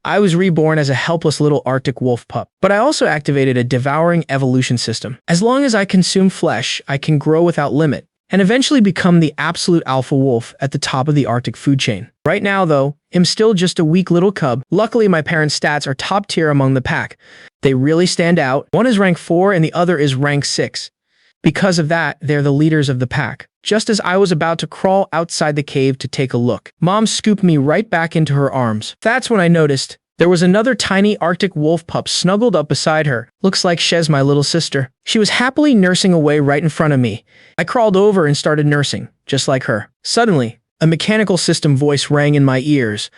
I was reborn as a helpless little Arctic wolf pup. But I also activated a devouring evolution system. As long as I consume flesh, I can grow without limit, and eventually become the absolute alpha wolf at the top of the Arctic food chain. Right now, though, I'm still just a weak little cub. Luckily, my parents' stats are top tier among the pack. They really stand out. One is rank 4 and the other is rank 6. Because of that, they're the leaders of the pack. Just as I was about to crawl outside the cave to take a look, Mom scooped me right back into her arms. That's when I noticed there was another tiny Arctic wolf pup snuggled up beside her. Looks like Shez, my little sister. She was happily nursing away right in front of me. I crawled over and started nursing, just like her. Suddenly, a mechanical system voice rang in my ears.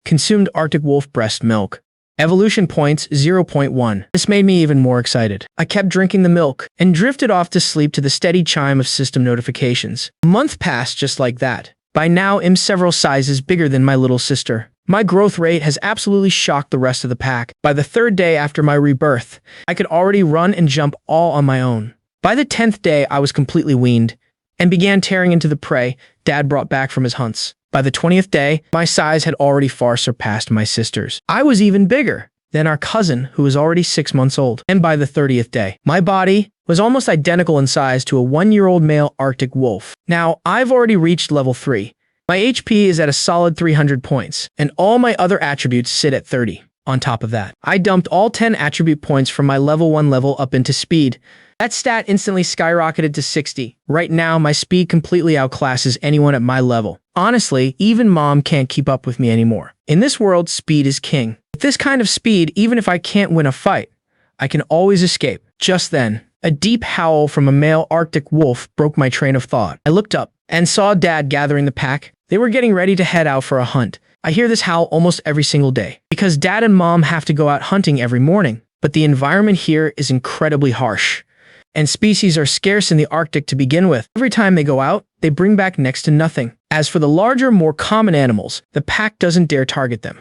Consumed Arctic wolf breast milk. Evolution points 0.1. This made me even more excited. I kept drinking the milk and drifted off to sleep to the steady chime of system notifications. A month passed just like that. By now, I'm several sizes bigger than my little sister. My growth rate has absolutely shocked the rest of the pack. By the 3rd day after my rebirth, I could already run and jump all on my own. By the 10th day, I was completely weaned and began tearing into the prey Dad brought back from his hunts. By the 20th day, my size had already far surpassed my sister's. I was even bigger than our cousin, who was already 6 months old. And by the 30th day, my body was almost identical in size to a 1-year-old male Arctic wolf. Now, I've already reached level 3. My HP is at a solid 300 points, and all my other attributes sit at 30. On top of that, I dumped all 10 attribute points from my level 1 level up into speed. That stat instantly skyrocketed to 60. Right now, my speed completely outclasses anyone at my level. Honestly, even Mom can't keep up with me anymore. In this world, speed is king. With this kind of speed, even if I can't win a fight, I can always escape. Just then, a deep howl from a male Arctic wolf broke my train of thought. I looked up and saw Dad gathering the pack. They were getting ready to head out for a hunt. I hear this howl almost every single day because Dad and Mom have to go out hunting every morning. But the environment here is incredibly harsh, and species are scarce in the Arctic to begin with. Every time they go out, they bring back next to nothing. As for the larger, more common animals, the pack doesn't dare target them.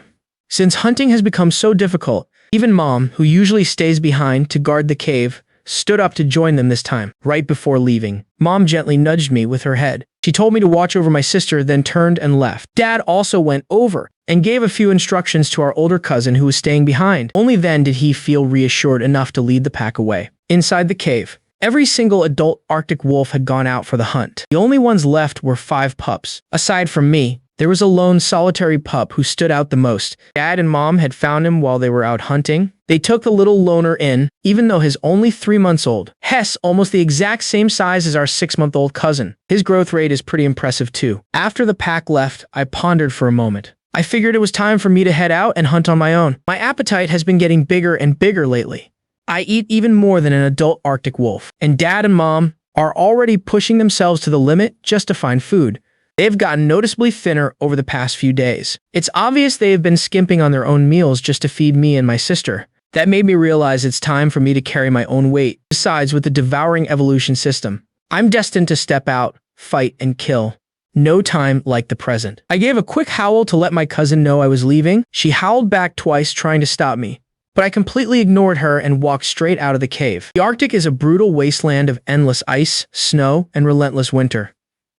Since hunting has become so difficult, even Mom, who usually stays behind to guard the cave, stood up to join them this time. Right before leaving, Mom gently nudged me with her head. She told me to watch over my sister, then turned and left. Dad also went over and gave a few instructions to our older cousin who was staying behind. Only then did he feel reassured enough to lead the pack away. Inside the cave, every single adult Arctic wolf had gone out for the hunt. The only ones left were 5 pups. Aside from me, there was a lone solitary pup who stood out the most. Dad and Mom had found him while they were out hunting. They took the little loner in, even though he's only 3 months old. Hess, almost the exact same size as our 6-month-old cousin. His growth rate is pretty impressive too. After the pack left, I pondered for a moment. I figured it was time for me to head out and hunt on my own. My appetite has been getting bigger and bigger lately. I eat even more than an adult Arctic wolf, and Dad and Mom are already pushing themselves to the limit just to find food. They've gotten noticeably thinner over the past few days. It's obvious they have been skimping on their own meals just to feed me and my sister. That made me realize it's time for me to carry my own weight. Besides, with the devouring evolution system, I'm destined to step out, fight, and kill. No time like the present. I gave a quick howl to let my cousin know I was leaving. She howled back twice, trying to stop me, but I completely ignored her and walked straight out of the cave. The Arctic is a brutal wasteland of endless ice, snow, and relentless winter.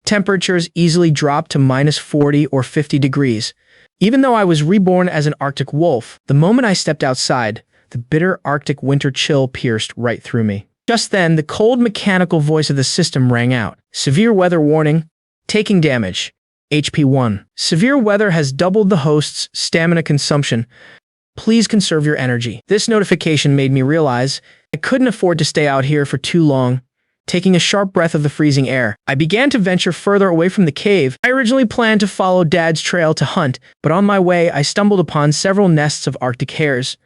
Temperatures easily drop to -40 or 50 degrees. Even though I was reborn as an Arctic wolf, the moment I stepped outside, the bitter Arctic winter chill pierced right through me. Just then, the cold mechanical voice of the system rang out. Severe weather warning. Taking damage. HP 1. Severe weather has doubled the host's stamina consumption. Please conserve your energy. This notification made me realize I couldn't afford to stay out here for too long. Taking a sharp breath of the freezing air, I began to venture further away from the cave. I originally planned to follow Dad's trail to hunt, but on my way, I stumbled upon several nests of Arctic hares.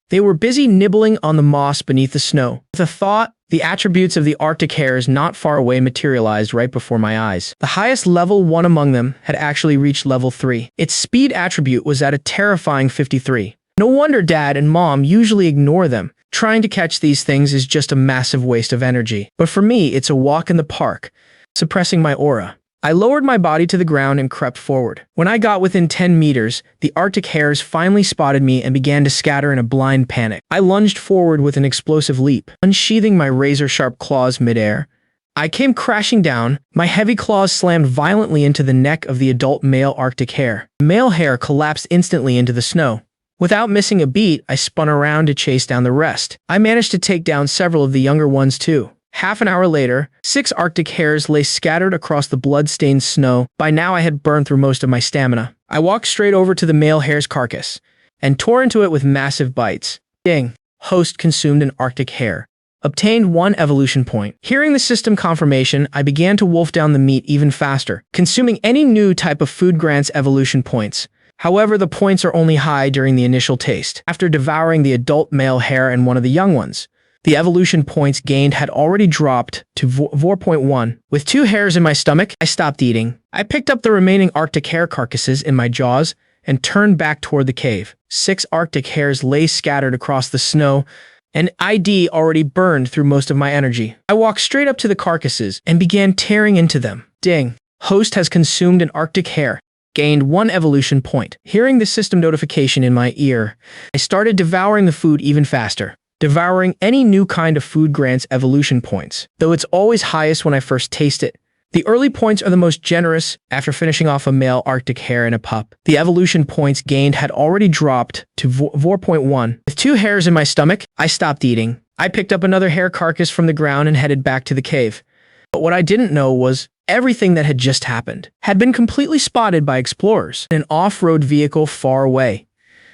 They were busy nibbling on the moss beneath the snow. With a thought, the attributes of the Arctic hares not far away materialized right before my eyes. The highest level one among them had actually reached level 3. Its speed attribute was at a terrifying 53. No wonder Dad and Mom usually ignore them. Trying to catch these things is just a massive waste of energy. But for me, it's a walk in the park, suppressing my aura. I lowered my body to the ground and crept forward. When I got within 10 meters, the Arctic hares finally spotted me and began to scatter in a blind panic. I lunged forward with an explosive leap, unsheathing my razor-sharp claws midair. I came crashing down. My heavy claws slammed violently into the neck of the adult male Arctic hare. The male hare collapsed instantly into the snow, Without missing a beat, I spun around to chase down the rest. I managed to take down several of the younger ones too. Half an hour later, 6 Arctic hares lay scattered across the blood-stained snow. By now I had burned through most of my stamina. I walked straight over to the male hare's carcass and tore into it with massive bites. Ding! Host consumed an Arctic hare. Obtained 1 evolution point. Hearing the system confirmation, I began to wolf down the meat even faster. Consuming any new type of food grants evolution points. However, the points are only high during the initial taste. After devouring the adult male hare and one of the young ones, the evolution points gained had already dropped to 4.1. With 2 hares in my stomach, I stopped eating. I picked up the remaining Arctic hare carcasses in my jaws and turned back toward the cave. 6 Arctic hares lay scattered across the snow, and ID already burned through most of my energy. I walked straight up to the carcasses and began tearing into them. Ding! Host has consumed an Arctic hare. Gained 1 evolution point. Hearing the system notification in my ear, I started devouring the food even faster. Devouring any new kind of food grants evolution points, though it's always highest when I first taste it. The early points are the most generous after finishing off a male Arctic hare and a pup. The evolution points gained had already dropped to 4.1. With 2 hares in my stomach, I stopped eating. I picked up another hare carcass from the ground and headed back to the cave. But what I didn't know was everything that had just happened had been completely spotted by explorers in an off-road vehicle far away.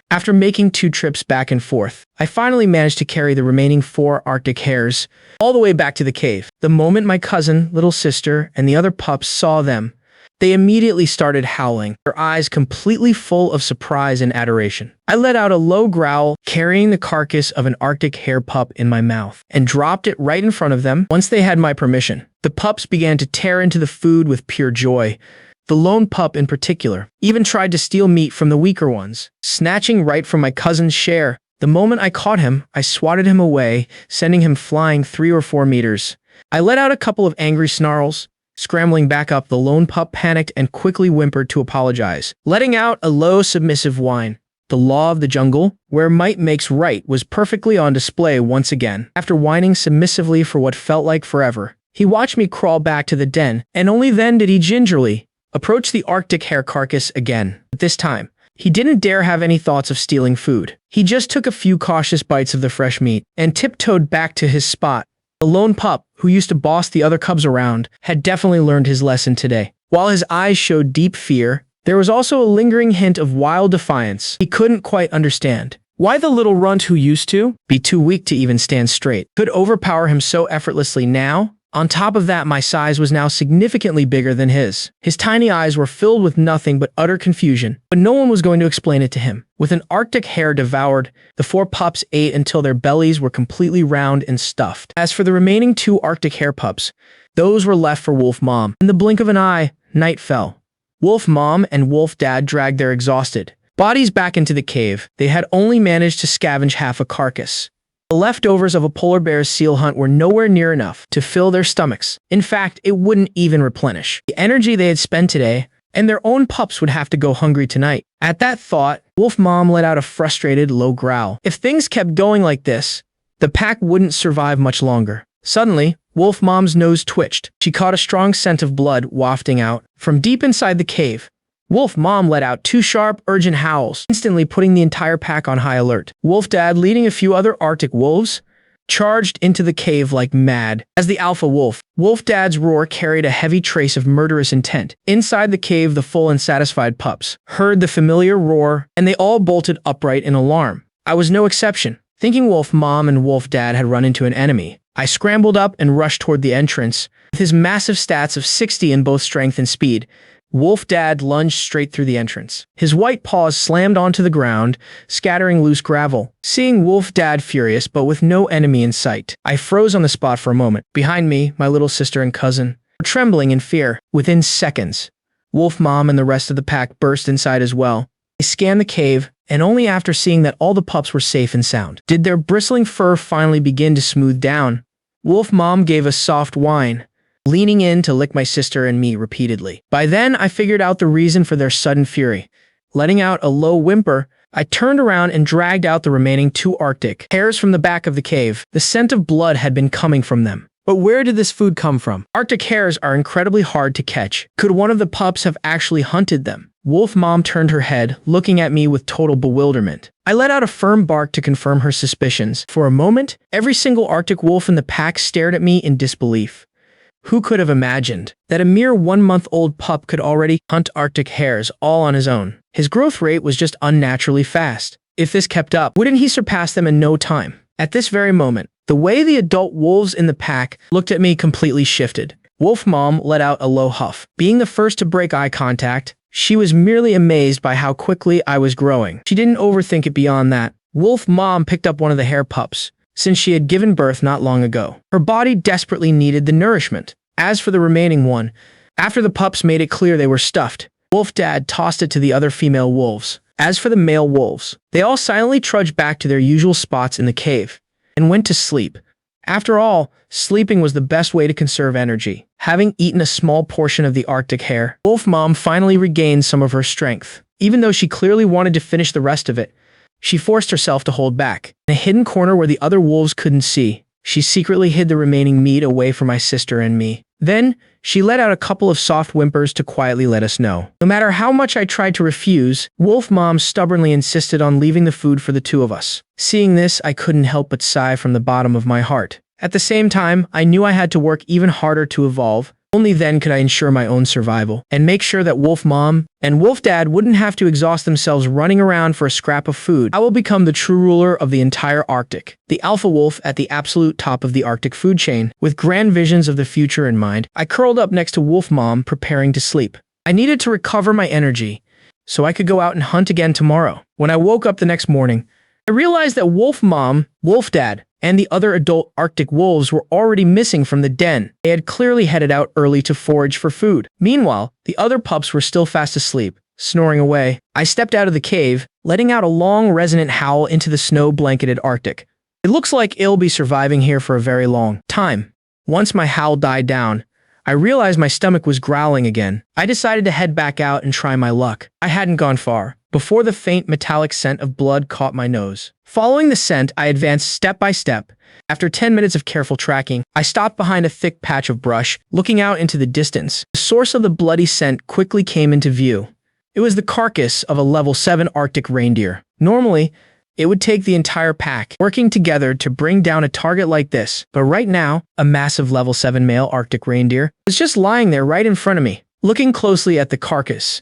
After making 2 trips back and forth, I finally managed to carry the remaining 4 Arctic hares all the way back to the cave. The moment my cousin, little sister, and the other pups saw them, they immediately started howling, their eyes completely full of surprise and adoration. I let out a low growl, carrying the carcass of an Arctic hare pup in my mouth, and dropped it right in front of them. Once they had my permission, the pups began to tear into the food with pure joy. The lone pup in particular even tried to steal meat from the weaker ones, snatching right from my cousin's share. The moment I caught him, I swatted him away, sending him flying 3 or 4 meters. I let out a couple of angry snarls. Scrambling back up, the lone pup panicked and quickly whimpered to apologize, letting out a low, submissive whine. The law of the jungle, where might makes right, was perfectly on display once again. After whining submissively for what felt like forever, he watched me crawl back to the den, and only then did he gingerly approach the Arctic hare carcass again. But this time, he didn't dare have any thoughts of stealing food. He just took a few cautious bites of the fresh meat and tiptoed back to his spot. The lone pup, who used to boss the other cubs around, had definitely learned his lesson today. While his eyes showed deep fear, there was also a lingering hint of wild defiance he couldn't quite understand. Why the little runt who used to be too weak to even stand straight could overpower him so effortlessly now? On top of that, my size was now significantly bigger than his. His tiny eyes were filled with nothing but utter confusion, but no one was going to explain it to him. With an Arctic hare devoured, the 4 pups ate until their bellies were completely round and stuffed. As for the remaining 2 Arctic hare pups, those were left for Wolf Mom. In the blink of an eye, night fell. Wolf Mom and Wolf Dad dragged their exhausted bodies back into the cave. They had only managed to scavenge half a carcass. The leftovers of a polar bear's seal hunt were nowhere near enough to fill their stomachs. In fact, it wouldn't even replenish the energy they had spent today, and their own pups would have to go hungry tonight. At that thought, Wolf Mom let out a frustrated, low growl. If things kept going like this, the pack wouldn't survive much longer. Suddenly, Wolf Mom's nose twitched. She caught a strong scent of blood wafting out from deep inside the cave. Wolf Mom let out 2 sharp, urgent howls, instantly putting the entire pack on high alert. Wolf Dad, leading a few other Arctic wolves, charged into the cave like mad. As the alpha wolf, Wolf Dad's roar carried a heavy trace of murderous intent. Inside the cave, the full and satisfied pups heard the familiar roar, and they all bolted upright in alarm. I was no exception. Thinking Wolf Mom and Wolf Dad had run into an enemy, I scrambled up and rushed toward the entrance. With his massive stats of 60 in both strength and speed, Wolf Dad lunged straight through the entrance. His white paws slammed onto the ground, scattering loose gravel. Seeing Wolf Dad furious but with no enemy in sight, I froze on the spot for a moment. Behind me, my little sister and cousin were trembling in fear. Within seconds, Wolf Mom and the rest of the pack burst inside as well. They scanned the cave, and only after seeing that all the pups were safe and sound did their bristling fur finally begin to smooth down. Wolf Mom gave a soft whine, leaning in to lick my sister and me repeatedly. By then, I figured out the reason for their sudden fury. Letting out a low whimper, I turned around and dragged out the remaining 2 Arctic hares from the back of the cave. The scent of blood had been coming from them. But where did this food come from? Arctic hares are incredibly hard to catch. Could one of the pups have actually hunted them? Wolf Mom turned her head, looking at me with total bewilderment. I let out a firm bark to confirm her suspicions. For a moment, every single Arctic wolf in the pack stared at me in disbelief. Who could have imagined that a mere 1-month-old pup could already hunt Arctic hares all on his own? His growth rate was just unnaturally fast. If this kept up, wouldn't he surpass them in no time? At this very moment, the way the adult wolves in the pack looked at me completely shifted. Wolf Mom let out a low huff. Being the first to break eye contact, she was merely amazed by how quickly I was growing. She didn't overthink it beyond that. Wolf Mom picked up one of the hare pups, since she had given birth not long ago. Her body desperately needed the nourishment. As for the remaining one, after the pups made it clear they were stuffed, Wolf Dad tossed it to the other female wolves. As for the male wolves, they all silently trudged back to their usual spots in the cave and went to sleep. After all, sleeping was the best way to conserve energy. Having eaten a small portion of the Arctic hare, Wolf Mom finally regained some of her strength. Even though she clearly wanted to finish the rest of it, she forced herself to hold back. In a hidden corner where the other wolves couldn't see, she secretly hid the remaining meat away from my sister and me. Then, she let out a couple of soft whimpers to quietly let us know. No matter how much I tried to refuse, Wolf Mom stubbornly insisted on leaving the food for the two of us. Seeing this, I couldn't help but sigh from the bottom of my heart. At the same time, I knew I had to work even harder to evolve. Only then could I ensure my own survival and make sure that Wolf Mom and Wolf Dad wouldn't have to exhaust themselves running around for a scrap of food. I will become the true ruler of the entire Arctic, the alpha wolf at the absolute top of the Arctic food chain. With grand visions of the future in mind, I curled up next to Wolf Mom, preparing to sleep. I needed to recover my energy so I could go out and hunt again tomorrow. When I woke up the next morning, I realized that Wolf Mom, Wolf Dad, and the other adult Arctic wolves were already missing from the den. They had clearly headed out early to forage for food. Meanwhile, the other pups were still fast asleep, snoring away. I stepped out of the cave, letting out a long, resonant howl into the snow-blanketed Arctic. It looks like I'll be surviving here for a very long time. Once my howl died down, I realized my stomach was growling again. I decided to head back out and try my luck. I hadn't gone far before the faint metallic scent of blood caught my nose. Following the scent, I advanced step by step. After 10 minutes of careful tracking, I stopped behind a thick patch of brush, looking out into the distance. The source of the bloody scent quickly came into view. It was the carcass of a level 7 Arctic reindeer. Normally, it would take the entire pack working together to bring down a target like this, but right now, a massive level 7 male Arctic reindeer was just lying there right in front of me. Looking closely at the carcass,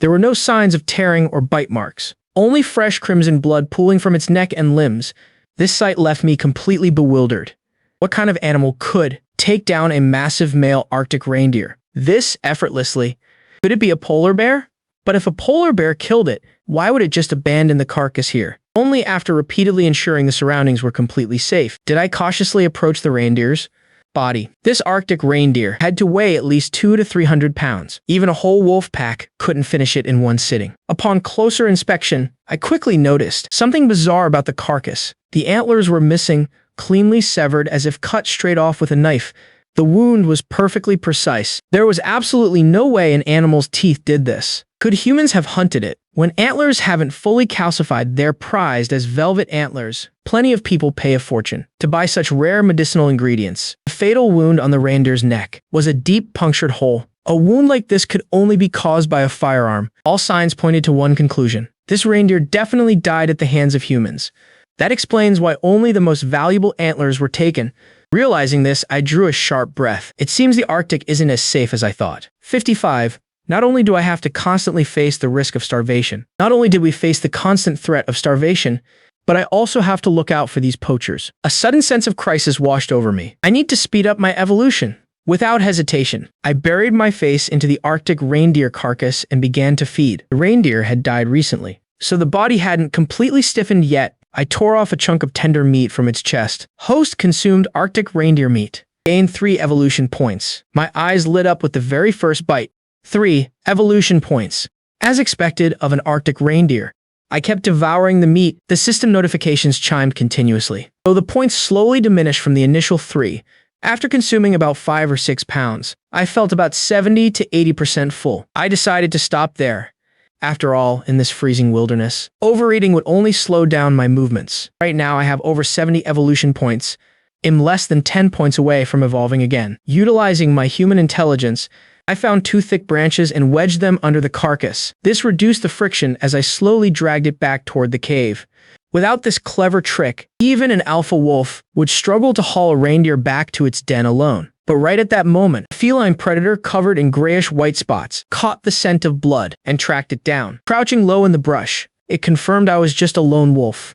there were no signs of tearing or bite marks, only fresh crimson blood pooling from its neck and limbs. This sight left me completely bewildered. What kind of animal could take down a massive male Arctic reindeer this effortlessly? Could it be a polar bear? But if a polar bear killed it, why would it just abandon the carcass here? Only after repeatedly ensuring the surroundings were completely safe did I cautiously approach the reindeer's body. This Arctic reindeer had to weigh at least 200 to 300 pounds. Even a whole wolf pack couldn't finish it in one sitting. Upon closer inspection, I quickly noticed something bizarre about the carcass. The antlers were missing, cleanly severed as if cut straight off with a knife. The wound was perfectly precise. There was absolutely no way an animal's teeth did this. Could humans have hunted it? When antlers haven't fully calcified, they're prized as velvet antlers. Plenty of people pay a fortune to buy such rare medicinal ingredients. The fatal wound on the reindeer's neck was a deep punctured hole. A wound like this could only be caused by a firearm. All signs pointed to one conclusion. This reindeer definitely died at the hands of humans. That explains why only the most valuable antlers were taken. Realizing this, I drew a sharp breath. It seems the Arctic isn't as safe as I thought. 55. Not only do I have to constantly face the risk of starvation, not only did we face the constant threat of starvation, but I also have to look out for these poachers. A sudden sense of crisis washed over me. I need to speed up my evolution. Without hesitation, I buried my face into the Arctic reindeer carcass and began to feed. The reindeer had died recently, so the body hadn't completely stiffened yet. I tore off a chunk of tender meat from its chest. Host consumed Arctic reindeer meat. Gained 3 evolution points. My eyes lit up with the very first bite. 3 evolution points. As expected of an Arctic reindeer, I kept devouring the meat. The system notifications chimed continuously. Though the points slowly diminished from the initial 3, after consuming about 5 or 6 pounds, I felt about 70 to 80% full. I decided to stop there. After all, in this freezing wilderness, overeating would only slow down my movements. Right now, I have over 70 evolution points. I'm less than 10 points away from evolving again. Utilizing my human intelligence, I found two thick branches and wedged them under the carcass. This reduced the friction as I slowly dragged it back toward the cave. Without this clever trick, even an alpha wolf would struggle to haul a reindeer back to its den alone. But right at that moment, a feline predator covered in grayish-white spots caught the scent of blood and tracked it down. Crouching low in the brush, it confirmed I was just a lone wolf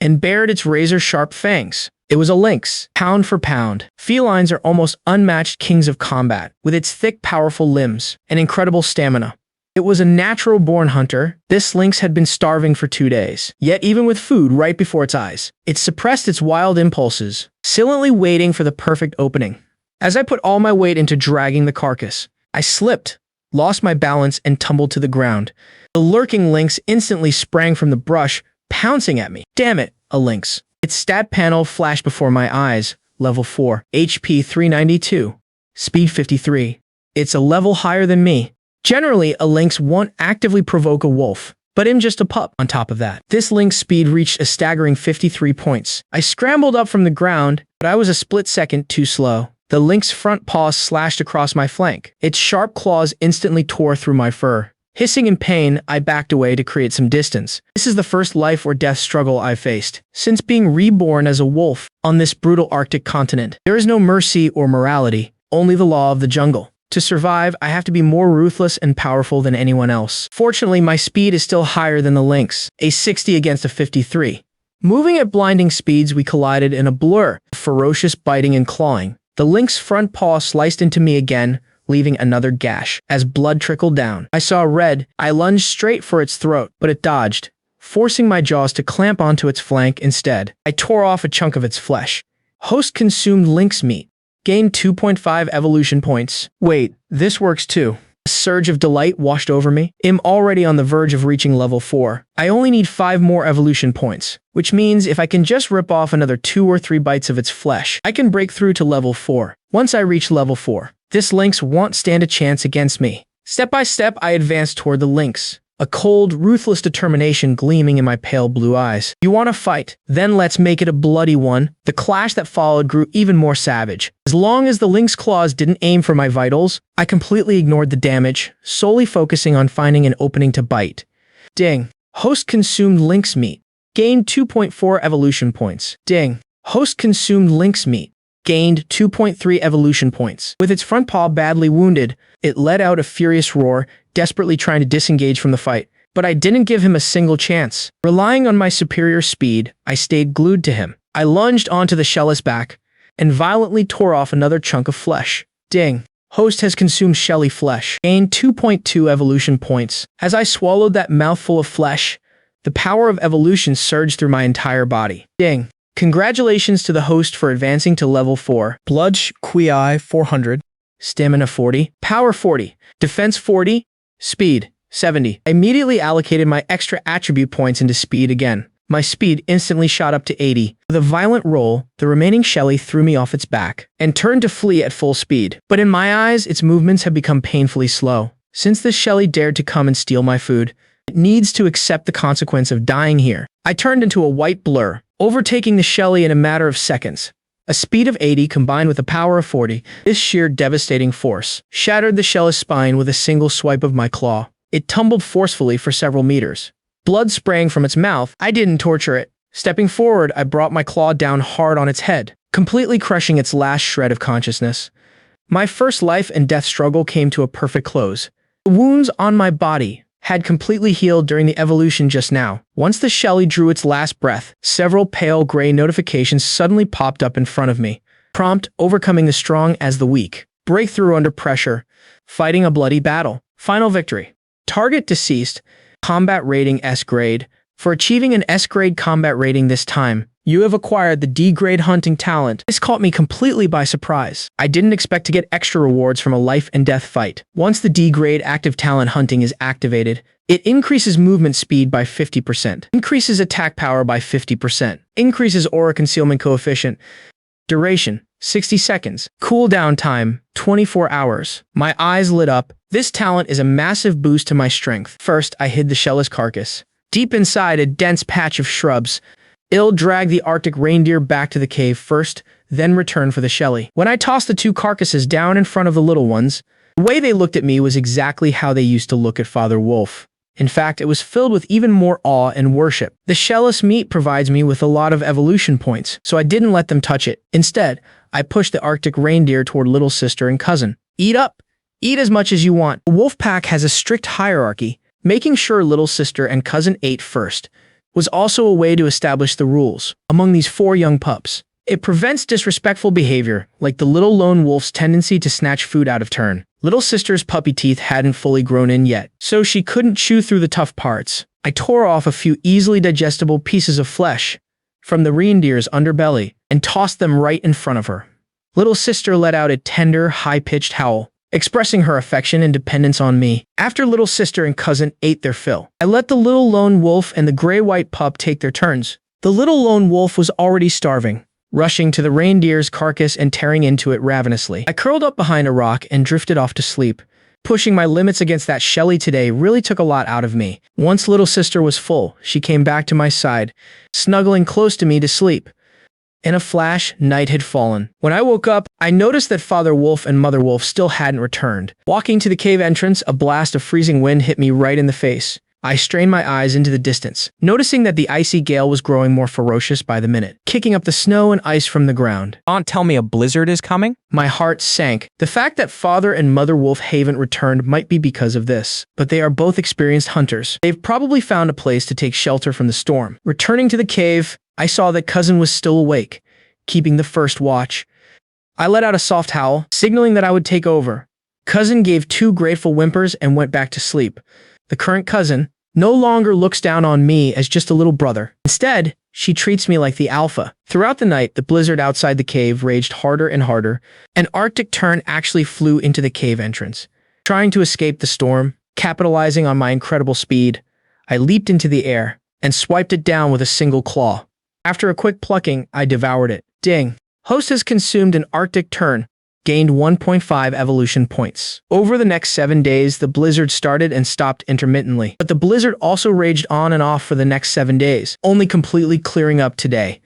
and bared its razor-sharp fangs. It was a lynx, pound for pound. Felines are almost unmatched kings of combat, with its thick, powerful limbs and incredible stamina. It was a natural-born hunter. This lynx had been starving for 2 days. Yet even with food right before its eyes, it suppressed its wild impulses, silently waiting for the perfect opening. As I put all my weight into dragging the carcass, I slipped, lost my balance, and tumbled to the ground. The lurking lynx instantly sprang from the brush, pouncing at me. Damn it, a lynx. Its stat panel flashed before my eyes. Level 4, HP 392, Speed 53. It's a level higher than me. Generally, a lynx won't actively provoke a wolf, but I'm just a pup. On top of that, this lynx speed reached a staggering 53 points. I scrambled up from the ground, but I was a split second too slow. The lynx's front paws slashed across my flank. Its sharp claws instantly tore through my fur. Hissing in pain, I backed away to create some distance. This is the first life or death struggle I've faced since being reborn as a wolf on this brutal Arctic continent. There is no mercy or morality, only the law of the jungle. To survive, I have to be more ruthless and powerful than anyone else. Fortunately, my speed is still higher than the lynx, a 60 against a 53. Moving at blinding speeds, we collided in a blur, ferocious biting and clawing. The lynx's front paw sliced into me again, leaving another gash. As blood trickled down, I saw red. I lunged straight for its throat, but it dodged, forcing my jaws to clamp onto its flank instead. I tore off a chunk of its flesh. Host consumed lynx meat. Gained 2.5 evolution points. Wait, this works too. A surge of delight washed over me. I'm already on the verge of reaching level 4. I only need 5 more evolution points, which means if I can just rip off another 2 or 3 bites of its flesh, I can break through to level 4. Once I reach level 4, this lynx won't stand a chance against me. Step by step, I advanced toward the lynx, a cold, ruthless determination gleaming in my pale blue eyes. You want to fight? Then let's make it a bloody one. The clash that followed grew even more savage. As long as the lynx claws didn't aim for my vitals, I completely ignored the damage, solely focusing on finding an opening to bite. Ding. Host consumed lynx meat. Gained 2.4 evolution points. Ding. Host consumed lynx meat. Gained 2.3 evolution points. With its front paw badly wounded, it let out a furious roar, desperately trying to disengage from the fight. But I didn't give him a single chance. Relying on my superior speed, I stayed glued to him. I lunged onto the shell's back and violently tore off another chunk of flesh. Ding. Host has consumed shelly flesh. Gained 2.2 evolution points. As I swallowed that mouthful of flesh, the power of evolution surged through my entire body. Ding. Congratulations to the host for advancing to level 4. Blood QI 400, Stamina 40, Power 40, Defense 40, Speed 70. I immediately allocated my extra attribute points into speed again. My speed instantly shot up to 80. With a violent roll, the remaining Shelly threw me off its back and turned to flee at full speed. But in my eyes, its movements have become painfully slow. Since this Shelly dared to come and steal my food, it needs to accept the consequence of dying here. I turned into a white blur, overtaking the Shelly in a matter of seconds. A speed of 80 combined with a power of 40, this sheer devastating force shattered the Shelly's spine with a single swipe of my claw. It tumbled forcefully for several meters. Blood spraying from its mouth. I didn't torture it. Stepping forward, I brought my claw down hard on its head, completely crushing its last shred of consciousness. My first life and death struggle came to a perfect close. The wounds on my body had completely healed during the evolution just now. Once the Shelly drew its last breath, several pale gray notifications suddenly popped up in front of me. Prompt: overcoming the strong as the weak. Breakthrough under pressure. Fighting a bloody battle. Final victory. Target deceased. Combat rating S grade. For achieving an S grade combat rating this time, you have acquired the D grade hunting talent. This caught me completely by surprise. I didn't expect to get extra rewards from a life and death fight. Once the D grade active talent hunting is activated, it increases movement speed by 50%, increases attack power by 50%, increases aura concealment coefficient, duration 60 seconds, cooldown time 24 hours. My eyes lit up. This talent is a massive boost to my strength. First, I hid the Shell's carcass. Deep inside a dense patch of shrubs, I'll drag the Arctic reindeer back to the cave first, then return for the Shelly. When I tossed the 2 carcasses down in front of the little ones, The way they looked at me was exactly how they used to look at Father Wolf. In fact, it was filled with even more awe and worship. The shellless meat provides me with a lot of evolution points, so I didn't let them touch it. Instead, I pushed the Arctic reindeer toward little sister and cousin. Eat up! Eat as much as you want. The wolf pack has a strict hierarchy. Making sure little sister and cousin ate first was also a way to establish the rules among these 4 young pups. It prevents disrespectful behavior, like the little lone wolf's tendency to snatch food out of turn. Little sister's puppy teeth hadn't fully grown in yet, so she couldn't chew through the tough parts. I tore off a few easily digestible pieces of flesh from the reindeer's underbelly and tossed them right in front of her. Little sister let out a tender, high-pitched howl, expressing her affection and dependence on me. After little sister and cousin ate their fill, I let the little lone wolf and the gray-white pup take their turns. The little lone wolf was already starving, rushing to the reindeer's carcass and tearing into it ravenously. I curled up behind a rock and drifted off to sleep. Pushing my limits against that Shelly today really took a lot out of me. Once little sister was full, she came back to my side, snuggling close to me to sleep. In a flash, night had fallen. When I woke up, I noticed that Father Wolf and Mother Wolf still hadn't returned. Walking to the cave entrance, a blast of freezing wind hit me right in the face. I strained my eyes into the distance, noticing that the icy gale was growing more ferocious by the minute, kicking up the snow and ice from the ground. Aunt, tell me a blizzard is coming? My heart sank. The fact that Father and Mother Wolf haven't returned might be because of this, but they are both experienced hunters. They've probably found a place to take shelter from the storm. Returning to the cave, I saw that cousin was still awake, keeping the first watch. I let out a soft howl, signaling that I would take over. Cousin gave 2 grateful whimpers and went back to sleep. The current cousin no longer looks down on me as just a little brother. Instead, she treats me like the alpha. Throughout the night, the blizzard outside the cave raged harder and harder. An Arctic tern actually flew into the cave entrance. Trying to escape the storm, capitalizing on my incredible speed, I leaped into the air and swiped it down with a single claw. After a quick plucking, I devoured it. Ding. Host has consumed an Arctic tern, gained 1.5 evolution points. Over the next 7 days, the blizzard started and stopped intermittently. But the blizzard also raged on and off for the next 7 days, only completely clearing up today.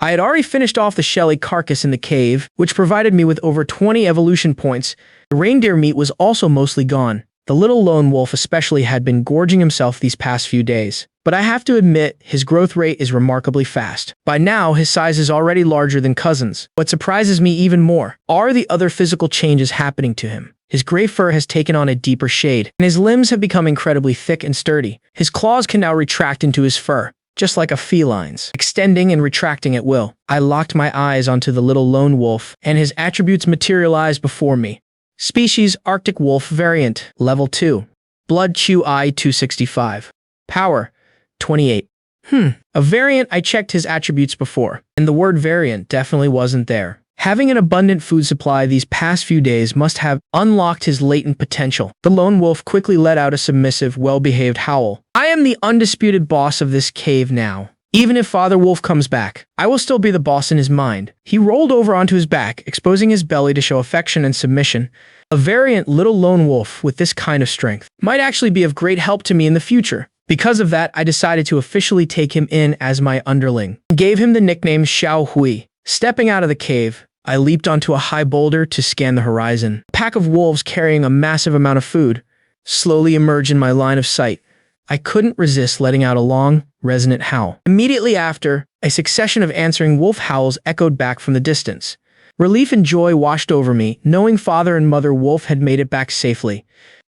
I had already finished off the Shelly carcass in the cave, which provided me with over 20 evolution points. The reindeer meat was also mostly gone. The little lone wolf especially had been gorging himself these past few days. But I have to admit, his growth rate is remarkably fast. By now, his size is already larger than Cousin's. What surprises me even more are the other physical changes happening to him. His gray fur has taken on a deeper shade, and his limbs have become incredibly thick and sturdy. His claws can now retract into his fur, just like a feline's, extending and retracting at will. I locked my eyes onto the little lone wolf, and his attributes materialized before me. Species Arctic Wolf Variant, Level 2. Blood Chew I 265. Power 28. A variant. I checked his attributes before, and the word variant definitely wasn't there. Having an abundant food supply these past few days must have unlocked his latent potential. The lone wolf quickly let out a submissive, well-behaved howl. I am the undisputed boss of this cave now. Even if Father Wolf comes back, I will still be the boss in his mind. He rolled over onto his back, exposing his belly to show affection and submission. A variant little lone wolf with this kind of strength might actually be of great help to me in the future. Because of that, I decided to officially take him in as my underling. Gave him the nickname Xiao Hui. Stepping out of the cave, I leaped onto a high boulder to scan the horizon. A pack of wolves carrying a massive amount of food slowly emerged in my line of sight. I couldn't resist letting out a long, resonant howl. Immediately after, a succession of answering wolf howls echoed back from the distance. Relief and joy washed over me, knowing Father and Mother Wolf had made it back safely.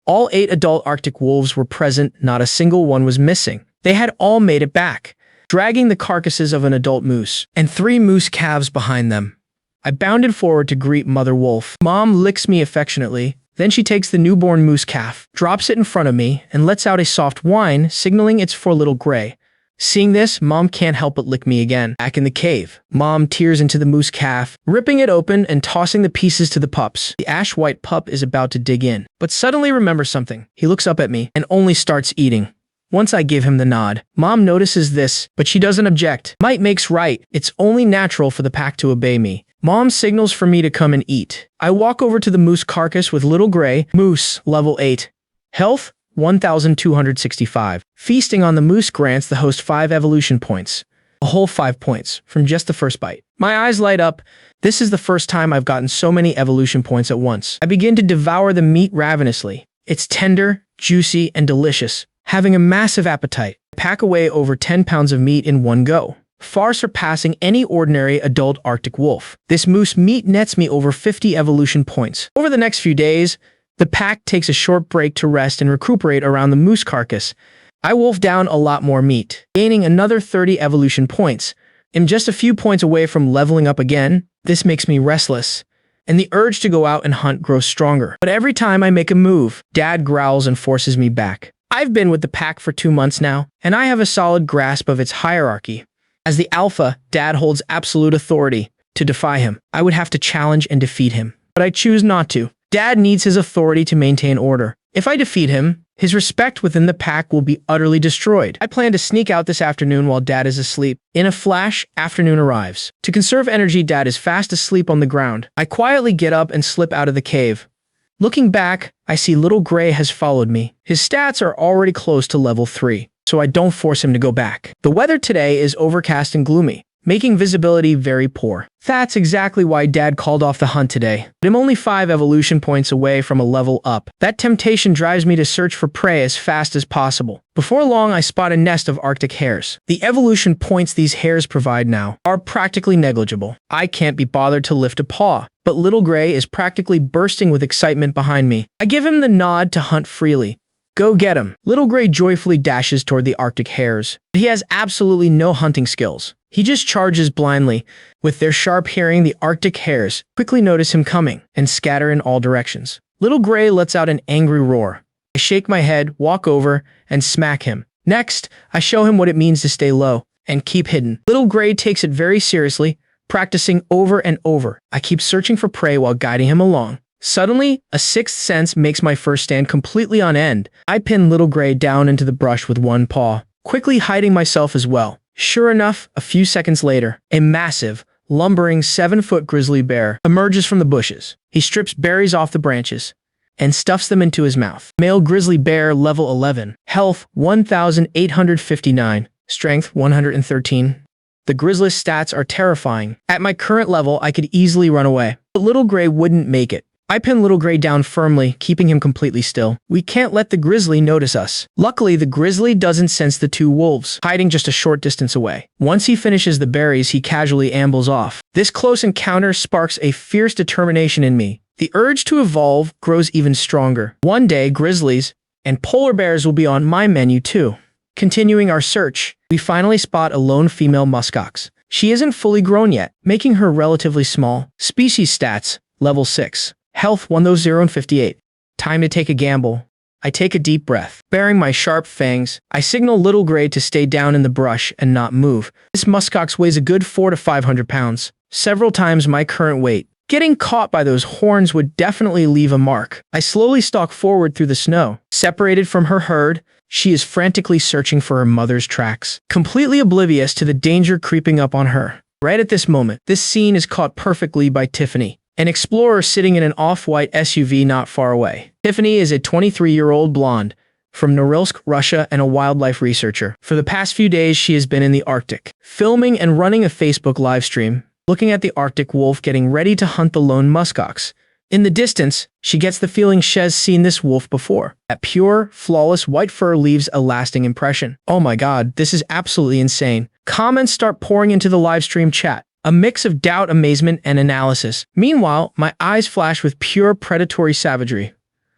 All 8 adult Arctic wolves were present, not a single one was missing. They had all made it back, dragging the carcasses of an adult moose, and 3 moose calves behind them. I bounded forward to greet Mother Wolf. Mom licks me affectionately, then she takes the newborn moose calf, drops it in front of me, and lets out a soft whine, signaling it's for little Gray. Seeing this, Mom can't help but lick me again. Back in the cave, Mom tears into the moose calf, ripping it open and tossing the pieces to the pups. The ash-white pup is about to dig in, but suddenly remembers something. He looks up at me and only starts eating. Once I give him the nod, Mom notices this, but she doesn't object. Might makes right. It's only natural for the pack to obey me. Mom signals for me to come and eat. I walk over to the moose carcass with little Gray. Moose, level 8. Health, 1,265. Feasting on the moose grants the host 5 evolution points. A whole 5 points from just the first bite. My eyes light up. This is the first time I've gotten so many evolution points at once. I begin to devour the meat ravenously. It's tender, juicy, and delicious. Having a massive appetite, I pack away over 10 pounds of meat in one go, far surpassing any ordinary adult Arctic wolf. This moose meat nets me over 50 evolution points. Over the next few days, the pack takes a short break to rest and recuperate around the moose carcass. I wolf down a lot more meat, gaining another 30 evolution points. I'm just a few points away from leveling up again. This makes me restless, and the urge to go out and hunt grows stronger. But every time I make a move, Dad growls and forces me back. I've been with the pack for 2 months now, and I have a solid grasp of its hierarchy. As the alpha, Dad holds absolute authority. To defy him, I would have to challenge and defeat him. But I choose not to. Dad needs his authority to maintain order. If I defeat him, his respect within the pack will be utterly destroyed. I plan to sneak out this afternoon while Dad is asleep. In a flash, afternoon arrives. To conserve energy, Dad is fast asleep on the ground. I quietly get up and slip out of the cave. Looking back, I see Little Gray has followed me. His stats are already close to level 3, so I don't force him to go back. The weather today is overcast and gloomy, making visibility very poor. That's exactly why Dad called off the hunt today. But I'm only 5 evolution points away from a level up. That temptation drives me to search for prey as fast as possible. Before long, I spot a nest of Arctic hares. The evolution points these hares provide now are practically negligible. I can't be bothered to lift a paw, but Little Gray is practically bursting with excitement behind me. I give him the nod to hunt freely. Go get him. Little Gray joyfully dashes toward the Arctic hares. He has absolutely no hunting skills. He just charges blindly. With their sharp hearing, the Arctic hares quickly notice him coming and scatter in all directions. Little Gray lets out an angry roar. I shake my head, walk over, and smack him. Next, I show him what it means to stay low and keep hidden. Little Gray takes it very seriously, practicing over and over. I keep searching for prey while guiding him along. Suddenly, a sixth sense makes my first stand completely on end. I pin Little Gray down into the brush with one paw, quickly hiding myself as well. Sure enough, a few seconds later, a massive, lumbering 7-foot grizzly bear emerges from the bushes. He strips berries off the branches and stuffs them into his mouth. Male grizzly bear, level 11, health 1,859, strength 113. The grizzly's stats are terrifying. At my current level, I could easily run away, but Little Gray wouldn't make it. I pin Little Gray down firmly, keeping him completely still. We can't let the grizzly notice us. Luckily, the grizzly doesn't sense the 2 wolves, hiding just a short distance away. Once he finishes the berries, he casually ambles off. This close encounter sparks a fierce determination in me. The urge to evolve grows even stronger. One day, grizzlies and polar bears will be on my menu too. Continuing our search, we finally spot a lone female muskox. She isn't fully grown yet, making her relatively small. Species stats, level 6. Health 1,058. Time to take a gamble. I take a deep breath. Baring my sharp fangs, I signal Little Gray to stay down in the brush and not move. This muskox weighs a good 400 to 500 pounds, several times my current weight. Getting caught by those horns would definitely leave a mark. I slowly stalk forward through the snow. Separated from her herd, she is frantically searching for her mother's tracks, completely oblivious to the danger creeping up on her. Right at this moment, this scene is caught perfectly by Tiffany, an explorer sitting in an off-white SUV not far away. Tiffany is a 23-year-old blonde from Norilsk, Russia, and a wildlife researcher. For the past few days, she has been in the Arctic, filming and running a Facebook live stream, looking at the Arctic wolf getting ready to hunt the lone muskox. In the distance, she gets the feeling she's seen this wolf before. That pure, flawless white fur leaves a lasting impression. Oh my god, this is absolutely insane. Comments start pouring into the live stream chat. A mix of doubt, amazement, and analysis. Meanwhile, my eyes flash with pure predatory savagery.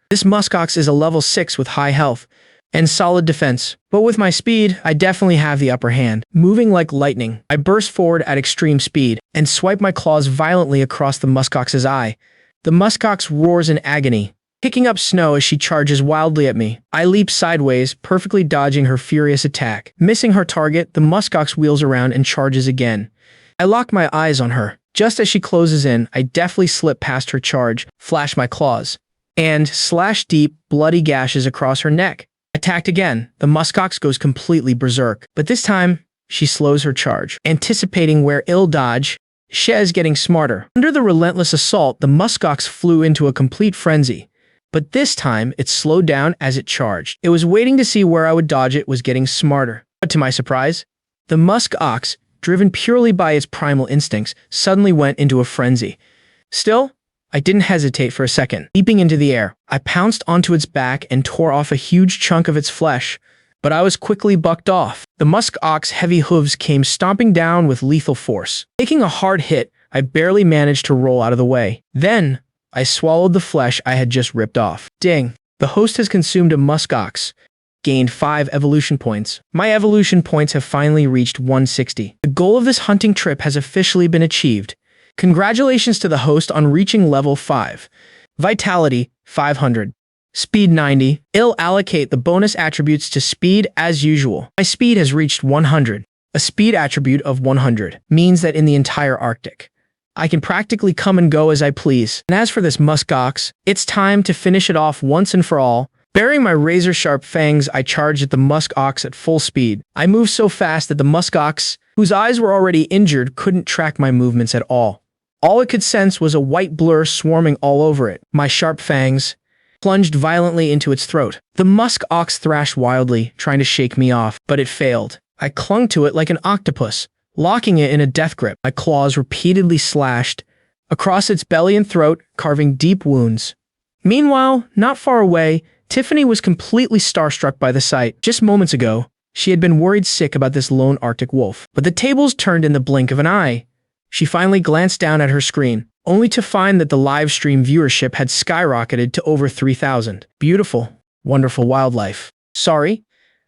This muskox is a level 6 with high health and solid defense, but with my speed, I definitely have the upper hand. Moving like lightning, I burst forward at extreme speed and swipe my claws violently across the muskox's eye. The muskox roars in agony, picking up snow as she charges wildly at me. I leap sideways, perfectly dodging her furious attack. Missing her target, the muskox wheels around and charges again. I lock my eyes on her. Just as she closes in, I deftly slip past her charge, flash my claws, and slash deep, bloody gashes across her neck. Attacked again, the muskox goes completely berserk, but this time, she slows her charge. Anticipating where ill dodge, Shez getting smarter. Under the relentless assault, the muskox flew into a complete frenzy, but this time, it slowed down as it charged. It was waiting to see where I would dodge. It was getting smarter. But to my surprise, the muskox driven purely by its primal instincts, suddenly went into a frenzy. Still, I didn't hesitate for a second. Leaping into the air, I pounced onto its back and tore off a huge chunk of its flesh, but I was quickly bucked off. The musk ox's heavy hooves came stomping down with lethal force. Taking a hard hit, I barely managed to roll out of the way. Then, I swallowed the flesh I had just ripped off. Ding! The host has consumed a musk ox. Gained 5 evolution points. My evolution points have finally reached 160. The goal of this hunting trip has officially been achieved. Congratulations to the host on reaching level 5. Vitality, 500. Speed 90. I'll allocate the bonus attributes to speed as usual. My speed has reached 100. A speed attribute of 100 means that in the entire Arctic, I can practically come and go as I please. And as for this musk ox, it's time to finish it off once and for all. Bearing my razor-sharp fangs, I charged at the musk ox at full speed. I moved so fast that the musk ox, whose eyes were already injured, couldn't track my movements at all. All it could sense was a white blur swarming all over it. My sharp fangs plunged violently into its throat. The musk ox thrashed wildly, trying to shake me off, but it failed. I clung to it like an octopus, locking it in a death grip. My claws repeatedly slashed across its belly and throat, carving deep wounds. Meanwhile, not far away, Tiffany was completely starstruck by the sight. Just moments ago, she had been worried sick about this lone Arctic wolf. But the tables turned in the blink of an eye. She finally glanced down at her screen, only to find that the live stream viewership had skyrocketed to over 3,000. Beautiful, wonderful wildlife. Sorry,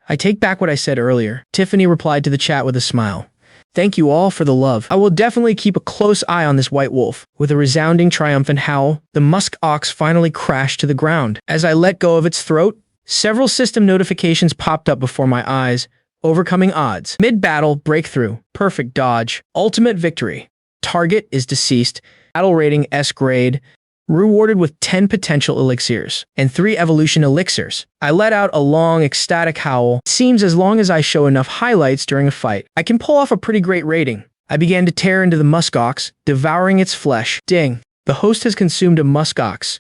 I take back what I said earlier. Tiffany replied to the chat with a smile. Thank you all for the love. I will definitely keep a close eye on this white wolf. With a resounding triumphant howl, the musk ox finally crashed to the ground. As I let go of its throat, several system notifications popped up before my eyes. Overcoming odds. Mid-battle, breakthrough. Perfect dodge. Ultimate victory. Target is deceased. Battle rating S grade. Rewarded with 10 potential elixirs and 3 evolution elixirs. I let out a long, ecstatic howl. It seems as long as I show enough highlights during a fight, I can pull off a pretty great rating. I began to tear into the musk ox, devouring its flesh. Ding! The host has consumed a musk ox.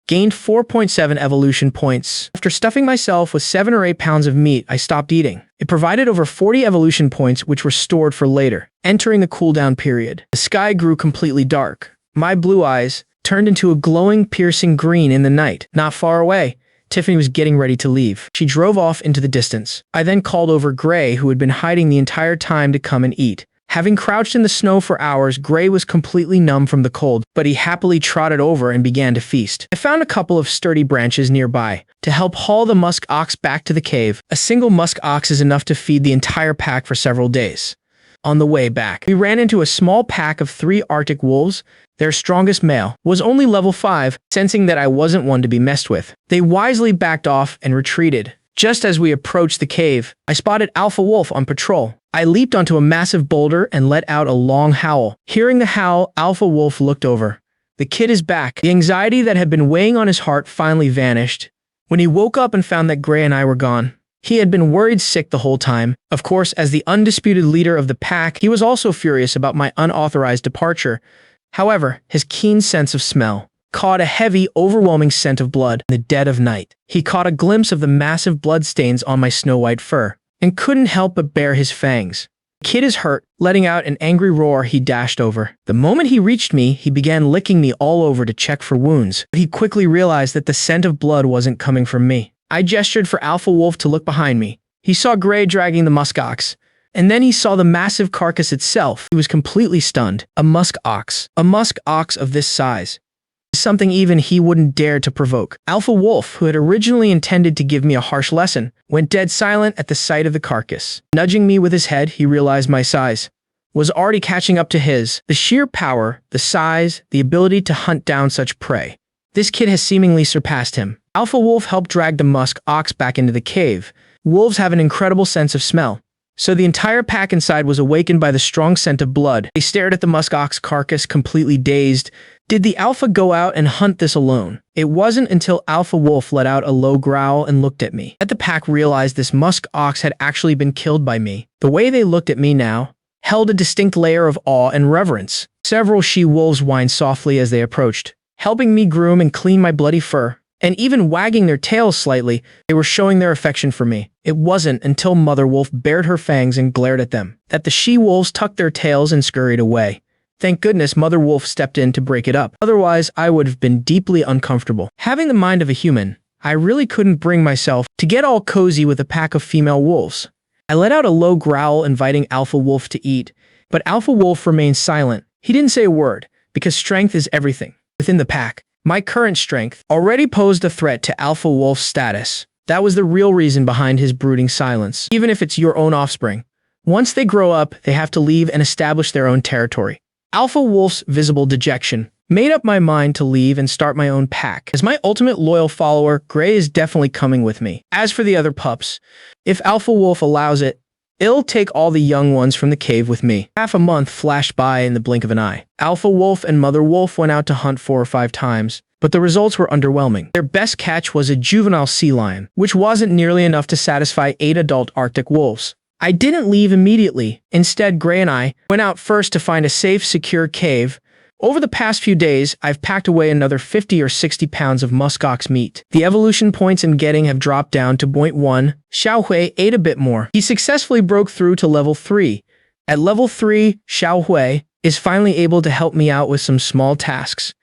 Gained 4.7 evolution points. After stuffing myself with 7 or 8 pounds of meat, I stopped eating. It provided over 40 evolution points, which were stored for later. Entering the cooldown period, the sky grew completely dark. My blue eyes turned into a glowing, piercing green in the night. Not far away, Tiffany was getting ready to leave. She drove off into the distance. I then called over Gray, who had been hiding the entire time, to come and eat. Having crouched in the snow for hours, Gray was completely numb from the cold, but he happily trotted over and began to feast. I found a couple of sturdy branches nearby to help haul the musk ox back to the cave. A single musk ox is enough to feed the entire pack for several days. On the way back, we ran into a small pack of 3 Arctic wolves. Their strongest male was only level 5, sensing that I wasn't one to be messed with. They wisely backed off and retreated. Just as we approached the cave, I spotted Alpha Wolf on patrol. I leaped onto a massive boulder and let out a long howl. Hearing the howl, Alpha Wolf looked over. The kid is back. The anxiety that had been weighing on his heart finally vanished when he woke up and found that Gray and I were gone. He had been worried sick the whole time. Of course, as the undisputed leader of the pack, he was also furious about my unauthorized departure. However, his keen sense of smell caught a heavy, overwhelming scent of blood in the dead of night. He caught a glimpse of the massive bloodstains on my snow-white fur and couldn't help but bare his fangs. The kid is hurt. Letting out an angry roar, he dashed over. The moment he reached me, he began licking me all over to check for wounds. But he quickly realized that the scent of blood wasn't coming from me. I gestured for Alpha Wolf to look behind me. He saw Gray dragging the musk ox, and then he saw the massive carcass itself. He was completely stunned. A musk ox of this size. Something even he wouldn't dare to provoke. Alpha Wolf, who had originally intended to give me a harsh lesson, went dead silent at the sight of the carcass. Nudging me with his head, he realized my size was already catching up to his. The sheer power, the size, the ability to hunt down such prey. This kid has seemingly surpassed him. Alpha Wolf helped drag the musk ox back into the cave. Wolves have an incredible sense of smell, so the entire pack inside was awakened by the strong scent of blood. They stared at the musk ox carcass, completely dazed. Did the Alpha go out and hunt this alone? It wasn't until Alpha Wolf let out a low growl and looked at me that the pack realized this musk ox had actually been killed by me. The way they looked at me now held a distinct layer of awe and reverence. Several she-wolves whined softly as they approached, helping me groom and clean my bloody fur. And even wagging their tails slightly, they were showing their affection for me. It wasn't until Mother Wolf bared her fangs and glared at them that the she-wolves tucked their tails and scurried away. Thank goodness Mother Wolf stepped in to break it up. Otherwise, I would have been deeply uncomfortable. Having the mind of a human, I really couldn't bring myself to get all cozy with a pack of female wolves. I let out a low growl inviting Alpha Wolf to eat, but Alpha Wolf remained silent. He didn't say a word, because strength is everything. Within the pack, my current strength already posed a threat to Alpha Wolf's status. That was the real reason behind his brooding silence. Even if it's your own offspring, once they grow up, they have to leave and establish their own territory. Alpha Wolf's visible dejection made up my mind to leave and start my own pack. As my ultimate loyal follower, Gray is definitely coming with me. As for the other pups, if Alpha Wolf allows it, it'll take all the young ones from the cave with me. Half a month flashed by in the blink of an eye. Alpha Wolf and Mother Wolf went out to hunt 4 or 5 times, but the results were underwhelming. Their best catch was a juvenile sea lion, which wasn't nearly enough to satisfy 8 adult Arctic wolves. I didn't leave immediately. Instead, Gray and I went out first to find a safe, secure cave. Over the past few days, I've packed away another 50 or 60 pounds of muskox meat. The evolution points I'm getting have dropped down to 0.1. Xiaohui ate a bit more. He successfully broke through to level 3. At level 3, Xiaohui is finally able to help me out with some small tasks.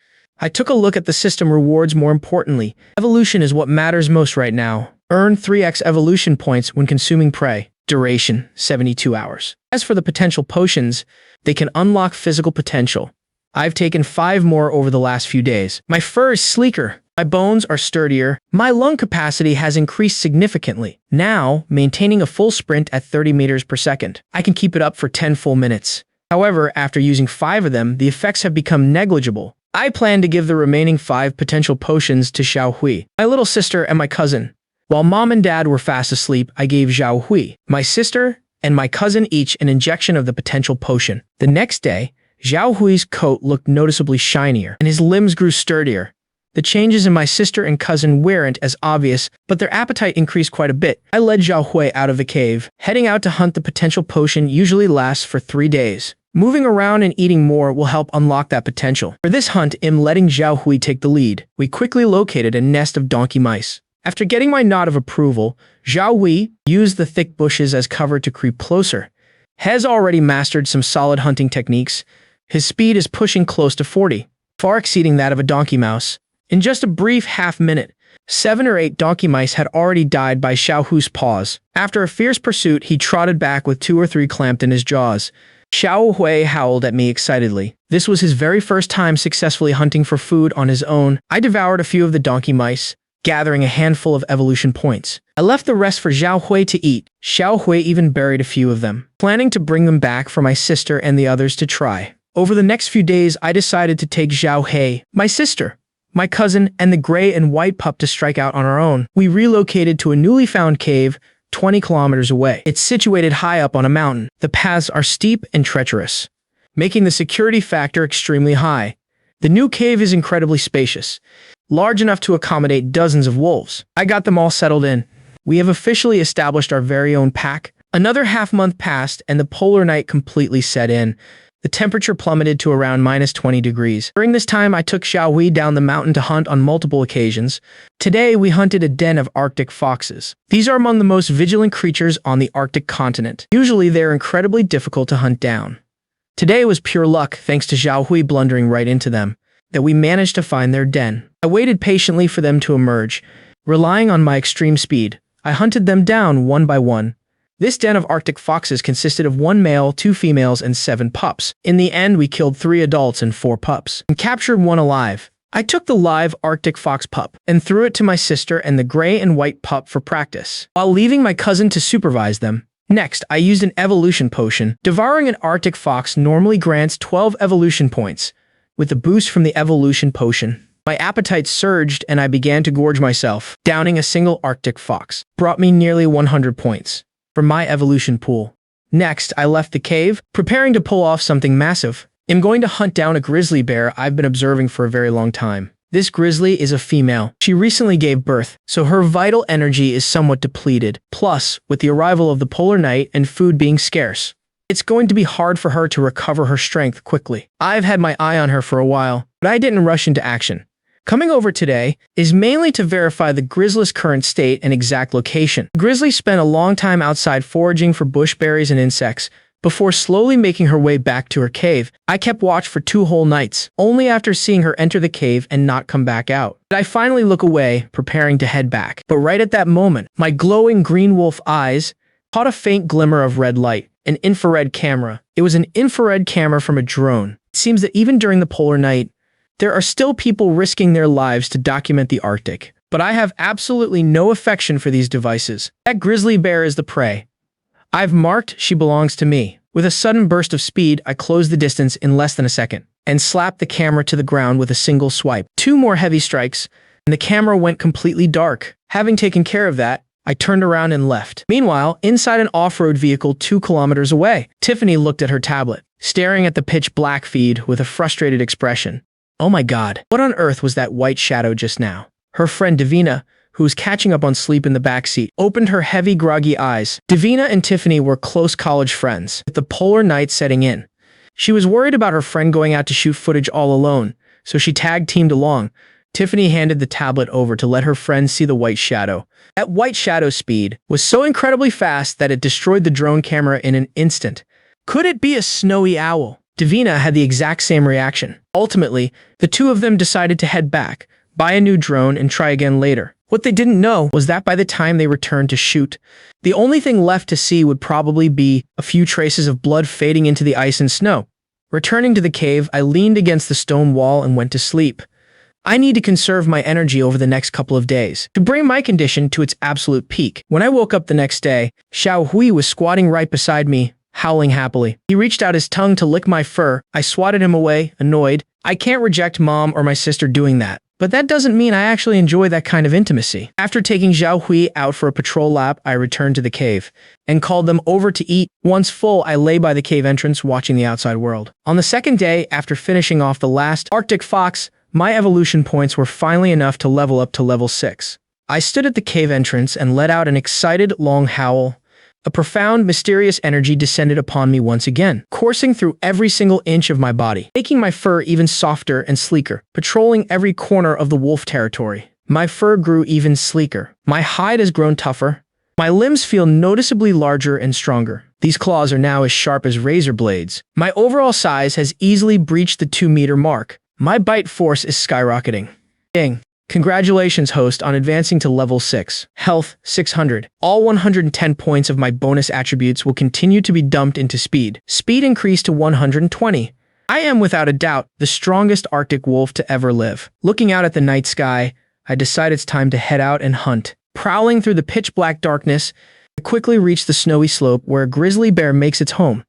I took a look at the system rewards. More importantly, evolution is what matters most right now. Earn 3x evolution points when consuming prey. Duration, 72 hours. As for the potential potions, they can unlock physical potential. I've taken 5 more over the last few days. My fur is sleeker. My bones are sturdier. My lung capacity has increased significantly. Now, maintaining a full sprint at 30 meters per second. I can keep it up for 10 full minutes. However, after using 5 of them, the effects have become negligible. I plan to give the remaining 5 potential potions to Xiaohui, my little sister, and my cousin. While Mom and Dad were fast asleep, I gave Xiaohui, my sister, and my cousin each an injection of the potential potion. The next day, Xiaohui's coat looked noticeably shinier, and his limbs grew sturdier. The changes in my sister and cousin weren't as obvious, but their appetite increased quite a bit. I led Xiaohui out of the cave. Heading out to hunt the potential potion usually lasts for 3 days. Moving around and eating more will help unlock that potential. For this hunt, I'm letting Xiaohui take the lead. We quickly located a nest of donkey mice. After getting my nod of approval, Xiaohui used the thick bushes as cover to creep closer. Has already mastered some solid hunting techniques. His speed is pushing close to 40, far exceeding that of a donkey mouse. In just a brief half-minute, 7 or 8 donkey mice had already died by Xiaohui's paws. After a fierce pursuit, he trotted back with 2 or 3 clamped in his jaws. Xiaohui howled at me excitedly. This was his very first time successfully hunting for food on his own. I devoured a few of the donkey mice, gathering a handful of evolution points. I left the rest for Xiaohui to eat. Xiaohui even buried a few of them, planning to bring them back for my sister and the others to try. Over the next few days, I decided to take Xiaohui, my sister, my cousin, and the gray and white pup to strike out on our own. We relocated to a newly found cave 20 kilometers away. It's situated high up on a mountain. The paths are steep and treacherous, making the security factor extremely high. The new cave is incredibly spacious, large enough to accommodate dozens of wolves. I got them all settled in. We have officially established our very own pack. Another half-month passed and the polar night completely set in. The temperature plummeted to around -20 degrees. During this time, I took Xiaohui down the mountain to hunt on multiple occasions. Today, we hunted a den of Arctic foxes. These are among the most vigilant creatures on the Arctic continent. Usually, they're incredibly difficult to hunt down. Today was pure luck, thanks to Xiaohui blundering right into them, that we managed to find their den. I waited patiently for them to emerge. Relying on my extreme speed, I hunted them down one by one. This den of Arctic foxes consisted of 1 male, 2 females, and 7 pups. In the end, we killed 3 adults and 4 pups, and captured 1 alive. I took the live Arctic fox pup and threw it to my sister and the gray and white pup for practice, while leaving my cousin to supervise them. Next, I used an evolution potion. Devouring an Arctic fox normally grants 12 evolution points. With the boost from the evolution potion, my appetite surged and I began to gorge myself. Downing a single Arctic fox brought me nearly 100 points from my evolution pool. Next, I left the cave, preparing to pull off something massive. I'm going to hunt down a grizzly bear I've been observing for a very long time. This grizzly is a female. She recently gave birth, so her vital energy is somewhat depleted. Plus, with the arrival of the polar night and food being scarce, it's going to be hard for her to recover her strength quickly. I've had my eye on her for a while, but I didn't rush into action. Coming over today is mainly to verify the grizzly's current state and exact location. The grizzly spent a long time outside foraging for bush berries and insects before slowly making her way back to her cave. I kept watch for 2 whole nights, only after seeing her enter the cave and not come back out did I finally look away, preparing to head back. But right at that moment, my glowing green wolf eyes caught a faint glimmer of red light, an infrared camera. It was an infrared camera from a drone. It seems that even during the polar night, there are still people risking their lives to document the Arctic. But I have absolutely no affection for these devices. That grizzly bear is the prey. I've marked she belongs to me. With a sudden burst of speed, I closed the distance in less than a second and slapped the camera to the ground with a single swipe. 2 more heavy strikes, and the camera went completely dark. Having taken care of that, I turned around and left. Meanwhile, inside an off-road vehicle 2 kilometers away, Tiffany looked at her tablet, staring at the pitch-black feed with a frustrated expression. Oh my god, what on earth was that white shadow just now? Her friend Davina, who was catching up on sleep in the backseat, opened her heavy, groggy eyes. Davina and Tiffany were close college friends, with the polar night setting in. She was worried about her friend going out to shoot footage all alone, so she tag-teamed along. Tiffany handed the tablet over to let her friend see the white shadow. That white shadow's speed was so incredibly fast that it destroyed the drone camera in an instant. Could it be a snowy owl? Davina had the exact same reaction. Ultimately, the 2 of them decided to head back, buy a new drone, and try again later. What they didn't know was that by the time they returned to shoot, the only thing left to see would probably be a few traces of blood fading into the ice and snow. Returning to the cave, I leaned against the stone wall and went to sleep. I need to conserve my energy over the next couple of days to bring my condition to its absolute peak. When I woke up the next day, Xiao Hui was squatting right beside me, howling happily. He reached out his tongue to lick my fur. I swatted him away, annoyed. I can't reject mom or my sister doing that. But that doesn't mean I actually enjoy that kind of intimacy. After taking Xiao Hui out for a patrol lap, I returned to the cave and called them over to eat. Once full, I lay by the cave entrance watching the outside world. On the second day, after finishing off the last Arctic fox, my evolution points were finally enough to level up to level 6. I stood at the cave entrance and let out an excited, long howl. A profound, mysterious energy descended upon me once again, coursing through every single inch of my body, making my fur even softer and sleeker, patrolling every corner of the wolf territory. My fur grew even sleeker. My hide has grown tougher. My limbs feel noticeably larger and stronger. These claws are now as sharp as razor blades. My overall size has easily breached the 2-meter mark. My bite force is skyrocketing. Ding. Congratulations, host, on advancing to level 6. Health, 600. All 110 points of my bonus attributes will continue to be dumped into speed. Speed increased to 120. I am, without a doubt, the strongest Arctic wolf to ever live. Looking out at the night sky, I decide it's time to head out and hunt. Prowling through the pitch-black darkness, I quickly reach the snowy slope where a grizzly bear makes its home.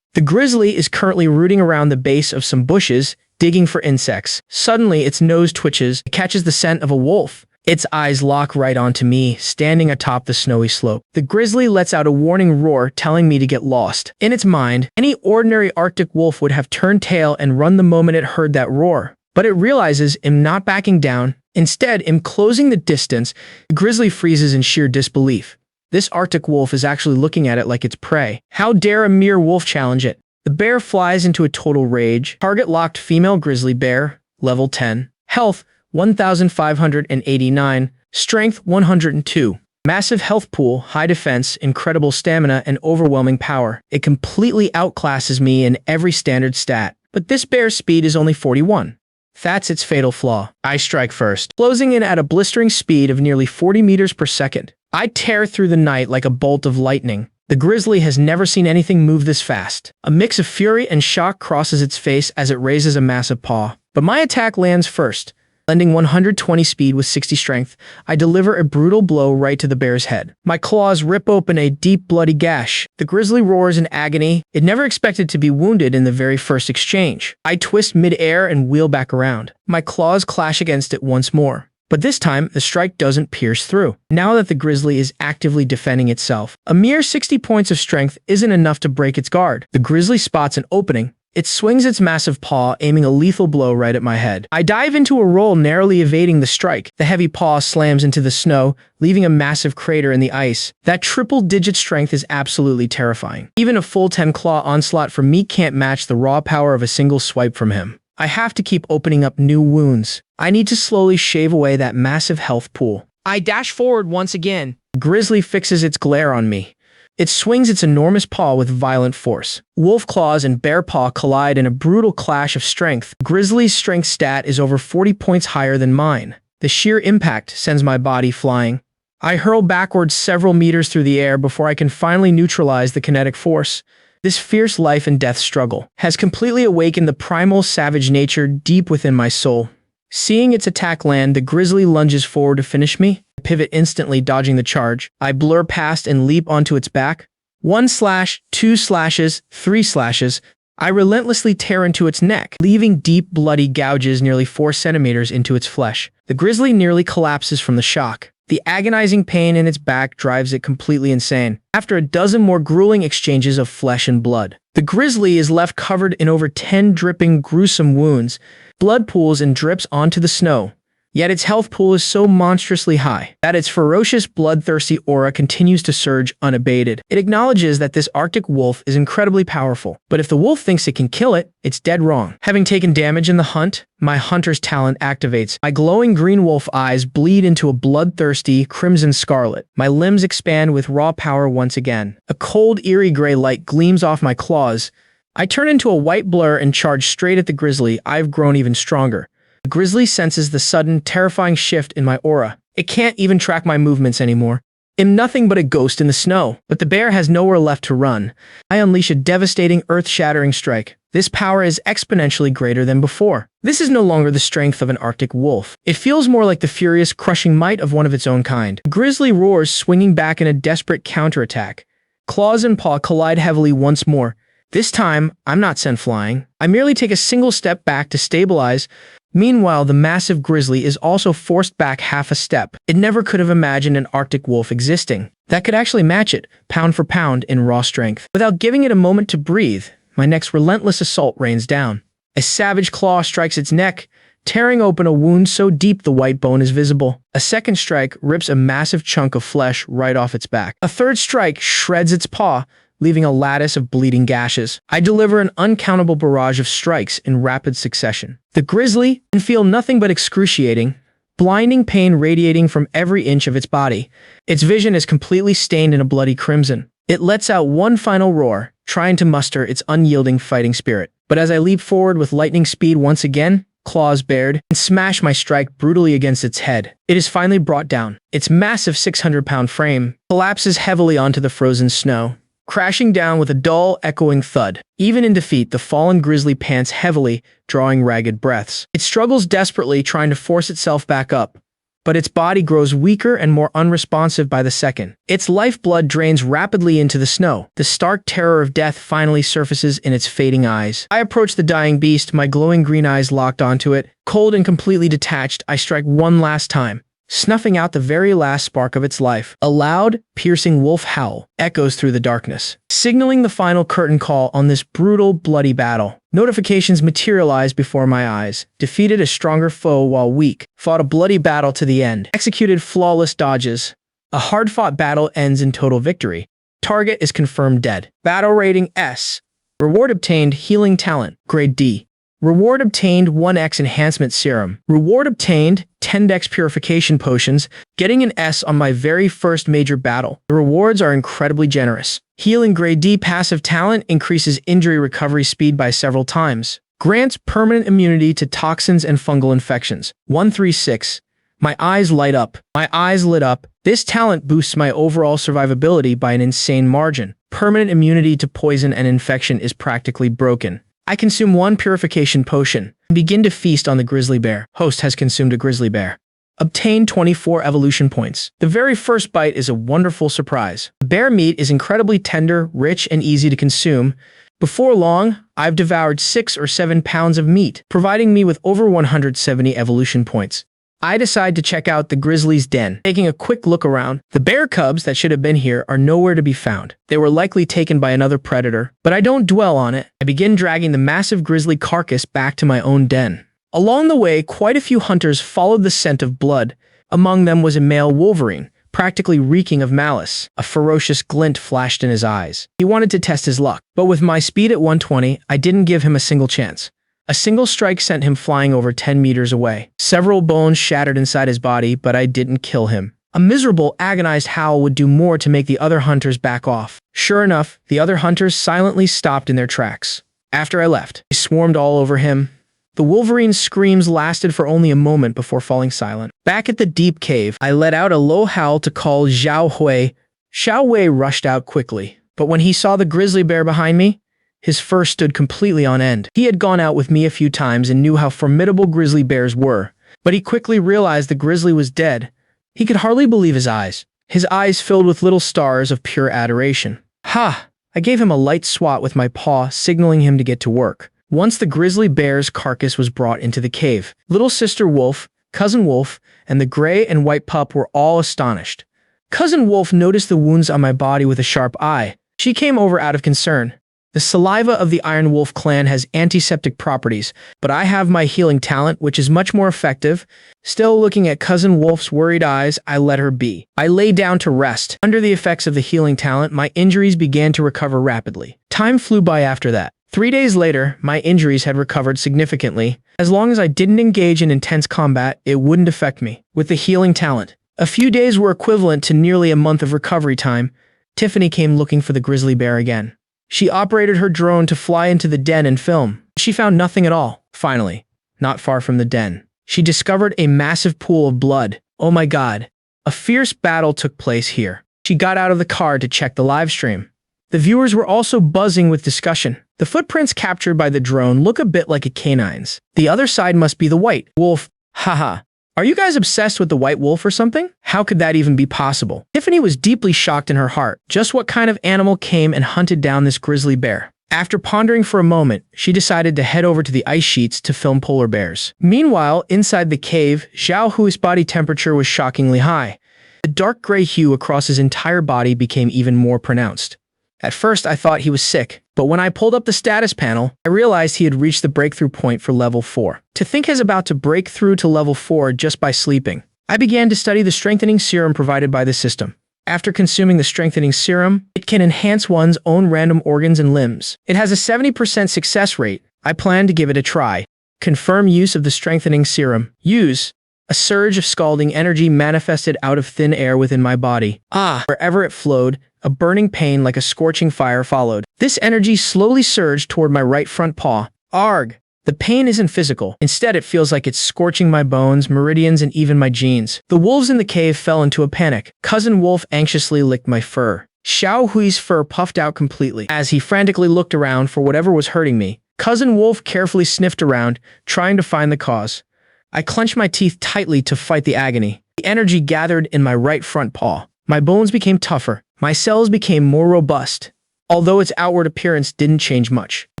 The grizzly is currently rooting around the base of some bushes, digging for insects. Suddenly, its nose twitches, it catches the scent of a wolf. Its eyes lock right onto me, standing atop the snowy slope. The grizzly lets out a warning roar, telling me to get lost. In its mind, any ordinary Arctic wolf would have turned tail and run the moment it heard that roar. But it realizes I'm not backing down. Instead, I'm closing the distance. The grizzly freezes in sheer disbelief. This Arctic wolf is actually looking at it like it's prey. How dare a mere wolf challenge it? The bear flies into a total rage. Target locked female grizzly bear, level 10. Health, 1,589. Strength, 102. Massive health pool, high defense, incredible stamina, and overwhelming power. It completely outclasses me in every standard stat. But this bear's speed is only 41. That's its fatal flaw. I strike first, closing in at a blistering speed of nearly 40 meters per second. I tear through the night like a bolt of lightning. The grizzly has never seen anything move this fast. A mix of fury and shock crosses its face as it raises a massive paw. But my attack lands first. Lending 120 speed with 60 strength, I deliver a brutal blow right to the bear's head. My claws rip open a deep, bloody gash. The grizzly roars in agony. It never expected to be wounded in the very first exchange. I twist mid-air and wheel back around. My claws clash against it once more. But this time, the strike doesn't pierce through. Now that the grizzly is actively defending itself, a mere 60 points of strength isn't enough to break its guard. The grizzly spots an opening. It swings its massive paw, aiming a lethal blow right at my head. I dive into a roll, narrowly evading the strike. The heavy paw slams into the snow, leaving a massive crater in the ice. That triple-digit strength is absolutely terrifying. Even a full 10-claw onslaught from me can't match the raw power of a single swipe from him. I have to keep opening up new wounds. I need to slowly shave away that massive health pool. I dash forward once again. Grizzly fixes its glare on me. It swings its enormous paw with violent force. Wolf claws and bear paw collide in a brutal clash of strength. Grizzly's strength stat is over 40 points higher than mine. The sheer impact sends my body flying. I hurl backwards several meters through the air before I can finally neutralize the kinetic force. This fierce life and death struggle has completely awakened the primal savage nature deep within my soul. Seeing its attack land, the grizzly lunges forward to finish me. I pivot instantly, dodging the charge. I blur past and leap onto its back. 1 slash, 2 slashes, 3 slashes. I relentlessly tear into its neck, leaving deep, bloody gouges nearly 4 centimeters into its flesh. The grizzly nearly collapses from the shock. The agonizing pain in its back drives it completely insane. After a dozen more grueling exchanges of flesh and blood, the grizzly is left covered in over 10 dripping, gruesome wounds. Blood pools and drips onto the snow. Yet its health pool is so monstrously high that its ferocious, bloodthirsty aura continues to surge unabated. It acknowledges that this Arctic wolf is incredibly powerful, but if the wolf thinks it can kill it, it's dead wrong. Having taken damage in the hunt, my hunter's talent activates. My glowing green wolf eyes bleed into a bloodthirsty crimson scarlet. My limbs expand with raw power once again. A cold, eerie gray light gleams off my claws. I turn into a white blur and charge straight at the grizzly. I've grown even stronger. The grizzly senses the sudden, terrifying shift in my aura. It can't even track my movements anymore. I'm nothing but a ghost in the snow, but the bear has nowhere left to run. I unleash a devastating, earth-shattering strike. This power is exponentially greater than before. This is no longer the strength of an Arctic wolf. It feels more like the furious, crushing might of one of its own kind. The grizzly roars, swinging back in a desperate counterattack. Claws and paw collide heavily once more. This time, I'm not sent flying. I merely take a single step back to stabilize. Meanwhile, the massive grizzly is also forced back half a step. It never could have imagined an Arctic wolf existing that could actually match it, pound for pound, in raw strength. Without giving it a moment to breathe, my next relentless assault rains down. A savage claw strikes its neck, tearing open a wound so deep the white bone is visible. A second strike rips a massive chunk of flesh right off its back. A third strike shreds its paw, leaving a lattice of bleeding gashes. I deliver an uncountable barrage of strikes in rapid succession. The grizzly can feel nothing but excruciating, blinding pain radiating from every inch of its body. Its vision is completely stained in a bloody crimson. It lets out one final roar, trying to muster its unyielding fighting spirit. But as I leap forward with lightning speed once again, claws bared, and smash my strike brutally against its head, it is finally brought down. Its massive 600-pound frame collapses heavily onto the frozen snow, crashing down with a dull, echoing thud. Even in defeat, the fallen grizzly pants heavily, drawing ragged breaths. It struggles desperately, trying to force itself back up, but its body grows weaker and more unresponsive by the second. Its lifeblood drains rapidly into the snow. The stark terror of death finally surfaces in its fading eyes. I approach the dying beast, my glowing green eyes locked onto it. Cold and completely detached, I strike one last time, snuffing out the very last spark of its life. A loud, piercing wolf howl echoes through the darkness, signaling the final curtain call on this brutal, bloody battle. Notifications materialize before my eyes. Defeated a stronger foe while weak. Fought a bloody battle to the end. Executed flawless dodges. A hard-fought battle ends in total victory. Target is confirmed dead. Battle rating S. Reward obtained healing talent, grade D. Reward obtained 1x enhancement serum. Reward obtained 10x purification potions, getting an S on my very first major battle. The rewards are incredibly generous. Healing grade D passive talent increases injury recovery speed by several times. Grants permanent immunity to toxins and fungal infections. 136. My eyes light up. My eyes lit up. This talent boosts my overall survivability by an insane margin. Permanent immunity to poison and infection is practically broken. I consume one purification potion and begin to feast on the grizzly bear. Host has consumed a grizzly bear. Obtain 24 evolution points. The very first bite is a wonderful surprise. The bear meat is incredibly tender, rich, and easy to consume. Before long, I've devoured 6 or 7 pounds of meat, providing me with over 170 evolution points. I decide to check out the grizzly's den. Taking a quick look around, the bear cubs that should have been here are nowhere to be found. They were likely taken by another predator, but I don't dwell on it. I begin dragging the massive grizzly carcass back to my own den. Along the way, quite a few hunters followed the scent of blood. Among them was a male wolverine, practically reeking of malice. A ferocious glint flashed in his eyes. He wanted to test his luck, but with my speed at 120, I didn't give him a single chance. A single strike sent him flying over 10 meters away. Several bones shattered inside his body, but I didn't kill him. A miserable, agonized howl would do more to make the other hunters back off. Sure enough, the other hunters silently stopped in their tracks. After I left, they swarmed all over him. The wolverine's screams lasted for only a moment before falling silent. Back at the deep cave, I let out a low howl to call Xiao Hui. Xiao Hui rushed out quickly, but when he saw the grizzly bear behind me, his fur stood completely on end. He had gone out with me a few times and knew how formidable grizzly bears were, but he quickly realized the grizzly was dead. He could hardly believe his eyes. His eyes filled with little stars of pure adoration. Ha! I gave him a light swat with my paw, signaling him to get to work. Once the grizzly bear's carcass was brought into the cave, little sister wolf, cousin wolf, and the gray and white pup were all astonished. Cousin wolf noticed the wounds on my body with a sharp eye. She came over out of concern. The saliva of the Iron Wolf clan has antiseptic properties, but I have my healing talent, which is much more effective. Still looking at Cousin Wolf's worried eyes, I let her be. I lay down to rest. Under the effects of the healing talent, my injuries began to recover rapidly. Time flew by after that. 3 days later, my injuries had recovered significantly. As long as I didn't engage in intense combat, it wouldn't affect me. With the healing talent, a few days were equivalent to nearly a month of recovery time. Tiffany came looking for the grizzly bear again. She operated her drone to fly into the den and film. She found nothing at all. Finally, not far from the den, she discovered a massive pool of blood. Oh my god. A fierce battle took place here. She got out of the car to check the live stream. The viewers were also buzzing with discussion. The footprints captured by the drone look a bit like a canine's. The other side must be the white wolf. Haha. Are you guys obsessed with the white wolf or something? How could that even be possible? Tiffany was deeply shocked in her heart. Just what kind of animal came and hunted down this grizzly bear? After pondering for a moment, she decided to head over to the ice sheets to film polar bears. Meanwhile, inside the cave, Xiao Hui's body temperature was shockingly high. The dark gray hue across his entire body became even more pronounced. At first, I thought he was sick, but when I pulled up the status panel, I realized he had reached the breakthrough point for level 4. To think he's about to break through to level 4 just by sleeping. I began to study the strengthening serum provided by the system. After consuming the strengthening serum, it can enhance one's own random organs and limbs. It has a 70% success rate. I plan to give it a try. Confirm use of the strengthening serum. Use. A surge of scalding energy manifested out of thin air within my body. Wherever it flowed, a burning pain like a scorching fire followed. This energy slowly surged toward my right front paw. Arg! The pain isn't physical. Instead, it feels like it's scorching my bones, meridians, and even my genes. The wolves in the cave fell into a panic. Cousin Wolf anxiously licked my fur. Xiao Hui's fur puffed out completely. As he frantically looked around for whatever was hurting me, Cousin Wolf carefully sniffed around, trying to find the cause. I clenched my teeth tightly to fight the agony. The energy gathered in my right front paw. My bones became tougher. My cells became more robust, although its outward appearance didn't change much. The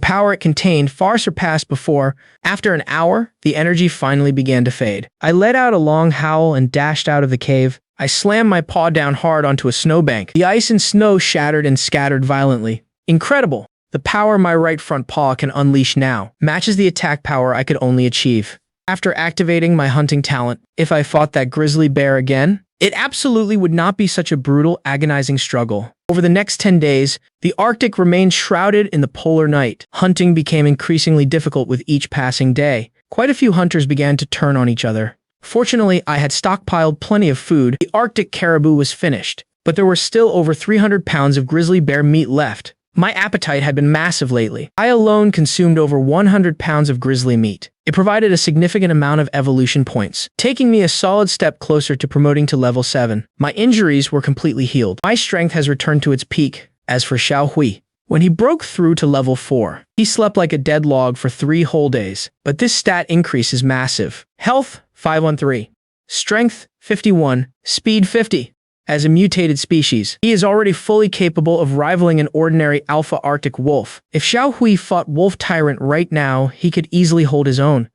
power it contained far surpassed before. After an hour, the energy finally began to fade. I let out a long howl and dashed out of the cave. I slammed my paw down hard onto a snowbank. The ice and snow shattered and scattered violently. Incredible! The power my right front paw can unleash now matches the attack power I could only achieve. After activating my hunting talent, if I fought that grizzly bear again, it absolutely would not be such a brutal, agonizing struggle. Over the next 10 days, the Arctic remained shrouded in the polar night. Hunting became increasingly difficult with each passing day. Quite a few hunters began to turn on each other. Fortunately, I had stockpiled plenty of food. The Arctic caribou was finished, but there were still over 300 pounds of grizzly bear meat left. My appetite had been massive lately. I alone consumed over 100 pounds of grizzly meat. It provided a significant amount of evolution points, taking me a solid step closer to promoting to level 7. My injuries were completely healed. My strength has returned to its peak. As for Xiao Hui, when he broke through to level 4, he slept like a dead log for 3 whole days. But this stat increase is massive. Health, 513. Strength, 51. Speed, 50. As a mutated species, he is already fully capable of rivaling an ordinary alpha Arctic wolf. If Xiao Hui fought Wolf Tyrant right now, he could easily hold his own.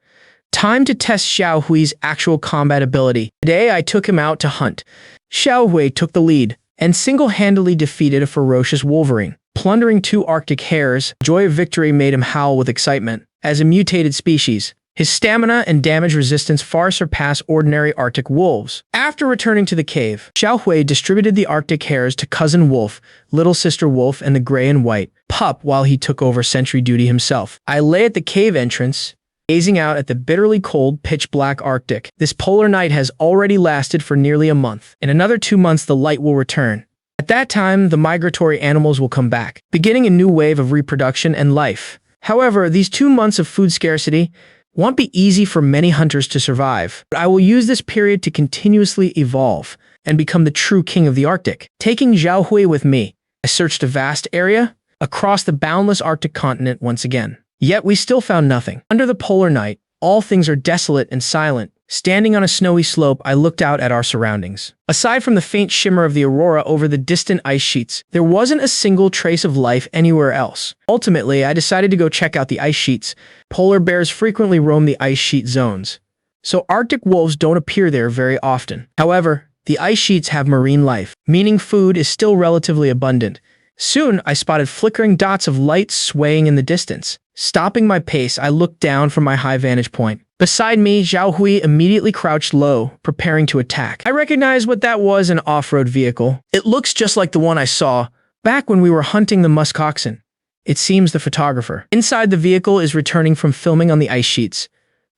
Time to test Xiao Hui's actual combat ability. Today, I took him out to hunt. Xiao Hui took the lead and single-handedly defeated a ferocious wolverine. Plundering 2 Arctic hares, joy of victory made him howl with excitement. As a mutated species, his stamina and damage resistance far surpass ordinary Arctic wolves. After returning to the cave, Xiao Hui distributed the Arctic hares to Cousin Wolf, Little Sister Wolf, and the gray and white pup while he took over sentry duty himself. I lay at the cave entrance, gazing out at the bitterly cold, pitch-black Arctic. This polar night has already lasted for nearly a month. In another 2 months, the light will return. At that time, the migratory animals will come back, beginning a new wave of reproduction and life. However, these 2 months of food scarcity won't be easy for many hunters to survive. But I will use this period to continuously evolve and become the true king of the Arctic. Taking Zhao Hui with me, I searched a vast area across the boundless Arctic continent once again. Yet we still found nothing. Under the polar night, all things are desolate and silent. Standing on a snowy slope, I looked out at our surroundings. Aside from the faint shimmer of the aurora over the distant ice sheets, there wasn't a single trace of life anywhere else. Ultimately, I decided to go check out the ice sheets. Polar bears frequently roam the ice sheet zones, so Arctic wolves don't appear there very often. However, the ice sheets have marine life, meaning food is still relatively abundant. Soon, I spotted flickering dots of light swaying in the distance. Stopping my pace, I looked down from my high vantage point. Beside me, Zhao Hui immediately crouched low, preparing to attack. I recognized what that was, an off-road vehicle. It looks just like the one I saw back when we were hunting the musk oxen. It seems the photographer inside the vehicle is returning from filming on the ice sheets,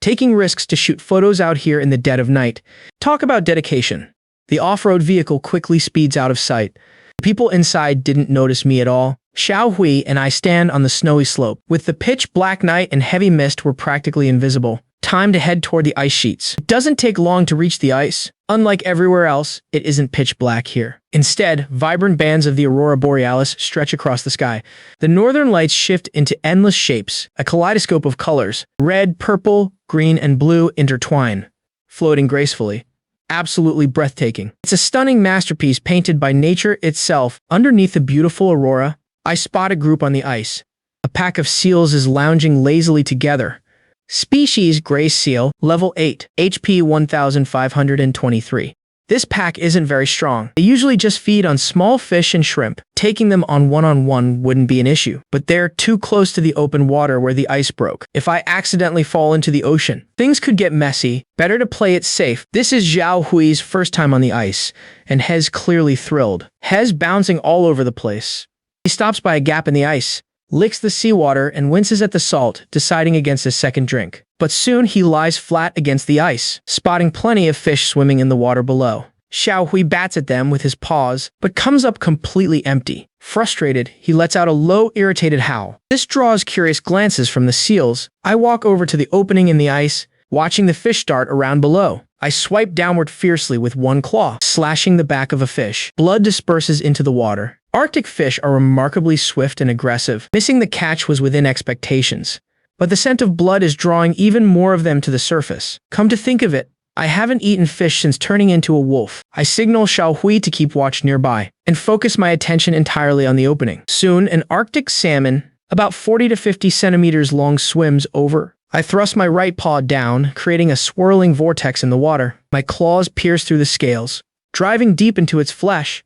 taking risks to shoot photos out here in the dead of night. Talk about dedication. The off-road vehicle quickly speeds out of sight. The people inside didn't notice me at all. Zhao Hui and I stand on the snowy slope. With the pitch-black night and heavy mist, we're practically invisible. Time to head toward the ice sheets. It doesn't take long to reach the ice. Unlike everywhere else, it isn't pitch black here. Instead, vibrant bands of the aurora borealis stretch across the sky. The northern lights shift into endless shapes, a kaleidoscope of colors. Red, purple, green, and blue intertwine, floating gracefully. Absolutely breathtaking. It's a stunning masterpiece painted by nature itself. Underneath the beautiful aurora, I spot a group on the ice. A pack of seals is lounging lazily together. Species Gray Seal, Level 8, HP 1523. This pack isn't very strong. They usually just feed on small fish and shrimp. Taking them on one-on-one wouldn't be an issue, but they're too close to the open water where the ice broke. If I accidentally fall into the ocean, things could get messy. Better to play it safe. This is Zhao Hui's first time on the ice, and Hez clearly thrilled. Hez bouncing all over the place. He stops by a gap in the ice, licks the seawater, and winces at the salt, deciding against a second drink. But soon he lies flat against the ice, spotting plenty of fish swimming in the water below. Zhao Hui bats at them with his paws, but comes up completely empty. Frustrated, he lets out a low, irritated howl. This draws curious glances from the seals. I walk over to the opening in the ice, watching the fish dart around below. I swipe downward fiercely with one claw, slashing the back of a fish. Blood disperses into the water. Arctic fish are remarkably swift and aggressive. Missing the catch was within expectations, but the scent of blood is drawing even more of them to the surface. Come to think of it, I haven't eaten fish since turning into a wolf. I signal Zhao Hui to keep watch nearby, and focus my attention entirely on the opening. Soon, an Arctic salmon, about 40 to 50 centimeters long, swims over. I thrust my right paw down, creating a swirling vortex in the water. My claws pierce through the scales, driving deep into its flesh.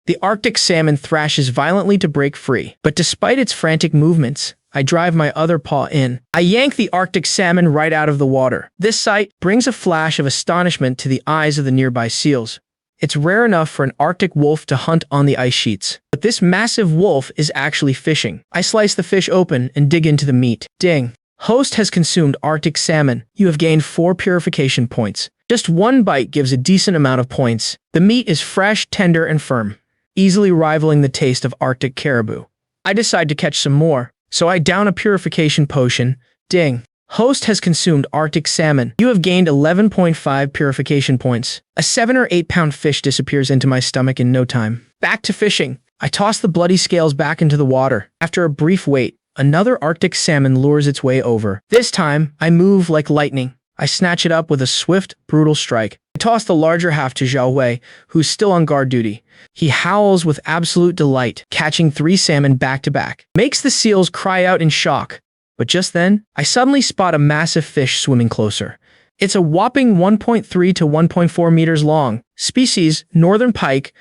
The Arctic salmon thrashes violently to break free, but despite its frantic movements, I drive my other paw in. I yank the Arctic salmon right out of the water. This sight brings a flash of astonishment to the eyes of the nearby seals. It's rare enough for an Arctic wolf to hunt on the ice sheets, but this massive wolf is actually fishing. I slice the fish open and dig into the meat. Ding! Host has consumed Arctic salmon. You have gained 4 purification points. Just one bite gives a decent amount of points. The meat is fresh, tender, and firm, easily rivaling the taste of Arctic caribou. I decide to catch some more, so I down a purification potion. Ding! Host has consumed Arctic salmon. You have gained 11.5 purification points. A 7 or 8 pound fish disappears into my stomach in no time. Back to fishing. I toss the bloody scales back into the water. After a brief wait, another Arctic salmon lures its way over. This time, I move like lightning. I snatch it up with a swift, brutal strike. I toss the larger half to Zhao Hui, who's still on guard duty. He howls with absolute delight, catching 3 salmon back to back. Makes the seals cry out in shock. But just then, I suddenly spot a massive fish swimming closer. It's a whopping 1.3 to 1.4 meters long. Species, northern pike,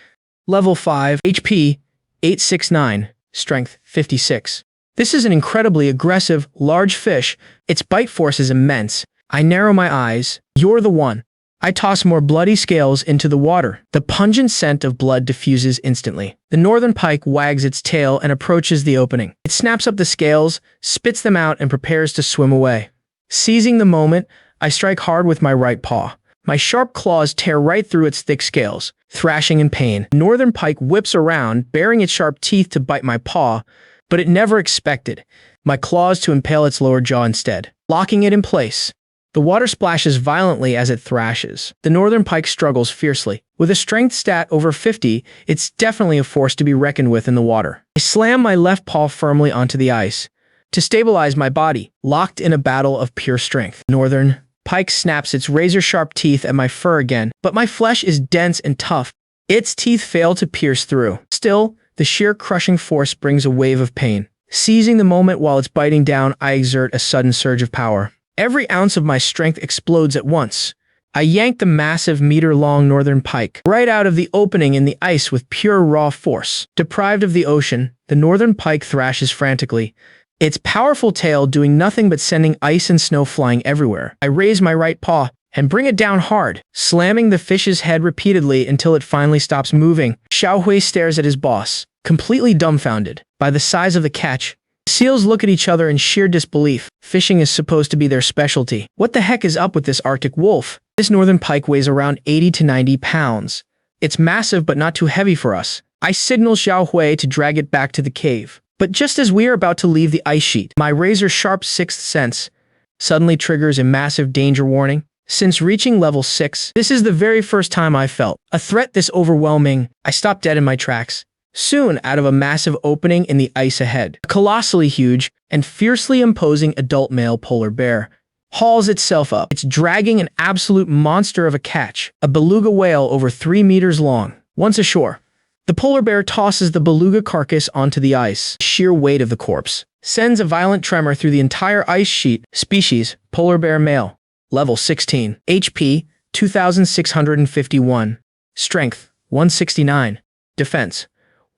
level 5, HP 869, strength 56. This is an incredibly aggressive, large fish. Its bite force is immense. I narrow my eyes. You're the one. I toss more bloody scales into the water. The pungent scent of blood diffuses instantly. The northern pike wags its tail and approaches the opening. It snaps up the scales, spits them out, and prepares to swim away. Seizing the moment, I strike hard with my right paw. My sharp claws tear right through its thick scales, thrashing in pain. The northern pike whips around, baring its sharp teeth to bite my paw, but it never expected my claws to impale its lower jaw instead, locking it in place. The water splashes violently as it thrashes. The northern pike struggles fiercely. With a strength stat over 50, it's definitely a force to be reckoned with in the water. I slam my left paw firmly onto the ice to stabilize my body, locked in a battle of pure strength. Northern pike snaps its razor-sharp teeth at my fur again, but my flesh is dense and tough. Its teeth fail to pierce through. Still, the sheer crushing force brings a wave of pain. Seizing the moment while it's biting down, I exert a sudden surge of power. Every ounce of my strength explodes at once. I yank the massive meter-long northern pike right out of the opening in the ice with pure raw force. Deprived of the ocean, the northern pike thrashes frantically, its powerful tail doing nothing but sending ice and snow flying everywhere. I raise my right paw and bring it down hard, slamming the fish's head repeatedly until it finally stops moving. Xiaohui stares at his boss, completely dumbfounded by the size of the catch. Seals look at each other in sheer disbelief. Fishing is supposed to be their specialty. What the heck is up with this Arctic wolf? This northern pike weighs around 80 to 90 pounds. It's massive but not too heavy for us. I signal Xiaohui to drag it back to the cave. But just as we are about to leave the ice sheet, my razor-sharp sixth sense suddenly triggers a massive danger warning. Since reaching level 6, this is the very first time I've felt a threat this overwhelming. I stop dead in my tracks. Soon, out of a massive opening in the ice ahead, a colossally huge and fiercely imposing adult male polar bear hauls itself up. It's dragging an absolute monster of a catch, a beluga whale over 3 meters long. Once ashore, the polar bear tosses the beluga carcass onto the ice. The sheer weight of the corpse sends a violent tremor through the entire ice sheet. Species, polar bear male. Level 16. HP, 2651. Strength, 169. Defense,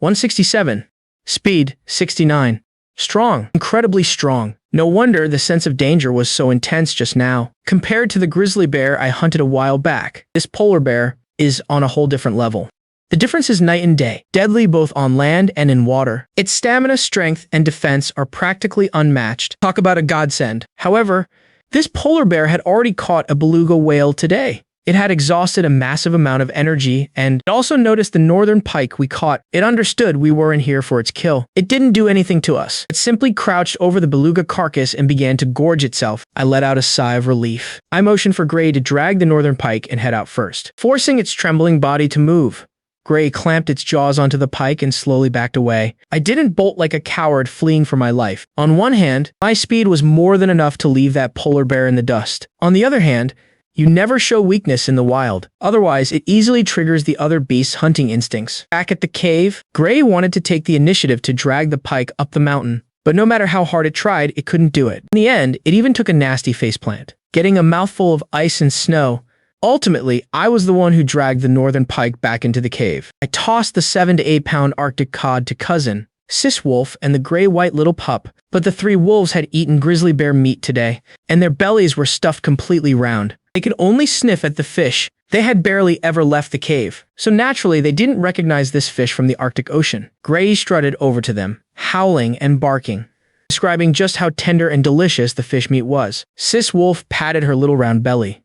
167. Speed, 69. Strong, incredibly strong. No wonder the sense of danger was so intense just now. Compared to the grizzly bear I hunted a while back, this polar bear is on a whole different level. The difference is night and day, deadly both on land and in water. Its stamina, strength, and defense are practically unmatched. Talk about a godsend. However, this polar bear had already caught a beluga whale today. It had exhausted a massive amount of energy, and it also noticed the northern pike we caught. It understood we weren't here for its kill. It didn't do anything to us. It simply crouched over the beluga carcass and began to gorge itself. I let out a sigh of relief. I motioned for Gray to drag the northern pike and head out first, forcing its trembling body to move. Gray clamped its jaws onto the pike and slowly backed away. I didn't bolt like a coward fleeing for my life. On one hand, my speed was more than enough to leave that polar bear in the dust. On the other hand, you never show weakness in the wild. Otherwise, it easily triggers the other beast's hunting instincts. Back at the cave, Gray wanted to take the initiative to drag the pike up the mountain, but no matter how hard it tried, it couldn't do it. In the end, it even took a nasty faceplant, getting a mouthful of ice and snow. Ultimately, I was the one who dragged the northern pike back into the cave. I tossed the 7 to 8 pound Arctic cod to cousin, sis wolf, and the gray-white little pup, but the 3 wolves had eaten grizzly bear meat today, and their bellies were stuffed completely round. They could only sniff at the fish. They had barely ever left the cave, so naturally they didn't recognize this fish from the Arctic Ocean. Gray strutted over to them, howling and barking, describing just how tender and delicious the fish meat was. Sis wolf patted her little round belly,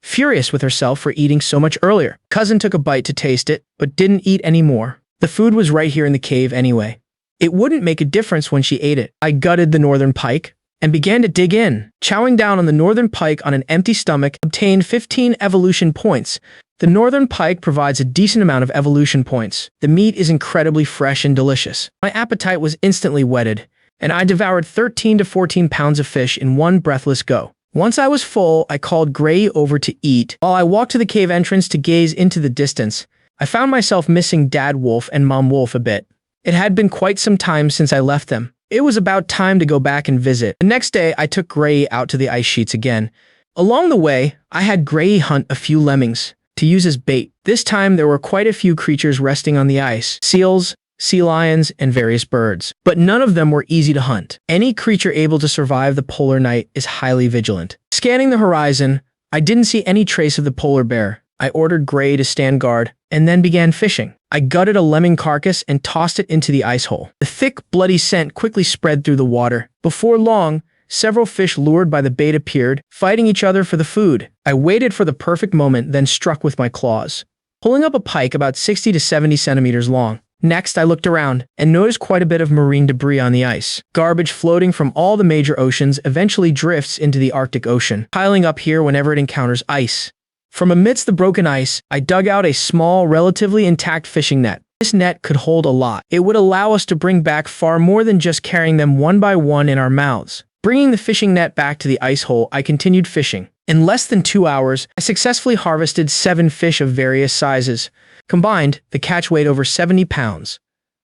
furious with herself for eating so much earlier. Cousin took a bite to taste it, but didn't eat any more. The food was right here in the cave anyway. It wouldn't make a difference when she ate it. I gutted the northern pike and began to dig in. Chowing down on the northern pike on an empty stomach obtained 15 evolution points. The northern pike provides a decent amount of evolution points. The meat is incredibly fresh and delicious. My appetite was instantly whetted, and I devoured 13 to 14 pounds of fish in one breathless go. Once I was full, I called Gray over to eat. While I walked to the cave entrance to gaze into the distance, I found myself missing Dad Wolf and Mom Wolf a bit. It had been quite some time since I left them. It was about time to go back and visit. The next day, I took Gray out to the ice sheets again. Along the way, I had Gray hunt a few lemmings to use as bait. This time, there were quite a few creatures resting on the ice: seals, sea lions, and various birds. But none of them were easy to hunt. Any creature able to survive the polar night is highly vigilant. Scanning the horizon, I didn't see any trace of the polar bear. I ordered Gray to stand guard, and then began fishing. I gutted a lemming carcass and tossed it into the ice hole. The thick, bloody scent quickly spread through the water. Before long, several fish lured by the bait appeared, fighting each other for the food. I waited for the perfect moment, then struck with my claws, pulling up a pike about 60 to 70 centimeters long. Next, I looked around and noticed quite a bit of marine debris on the ice. Garbage floating from all the major oceans eventually drifts into the Arctic Ocean, piling up here whenever it encounters ice. From amidst the broken ice, I dug out a small, relatively intact fishing net. This net could hold a lot. It would allow us to bring back far more than just carrying them one by one in our mouths. Bringing the fishing net back to the ice hole, I continued fishing. In less than 2 hours, I successfully harvested 7 fish of various sizes. Combined, the catch weighed over 70 pounds.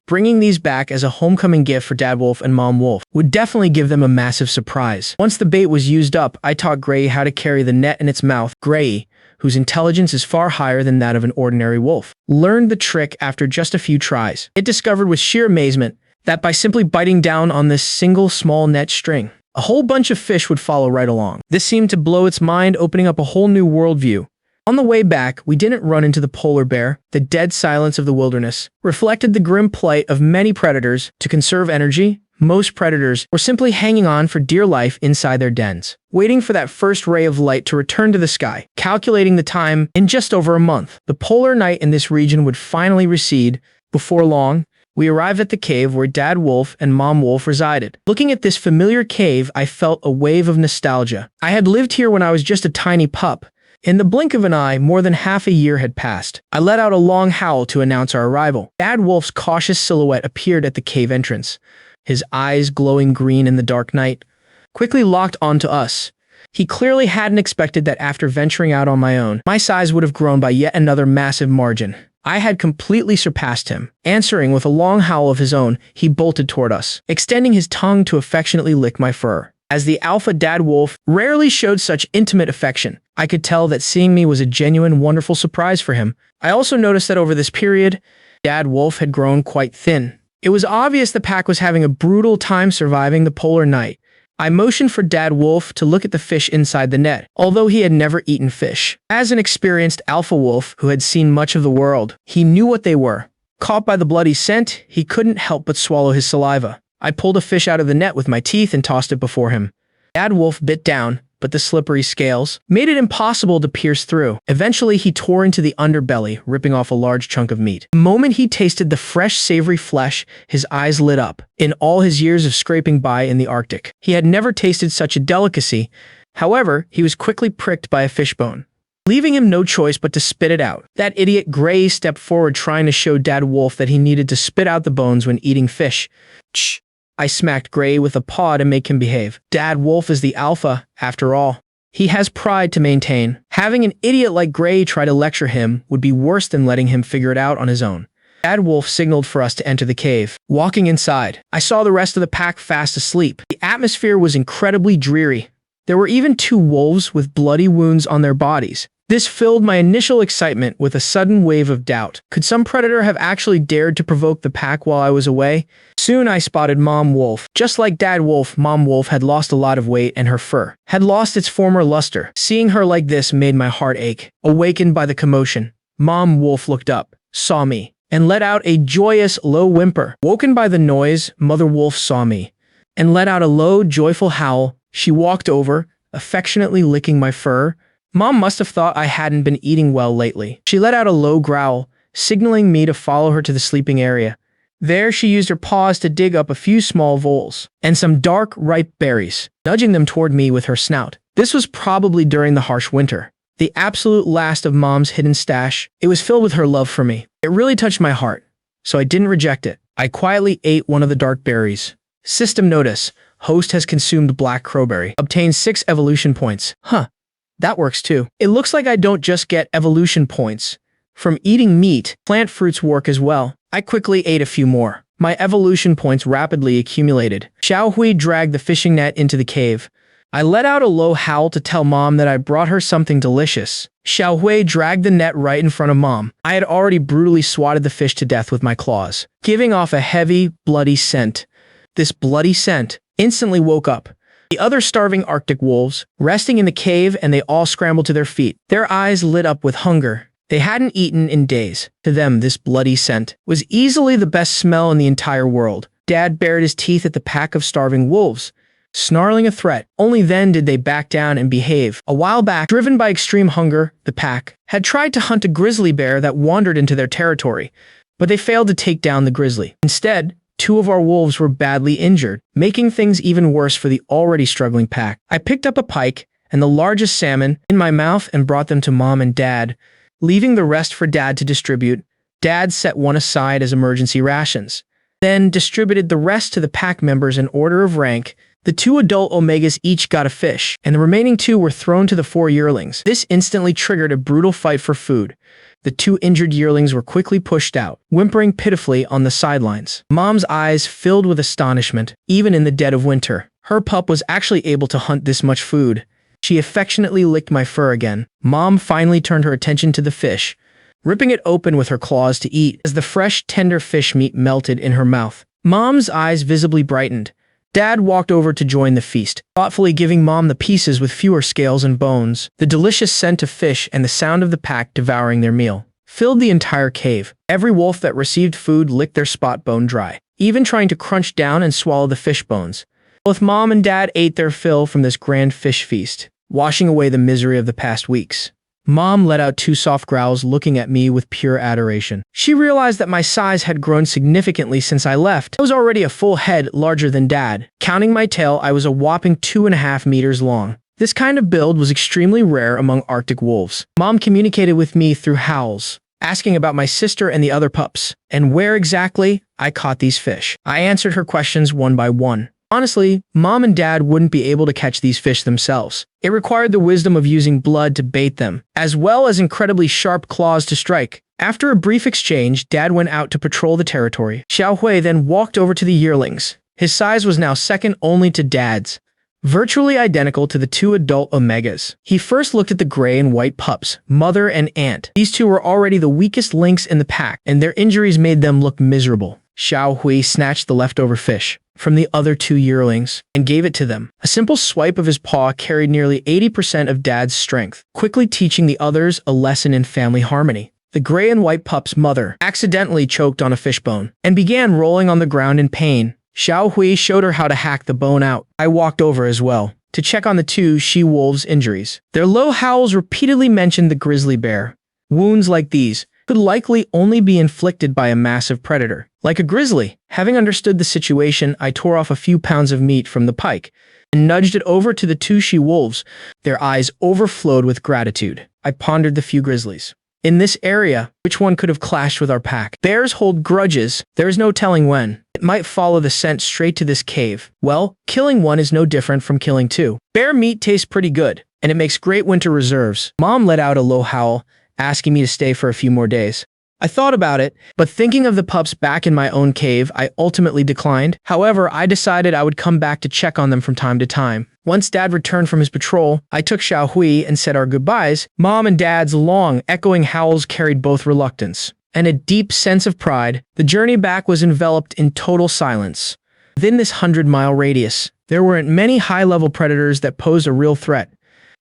Bringing these back as a homecoming gift for Dad Wolf and Mom Wolf would definitely give them a massive surprise. Once the bait was used up, I taught Gray how to carry the net in its mouth. Gray, whose intelligence is far higher than that of an ordinary wolf, learned the trick after just a few tries. It discovered with sheer amazement that by simply biting down on this single small net string, a whole bunch of fish would follow right along. This seemed to blow its mind, opening up a whole new worldview. On the way back, we didn't run into the polar bear. The dead silence of the wilderness reflected the grim plight of many predators. To conserve energy, most predators were simply hanging on for dear life inside their dens, waiting for that first ray of light to return to the sky. Calculating the time, in just over a month, the polar night in this region would finally recede. Before long, we arrived at the cave where Dad Wolf and Mom Wolf resided. Looking at this familiar cave, I felt a wave of nostalgia. I had lived here when I was just a tiny pup. In the blink of an eye, more than half a year had passed. I let out a long howl to announce our arrival. Dad Wolf's cautious silhouette appeared at the cave entrance, his eyes glowing green in the dark night, quickly locked onto us. He clearly hadn't expected that after venturing out on my own, my size would have grown by yet another massive margin. I had completely surpassed him. Answering with a long howl of his own, he bolted toward us, extending his tongue to affectionately lick my fur. As the alpha Dad Wolf rarely showed such intimate affection, I could tell that seeing me was a genuine, wonderful surprise for him. I also noticed that over this period, Dad Wolf had grown quite thin. It was obvious the pack was having a brutal time surviving the polar night. I motioned for Dad Wolf to look at the fish inside the net, although he had never eaten fish. As an experienced alpha wolf who had seen much of the world, he knew what they were. Caught by the bloody scent, he couldn't help but swallow his saliva. I pulled a fish out of the net with my teeth and tossed it before him. Dad Wolf bit down, but the slippery scales made it impossible to pierce through. Eventually, he tore into the underbelly, ripping off a large chunk of meat. The moment he tasted the fresh, savory flesh, his eyes lit up. In all his years of scraping by in the Arctic, he had never tasted such a delicacy. However, he was quickly pricked by a fishbone, leaving him no choice but to spit it out. That idiot Gray stepped forward, trying to show Dad Wolf that he needed to spit out the bones when eating fish. Shh! I smacked Gray with a paw to make him behave. Dad Wolf is the alpha, after all. He has pride to maintain. Having an idiot like Gray try to lecture him would be worse than letting him figure it out on his own. Dad Wolf signaled for us to enter the cave. Walking inside, I saw the rest of the pack fast asleep. The atmosphere was incredibly dreary. There were even 2 wolves with bloody wounds on their bodies. This filled my initial excitement with a sudden wave of doubt. Could some predator have actually dared to provoke the pack while I was away? Soon I spotted Mom Wolf. Just like Dad Wolf, Mom Wolf had lost a lot of weight and her fur had lost its former luster. Seeing her like this made my heart ache. Awakened by the commotion, Mom Wolf looked up, saw me, and let out a joyous, low whimper. Woken by the noise, Mother Wolf saw me and let out a low, joyful howl. She walked over, affectionately licking my fur. Mom must have thought I hadn't been eating well lately. She let out a low growl, signaling me to follow her to the sleeping area. There she used her paws to dig up a few small voles and some dark, ripe berries, nudging them toward me with her snout. This was probably during the harsh winter, the absolute last of Mom's hidden stash. It was filled with her love for me. It really touched my heart, so I didn't reject it. I quietly ate one of the dark berries. System notice: host has consumed black crowberry. Obtained 6 evolution points. Huh. That works too. It looks like I don't just get evolution points from eating meat. Plant fruits work as well. I quickly ate a few more. My evolution points rapidly accumulated. Xiao Hui dragged the fishing net into the cave. I let out a low howl to tell Mom that I brought her something delicious. Xiao Hui dragged the net right in front of Mom. I had already brutally swatted the fish to death with my claws, giving off a heavy, bloody scent. This bloody scent instantly woke up the other starving Arctic wolves, resting in the cave, and they all scrambled to their feet. Their eyes lit up with hunger. They hadn't eaten in days. To them, this bloody scent was easily the best smell in the entire world. Dad bared his teeth at the pack of starving wolves, snarling a threat. Only then did they back down and behave. A while back, driven by extreme hunger, the pack had tried to hunt a grizzly bear that wandered into their territory, but they failed to take down the grizzly. Instead, 2 of our wolves were badly injured, making things even worse for the already struggling pack. I picked up a pike and the largest salmon in my mouth and brought them to Mom and Dad, leaving the rest for Dad to distribute. Dad set one aside as emergency rations, then distributed the rest to the pack members in order of rank. The 2 adult omegas each got a fish, and the remaining 2 were thrown to the 4 yearlings. This instantly triggered a brutal fight for food. The 2 injured yearlings were quickly pushed out, whimpering pitifully on the sidelines. Mom's eyes filled with astonishment. Even in the dead of winter, her pup was actually able to hunt this much food. She affectionately licked my fur again. Mom finally turned her attention to the fish, ripping it open with her claws to eat. As the fresh, tender fish meat melted in her mouth, Mom's eyes visibly brightened. Dad walked over to join the feast, thoughtfully giving Mom the pieces with fewer scales and bones. The delicious scent of fish and the sound of the pack devouring their meal filled the entire cave. Every wolf that received food licked their spot bone dry, even trying to crunch down and swallow the fish bones. Both Mom and Dad ate their fill from this grand fish feast, washing away the misery of the past weeks. Mom let out 2 soft growls, looking at me with pure adoration. She realized that my size had grown significantly since I left. I was already a full head larger than Dad. Counting my tail, I was a whopping 2.5 meters long. This kind of build was extremely rare among Arctic wolves. Mom communicated with me through howls, asking about my sister and the other pups, and where exactly I caught these fish. I answered her questions one by one. Honestly, Mom and Dad wouldn't be able to catch these fish themselves. It required the wisdom of using blood to bait them, as well as incredibly sharp claws to strike. After a brief exchange, Dad went out to patrol the territory. Xiaohui then walked over to the yearlings. His size was now second only to Dad's, virtually identical to the 2 adult omegas. He first looked at the gray and white pups, mother and aunt. These 2 were already the weakest links in the pack, and their injuries made them look miserable. Xiaohui snatched the leftover fish from the other 2 yearlings and gave it to them. A simple swipe of his paw carried nearly 80% of Dad's strength, quickly teaching the others a lesson in family harmony. The gray and white pup's mother accidentally choked on a fishbone and began rolling on the ground in pain. Xiaohui showed her how to hack the bone out. I walked over as well to check on the 2 she-wolves' injuries. Their low howls repeatedly mentioned the grizzly bear. Wounds like these could likely only be inflicted by a massive predator, like a grizzly. Having understood the situation, I tore off a few pounds of meat from the pike and nudged it over to the 2 she-wolves. Their eyes overflowed with gratitude. I pondered the few grizzlies in this area. Which one could have clashed with our pack? Bears hold grudges. There is no telling when. It might follow the scent straight to this cave. Well, killing one is no different from killing 2. Bear meat tastes pretty good, and it makes great winter reserves. Mom let out a low howl, asking me to stay for a few more days. I thought about it, but thinking of the pups back in my own cave, I ultimately declined. However, I decided I would come back to check on them from time to time. Once Dad returned from his patrol, I took Xiaohui and said our goodbyes. Mom and Dad's long, echoing howls carried both reluctance and a deep sense of pride. The journey back was enveloped in total silence. Within this 100-mile radius, there weren't many high-level predators that posed a real threat.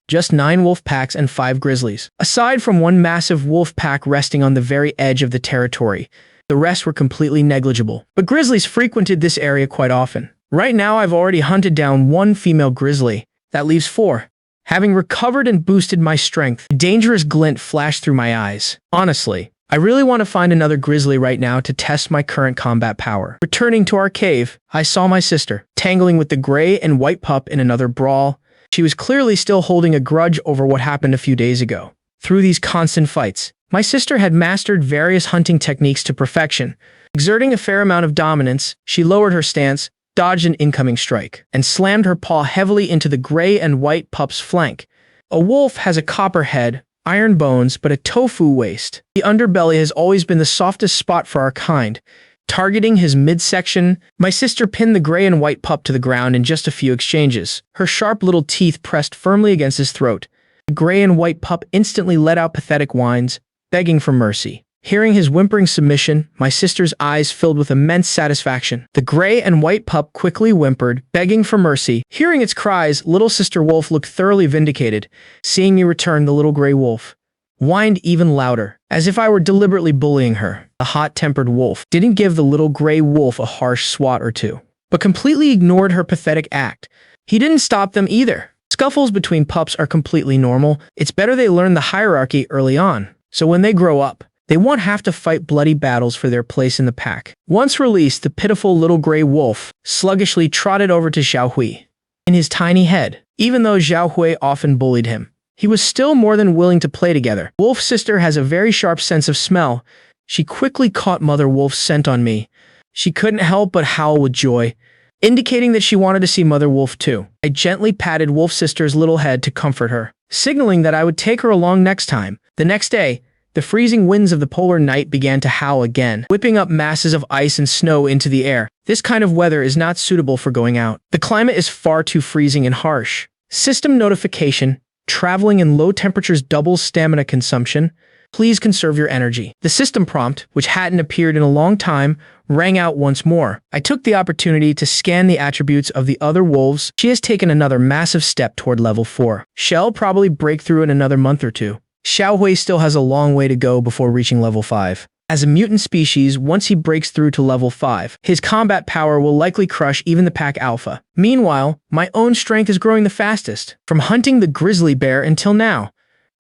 Just 9 wolf packs and 5 grizzlies. Aside from one massive wolf pack resting on the very edge of the territory, the rest were completely negligible. But grizzlies frequented this area quite often. Right now, I've already hunted down 1 female grizzly. That leaves 4. Having recovered and boosted my strength, a dangerous glint flashed through my eyes. Honestly, I really want to find another grizzly right now to test my current combat power. Returning to our cave, I saw my sister, tangling with the gray and white pup in another brawl. She was clearly still holding a grudge over what happened a few days ago. Through these constant fights, my sister had mastered various hunting techniques to perfection. Exerting a fair amount of dominance, she lowered her stance, dodged an incoming strike, and slammed her paw heavily into the gray and white pup's flank. A wolf has a copper head, iron bones, but a tofu waist. The underbelly has always been the softest spot for our kind. Targeting his midsection, my sister pinned the gray and white pup to the ground in just a few exchanges. Her sharp little teeth pressed firmly against his throat. The gray and white pup instantly let out pathetic whines, begging for mercy. Hearing his whimpering submission, my sister's eyes filled with immense satisfaction. The gray and white pup quickly whimpered, begging for mercy. Hearing its cries, little sister wolf looked thoroughly vindicated. Seeing me return, the little gray wolf whined even louder, as if I were deliberately bullying her. The hot-tempered wolf didn't give the little gray wolf a harsh swat or two, but completely ignored her pathetic act. He didn't stop them either. Scuffles between pups are completely normal. It's better they learn the hierarchy early on, so when they grow up, they won't have to fight bloody battles for their place in the pack. Once released, the pitiful little gray wolf sluggishly trotted over to Xiaohui. In his tiny head, even though Xiaohui often bullied him, he was still more than willing to play together. Wolf's sister has a very sharp sense of smell. She quickly caught Mother Wolf's scent on me. She couldn't help but howl with joy, indicating that she wanted to see Mother Wolf too. I gently patted Wolf's sister's little head to comfort her, signaling that I would take her along next time. The next day, the freezing winds of the polar night began to howl again, whipping up masses of ice and snow into the air. This kind of weather is not suitable for going out. The climate is far too freezing and harsh. System notification: traveling in low temperatures doubles stamina consumption. Please conserve your energy. The system prompt, which hadn't appeared in a long time, rang out once more. I took the opportunity to scan the attributes of the other wolves. She has taken another massive step toward level 4. She'll probably break through in another month or two. Xiaohui still has a long way to go before reaching level 5. As a mutant species, once he breaks through to level 5, his combat power will likely crush even the pack alpha. Meanwhile, my own strength is growing the fastest. From hunting the grizzly bear until now,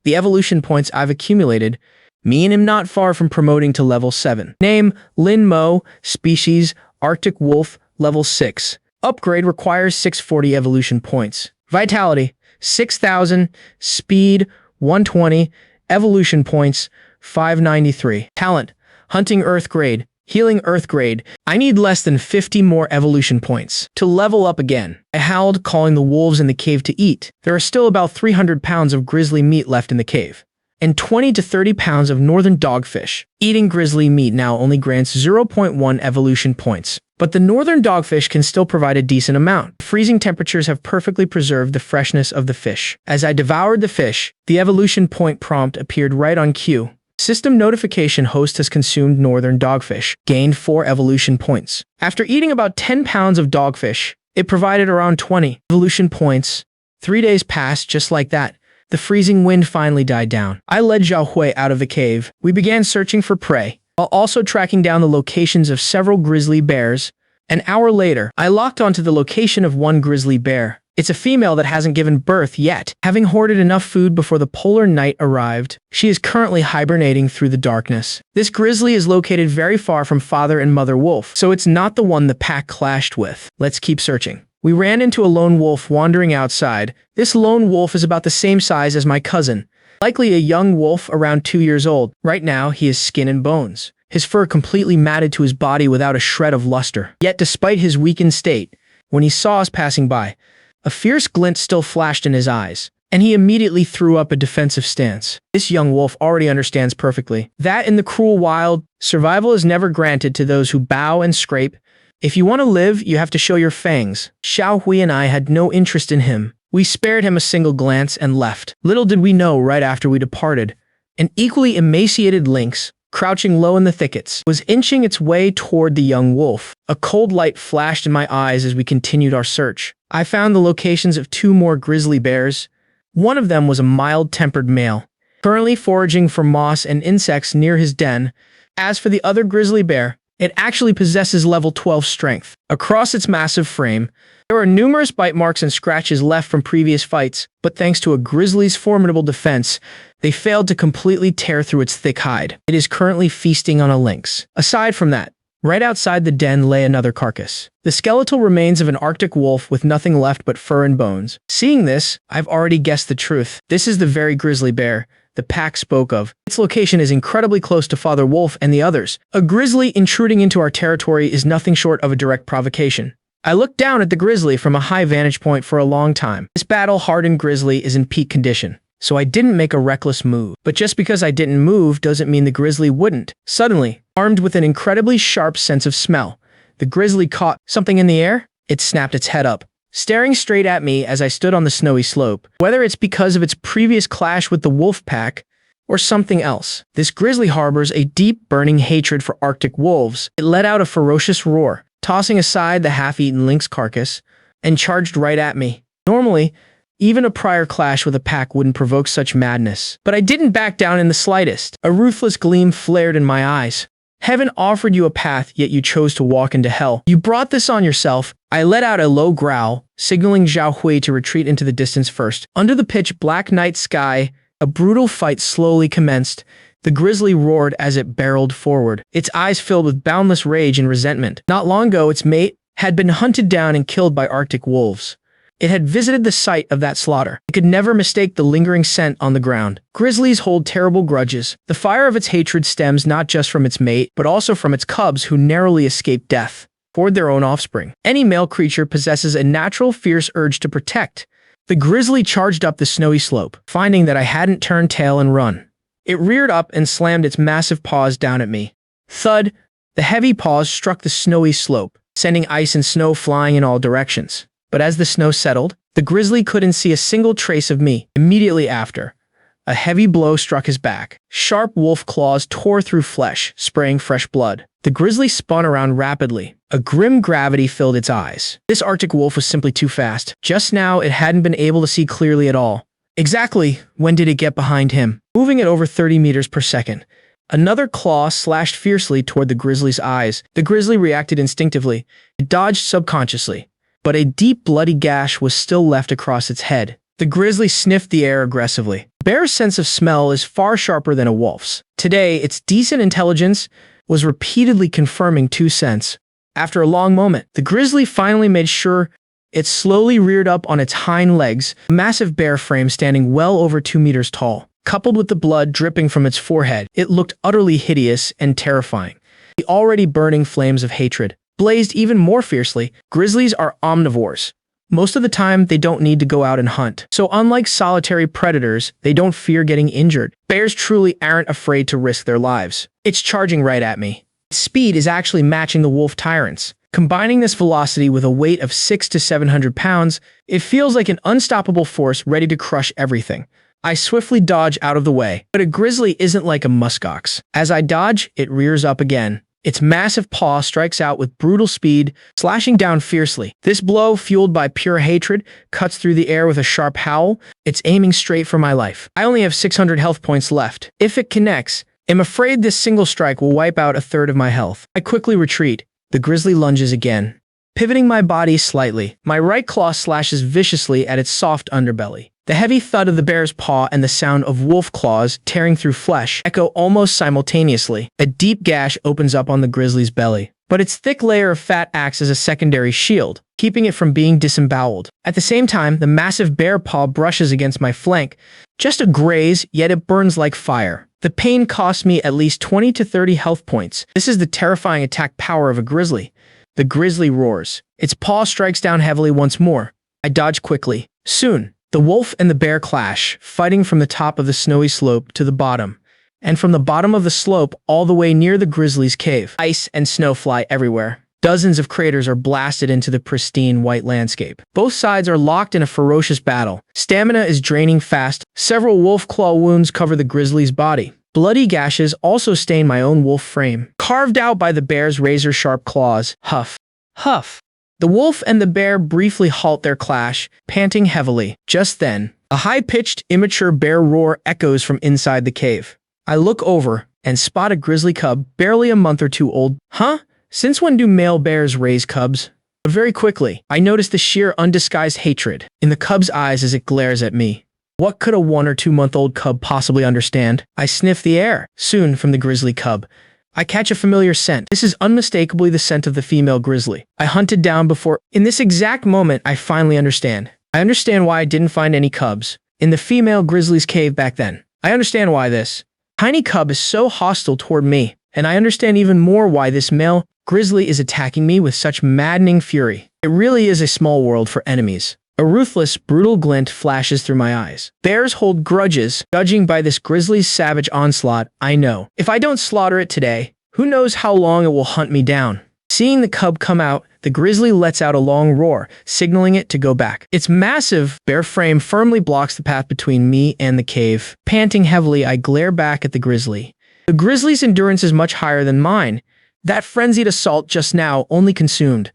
the evolution points I've accumulated mean I'm not far from promoting to level 7. Name: Lin Mo, species Arctic Wolf, level 6. Upgrade requires 640 evolution points. Vitality 6000, speed 120, evolution points 593. Talent: hunting earth grade, healing earth grade. I need less than 50 more evolution points to level up again. I howled, calling the wolves in the cave to eat. There are still about 300 pounds of grizzly meat left in the cave, and 20 to 30 pounds of northern dogfish. Eating grizzly meat now only grants 0.1 evolution points, but the northern dogfish can still provide a decent amount. Freezing temperatures have perfectly preserved the freshness of the fish. As I devoured the fish, the evolution point prompt appeared right on cue. System notification: host has consumed northern dogfish, gained 4 evolution points. After eating about 10 pounds of dogfish, it provided around 20 evolution points. 3 days passed just like that. The freezing wind finally died down. I led Xiaohui out of the cave. We began searching for prey, while also tracking down the locations of several grizzly bears. An hour later, I locked onto the location of one grizzly bear. It's a female that hasn't given birth yet, having hoarded enough food before the polar night arrived. She is currently hibernating through the darkness. This grizzly is located very far from father and mother wolf, so it's not the one the pack clashed with. Let's keep searching. We ran into a lone wolf wandering outside. This lone wolf is about the same size as my cousin, likely a young wolf around 2 years old. Right now, he is skin and bones, his fur completely matted to his body without a shred of luster. Yet despite his weakened state, when he saw us passing by, a fierce glint still flashed in his eyes, and he immediately threw up a defensive stance. This young wolf already understands perfectly that in the cruel wild, survival is never granted to those who bow and scrape. If you want to live, you have to show your fangs. Xiaohui and I had no interest in him. We spared him a single glance and left. Little did we know right after we departed, an equally emaciated lynx, crouching low in the thickets, was inching its way toward the young wolf. A cold light flashed in my eyes as we continued our search. I found the locations of 2 more grizzly bears. One of them was a mild-tempered male, currently foraging for moss and insects near his den. As for the other grizzly bear, it actually possesses level 12 strength. Across its massive frame, there are numerous bite marks and scratches left from previous fights, but thanks to a grizzly's formidable defense, they failed to completely tear through its thick hide. It is currently feasting on a lynx. Aside from that, right outside the den lay another carcass, the skeletal remains of an Arctic wolf with nothing left but fur and bones. Seeing this, I've already guessed the truth. This is the very grizzly bear the pack spoke of. Its location is incredibly close to Father Wolf and the others. A grizzly intruding into our territory is nothing short of a direct provocation. I looked down at the grizzly from a high vantage point for a long time. This battle-hardened grizzly is in peak condition, so I didn't make a reckless move. But just because I didn't move doesn't mean the grizzly wouldn't. Suddenly, armed with an incredibly sharp sense of smell, the grizzly caught something in the air. It snapped its head up, staring straight at me as I stood on the snowy slope. Whether it's because of its previous clash with the wolf pack or something else, this grizzly harbors a deep, burning hatred for Arctic wolves. It let out a ferocious roar, tossing aside the half-eaten lynx carcass, and charged right at me. Normally, even a prior clash with a pack wouldn't provoke such madness, but I didn't back down in the slightest. A ruthless gleam flared in my eyes. Heaven offered you a path, yet you chose to walk into hell. You brought this on yourself. I let out a low growl, signaling Zhao Hui to retreat into the distance first. Under the pitch black night sky, a brutal fight slowly commenced. The grizzly roared as it barreled forward, its eyes filled with boundless rage and resentment. Not long ago, its mate had been hunted down and killed by Arctic wolves. It had visited the site of that slaughter. It could never mistake the lingering scent on the ground. Grizzlies hold terrible grudges. The fire of its hatred stems not just from its mate, but also from its cubs who narrowly escaped death toward their own offspring. Any male creature possesses a natural fierce urge to protect. The grizzly charged up the snowy slope, finding that I hadn't turned tail and run. It reared up and slammed its massive paws down at me. Thud! The heavy paws struck the snowy slope, sending ice and snow flying in all directions. But as the snow settled, the grizzly couldn't see a single trace of me. Immediately after, a heavy blow struck his back. Sharp wolf claws tore through flesh, spraying fresh blood. The grizzly spun around rapidly. A grim gravity filled its eyes. This Arctic wolf was simply too fast. Just now, it hadn't been able to see clearly at all. Exactly when did it get behind him? Moving at over 30 meters per second. Another claw slashed fiercely toward the grizzly's eyes. The grizzly reacted instinctively. It dodged subconsciously, but a deep bloody gash was still left across its head. The grizzly sniffed the air aggressively. A bear's sense of smell is far sharper than a wolf's. Today, its decent intelligence was repeatedly confirming two scents. After a long moment, the grizzly finally made sure. It slowly reared up on its hind legs, a massive bear frame standing well over 2 meters tall. Coupled with the blood dripping from its forehead, it looked utterly hideous and terrifying. The already burning flames of hatred blazed even more fiercely. Grizzlies are omnivores. Most of the time, they don't need to go out and hunt. So unlike solitary predators, they don't fear getting injured. Bears truly aren't afraid to risk their lives. It's charging right at me. Its speed is actually matching the wolf tyrant's. Combining this velocity with a weight of 600 to 700 pounds, it feels like an unstoppable force ready to crush everything. I swiftly dodge out of the way, but a grizzly isn't like a muskox. As I dodge, it rears up again. Its massive paw strikes out with brutal speed, slashing down fiercely. This blow, fueled by pure hatred, cuts through the air with a sharp howl. It's aiming straight for my life. I only have 600 health points left. If it connects, I'm afraid this single strike will wipe out a third of my health. I quickly retreat. The grizzly lunges again. Pivoting my body slightly, my right claw slashes viciously at its soft underbelly. The heavy thud of the bear's paw and the sound of wolf claws tearing through flesh echo almost simultaneously. A deep gash opens up on the grizzly's belly, but its thick layer of fat acts as a secondary shield, keeping it from being disemboweled. At the same time, the massive bear paw brushes against my flank. Just a graze, yet it burns like fire. The pain costs me at least 20 to 30 health points. This is the terrifying attack power of a grizzly. The grizzly roars. Its paw strikes down heavily once more. I dodge quickly. Soon, the wolf and the bear clash, fighting from the top of the snowy slope to the bottom, and from the bottom of the slope all the way near the grizzly's cave. Ice and snow fly everywhere. Dozens of craters are blasted into the pristine white landscape. Both sides are locked in a ferocious battle. Stamina is draining fast. Several wolf claw wounds cover the grizzly's body. Bloody gashes also stain my own wolf frame, carved out by the bear's razor-sharp claws. Huff. Huff. The wolf and the bear briefly halt their clash, panting heavily. Just then, a high-pitched, immature bear roar echoes from inside the cave. I look over and spot a grizzly cub barely a month or two old. Huh? Since when do male bears raise cubs? Very quickly, I notice the sheer undisguised hatred in the cub's eyes as it glares at me. What could a 1 or 2 month old cub possibly understand? I sniff the air. Soon, from the grizzly cub, I catch a familiar scent. This is unmistakably the scent of the female grizzly I hunted down before. In this exact moment, I finally understand. I understand why I didn't find any cubs in the female grizzly's cave back then. I understand why this tiny cub is so hostile toward me, and I understand even more why this male grizzly is attacking me with such maddening fury. It really is a small world for enemies. A ruthless, brutal glint flashes through my eyes. Bears hold grudges, judging by this grizzly's savage onslaught. I know. If I don't slaughter it today, who knows how long it will hunt me down. Seeing the cub come out, the grizzly lets out a long roar, signaling it to go back. Its massive, bear frame firmly blocks the path between me and the cave. Panting heavily, I glare back at the grizzly. The grizzly's endurance is much higher than mine. That frenzied assault just now only consumed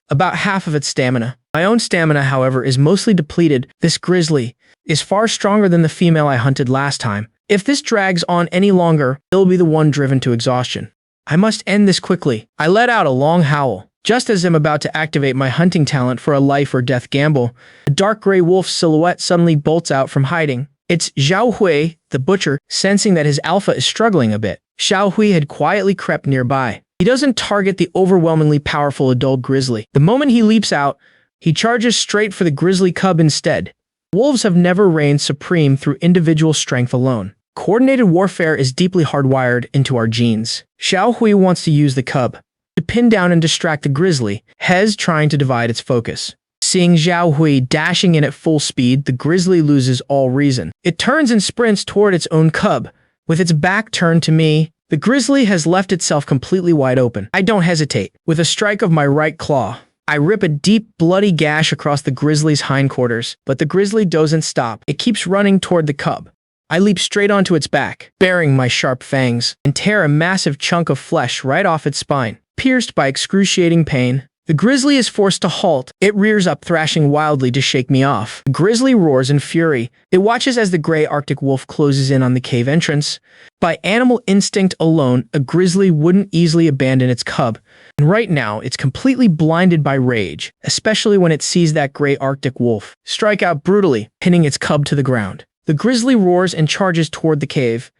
about half of its stamina. My own stamina, however, is mostly depleted. This grizzly is far stronger than the female I hunted last time. If this drags on any longer, it'll be the one driven to exhaustion. I must end this quickly. I let out a long howl. Just as I'm about to activate my hunting talent for a life or death gamble, a dark gray wolf silhouette suddenly bolts out from hiding. It's Xiao Hui, the butcher, sensing that his alpha is struggling a bit. Xiao Hui had quietly crept nearby. He doesn't target the overwhelmingly powerful adult grizzly. The moment he leaps out, he charges straight for the grizzly cub instead. Wolves have never reigned supreme through individual strength alone. Coordinated warfare is deeply hardwired into our genes. Xiao Hui wants to use the cub to pin down and distract the grizzly, Hez trying to divide its focus. Seeing Xiao Hui dashing in at full speed, the grizzly loses all reason. It turns and sprints toward its own cub. With its back turned to me, the grizzly has left itself completely wide open. I don't hesitate. With a strike of my right claw, I rip a deep, bloody gash across the grizzly's hindquarters, but the grizzly doesn't stop. It keeps running toward the cub. I leap straight onto its back, baring my sharp fangs, and tear a massive chunk of flesh right off its spine. Pierced by excruciating pain, the grizzly is forced to halt. It rears up, thrashing wildly to shake me off. The grizzly roars in fury. It watches as the gray Arctic wolf closes in on the cave entrance. By animal instinct alone, a grizzly wouldn't easily abandon its cub. And right now, it's completely blinded by rage, especially when it sees that gray Arctic wolf strike out brutally, pinning its cub to the ground. The grizzly roars and charges toward the cave.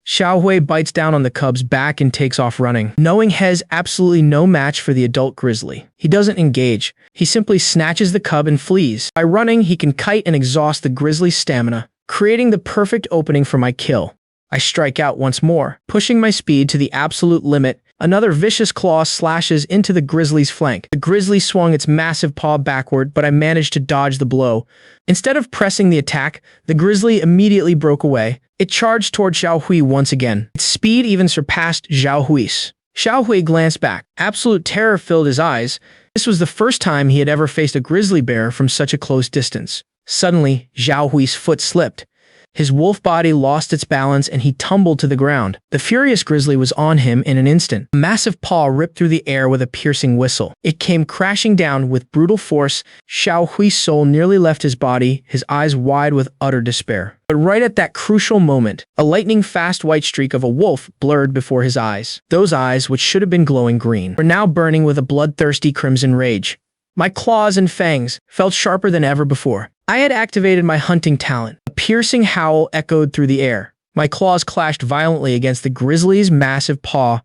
Xiao Hui bites down on the cub's back and takes off running. Knowing Hez absolutely no match for the adult grizzly, he doesn't engage. He simply snatches the cub and flees. By running, he can kite and exhaust the grizzly's stamina, creating the perfect opening for my kill. I strike out once more, pushing my speed to the absolute limit. Another vicious claw slashes into the grizzly's flank. The grizzly swung its massive paw backward, but I managed to dodge the blow. Instead of pressing the attack, the grizzly immediately broke away. It charged toward Xiao Hui once again. Its speed even surpassed Xiao Hui's. Xiao Hui glanced back. Absolute terror filled his eyes. This was the first time he had ever faced a grizzly bear from such a close distance. Suddenly, Xiao Hui's foot slipped. His wolf body lost its balance and he tumbled to the ground. The furious grizzly was on him in an instant. A massive paw ripped through the air with a piercing whistle. It came crashing down with brutal force. Xiao Hui's soul nearly left his body, his eyes wide with utter despair. But right at that crucial moment, a lightning-fast white streak of a wolf blurred before his eyes. Those eyes, which should have been glowing green, were now burning with a bloodthirsty crimson rage. My claws and fangs felt sharper than ever before. I had activated my hunting talent. A piercing howl echoed through the air. My claws clashed violently against the grizzly's massive paw.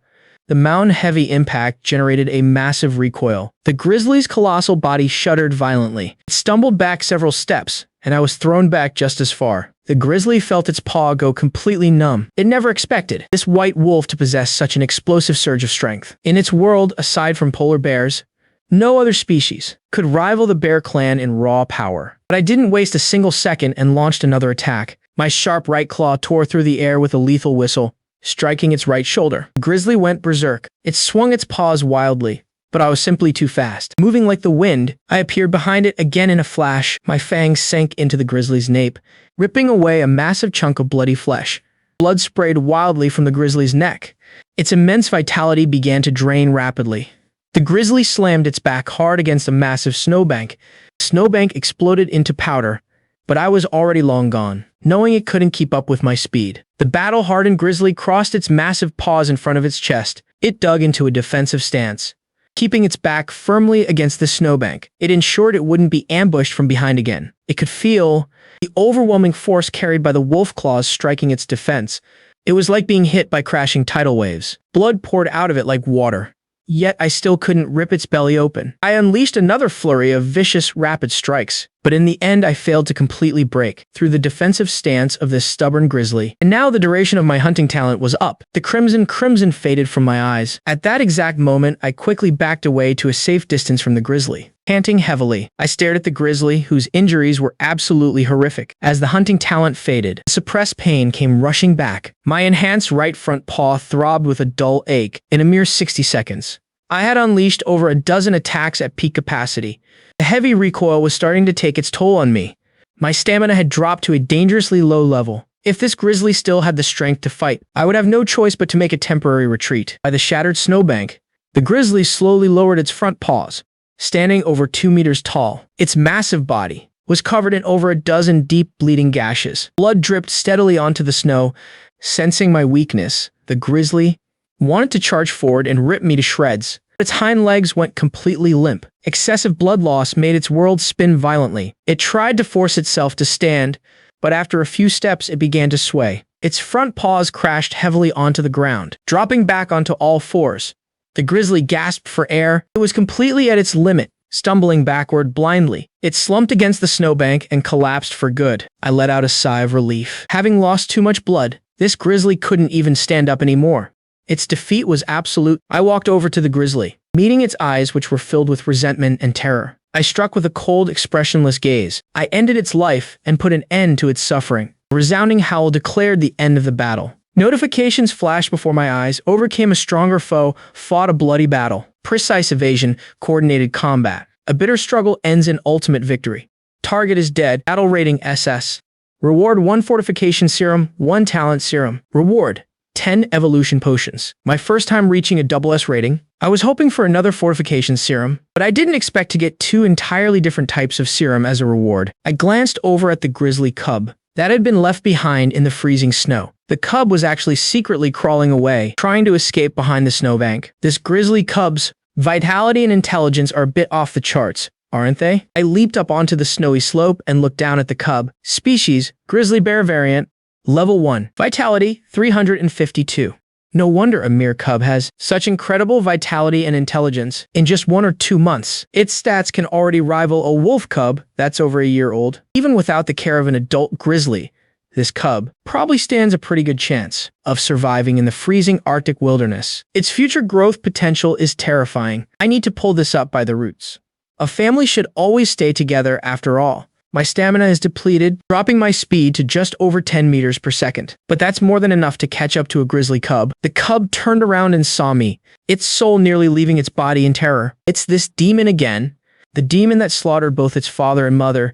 The mound-heavy impact generated a massive recoil. The grizzly's colossal body shuddered violently. It stumbled back several steps, and I was thrown back just as far. The grizzly felt its paw go completely numb. It never expected this white wolf to possess such an explosive surge of strength. In its world, aside from polar bears, no other species could rival the bear clan in raw power. But I didn't waste a single second and launched another attack. My sharp right claw tore through the air with a lethal whistle, striking its right shoulder. The grizzly went berserk. It swung its paws wildly, but I was simply too fast. Moving like the wind, I appeared behind it again in a flash. My fangs sank into the grizzly's nape, ripping away a massive chunk of bloody flesh. Blood sprayed wildly from the grizzly's neck. Its immense vitality began to drain rapidly. The grizzly slammed its back hard against a massive snowbank. The snowbank exploded into powder, but I was already long gone, knowing it couldn't keep up with my speed. The battle-hardened grizzly crossed its massive paws in front of its chest. It dug into a defensive stance, keeping its back firmly against the snowbank. It ensured it wouldn't be ambushed from behind again. It could feel the overwhelming force carried by the wolf claws striking its defense. It was like being hit by crashing tidal waves. Blood poured out of it like water. Yet I still couldn't rip its belly open. I unleashed another flurry of vicious, rapid strikes, but in the end I failed to completely break through the defensive stance of this stubborn grizzly. And now the duration of my hunting talent was up. The crimson faded from my eyes. At that exact moment, I quickly backed away to a safe distance from the grizzly. Panting heavily, I stared at the grizzly, whose injuries were absolutely horrific. As the hunting talent faded, suppressed pain came rushing back. My enhanced right front paw throbbed with a dull ache in a mere 60 seconds. I had unleashed over a dozen attacks at peak capacity. The heavy recoil was starting to take its toll on me. My stamina had dropped to a dangerously low level. If this grizzly still had the strength to fight, I would have no choice but to make a temporary retreat. By the shattered snowbank, the grizzly slowly lowered its front paws. Standing over 2 meters tall, its massive body was covered in over a dozen deep bleeding gashes. Blood dripped steadily onto the snow. Sensing my weakness, the grizzly wanted to charge forward and rip me to shreds. Its hind legs went completely limp. Excessive blood loss made its world spin violently. It tried to force itself to stand, but after a few steps it began to sway. Its front paws crashed heavily onto the ground, dropping back onto all fours. The grizzly gasped for air. It was completely at its limit, stumbling backward blindly. It slumped against the snowbank and collapsed for good. I let out a sigh of relief. Having lost too much blood, this grizzly couldn't even stand up anymore. Its defeat was absolute. I walked over to the grizzly, meeting its eyes which were filled with resentment and terror. I struck with a cold, expressionless gaze. I ended its life and put an end to its suffering. A resounding howl declared the end of the battle. Notifications flashed before my eyes. Overcame a stronger foe, fought a bloody battle. Precise evasion, coordinated combat. A bitter struggle ends in ultimate victory. Target is dead. Battle rating SS. Reward 1 fortification serum, 1 talent serum. Reward 10 evolution potions. My first time reaching a double S rating. I was hoping for another fortification serum, but I didn't expect to get 2 entirely different types of serum as a reward. I glanced over at the grizzly cub that had been left behind in the freezing snow. The cub was actually secretly crawling away, trying to escape behind the snowbank. This grizzly cub's vitality and intelligence are a bit off the charts, aren't they? I leaped up onto the snowy slope and looked down at the cub. Species, grizzly bear variant, level 1. Vitality, 352. No wonder a mere cub has such incredible vitality and intelligence. In just 1 or 2 months, its stats can already rival a wolf cub that's over a year old. Even without the care of an adult grizzly, this cub probably stands a pretty good chance of surviving in the freezing Arctic wilderness. Its future growth potential is terrifying. I need to pull this up by the roots. A family should always stay together after all. My stamina is depleted, dropping my speed to just over 10 meters per second. But that's more than enough to catch up to a grizzly cub. The cub turned around and saw me, its soul nearly leaving its body in terror. It's this demon again, the demon that slaughtered both its father and mother.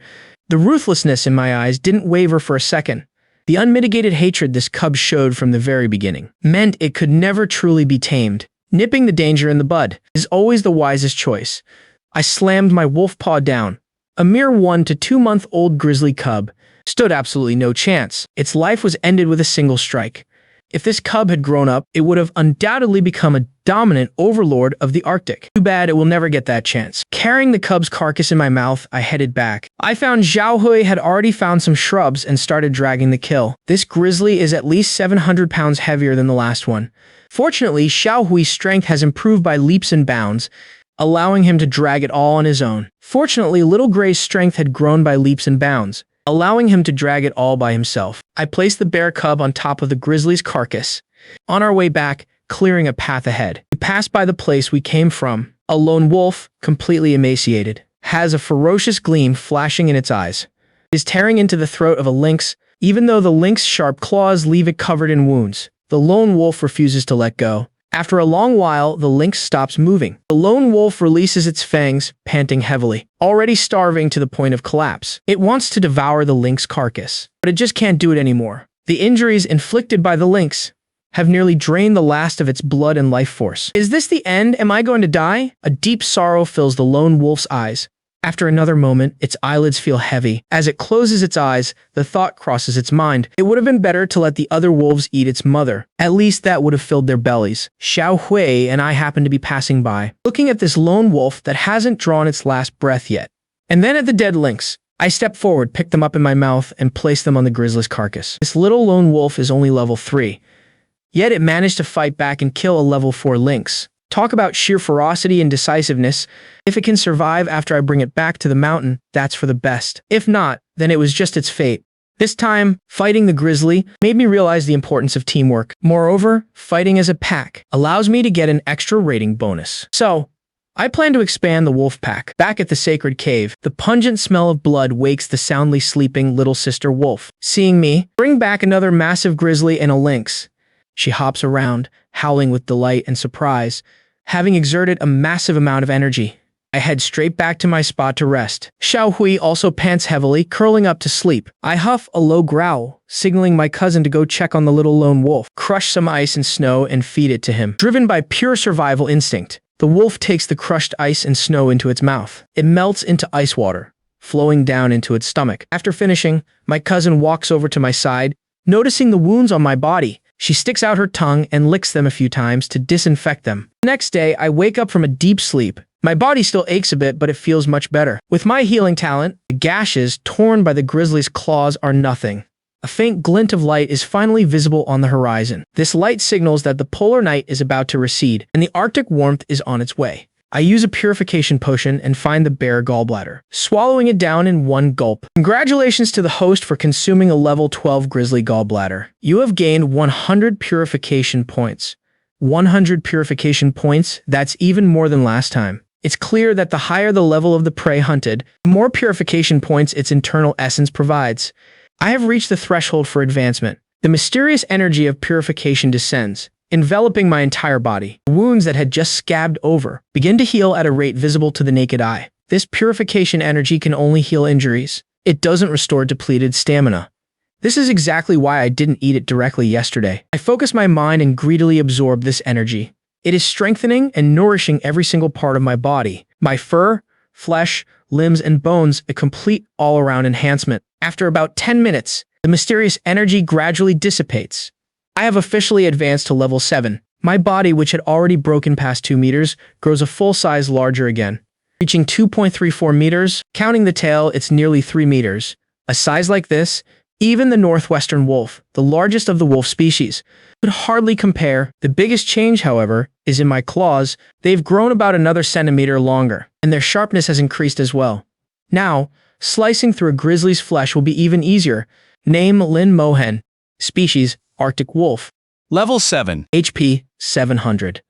The ruthlessness in my eyes didn't waver for a second. The unmitigated hatred this cub showed from the very beginning meant it could never truly be tamed. Nipping the danger in the bud is always the wisest choice. I slammed my wolf paw down. A mere 1 to 2 month old grizzly cub stood absolutely no chance. Its life was ended with a single strike. If this cub had grown up, it would have undoubtedly become a dominant overlord of the Arctic. Too bad it will never get that chance. Carrying the cub's carcass in my mouth, I headed back. I found Xiaohui had already found some shrubs and started dragging the kill. This grizzly is at least 700 pounds heavier than the last one. Fortunately, Xiaohui's strength has improved by leaps and bounds, allowing him to drag it all on his own. Fortunately, Little Gray's strength had grown by leaps and bounds, allowing him to drag it all by himself. I placed the bear cub on top of the grizzly's carcass. On our way back, clearing a path ahead, we passed by the place we came from. A lone wolf, completely emaciated, has a ferocious gleam flashing in its eyes. It is tearing into the throat of a lynx, even though the lynx's sharp claws leave it covered in wounds. The lone wolf refuses to let go. After a long while, the lynx stops moving. The lone wolf releases its fangs, panting heavily, already starving to the point of collapse. It wants to devour the lynx carcass, but it just can't do it anymore. The injuries inflicted by the lynx have nearly drained the last of its blood and life force. Is this the end? Am I going to die? A deep sorrow fills the lone wolf's eyes. After another moment, its eyelids feel heavy. As it closes its eyes, the thought crosses its mind. It would have been better to let the other wolves eat its mother. At least that would have filled their bellies. Xiaohui and I happened to be passing by, looking at this lone wolf that hasn't drawn its last breath yet. And then at the dead lynx. I stepped forward, picked them up in my mouth, and placed them on the grizzly's carcass. This little lone wolf is only level 3. Yet it managed to fight back and kill a level 4 lynx. Talk about sheer ferocity and decisiveness. If it can survive after I bring it back to the mountain, that's for the best. If not, then it was just its fate. This time, fighting the grizzly made me realize the importance of teamwork. Moreover, fighting as a pack allows me to get an extra rating bonus. So, I plan to expand the wolf pack. Back at the sacred cave, the pungent smell of blood wakes the soundly sleeping little sister wolf. Seeing me bring back another massive grizzly and a lynx, she hops around, howling with delight and surprise. Having exerted a massive amount of energy, I head straight back to my spot to rest. Xiaohui also pants heavily, curling up to sleep. I huff a low growl, signaling my cousin to go check on the little lone wolf, crush some ice and snow and feed it to him. Driven by pure survival instinct, the wolf takes the crushed ice and snow into its mouth. It melts into ice water, flowing down into its stomach. After finishing, my cousin walks over to my side. Noticing the wounds on my body, She sticks out her tongue and licks them a few times to disinfect them. The next day, I wake up from a deep sleep. My body still aches a bit, but it feels much better. With my healing talent, the gashes torn by the grizzly's claws are nothing. A faint glint of light is finally visible on the horizon. This light signals that the polar night is about to recede, and the Arctic warmth is on its way. I use a purification potion and find the bear gallbladder, swallowing it down in one gulp. Congratulations to the host for consuming a level 12 grizzly gallbladder. You have gained 100 purification points. 100 purification points, that's even more than last time. It's clear that the higher the level of the prey hunted, the more purification points its internal essence provides. I have reached the threshold for advancement. The mysterious energy of purification descends, enveloping my entire body. Wounds that had just scabbed over begin to heal at a rate visible to the naked eye. This purification energy can only heal injuries. It doesn't restore depleted stamina. This is exactly why I didn't eat it directly yesterday. I focus my mind and greedily absorb this energy. It is strengthening and nourishing every single part of my body. My fur, flesh, limbs, and bones, a complete all-around enhancement. After about 10 minutes, the mysterious energy gradually dissipates. I have officially advanced to level 7. My body, which had already broken past 2 meters, grows a full size larger again. Reaching 2.34 meters, counting the tail, it's nearly 3 meters. A size like this, even the northwestern wolf, the largest of the wolf species, could hardly compare. The biggest change, however, is in my claws. They've grown about another centimeter longer, and their sharpness has increased as well. Now, slicing through a grizzly's flesh will be even easier. Name Lin Mohen. Species Arctic wolf. Level 7. HP 700.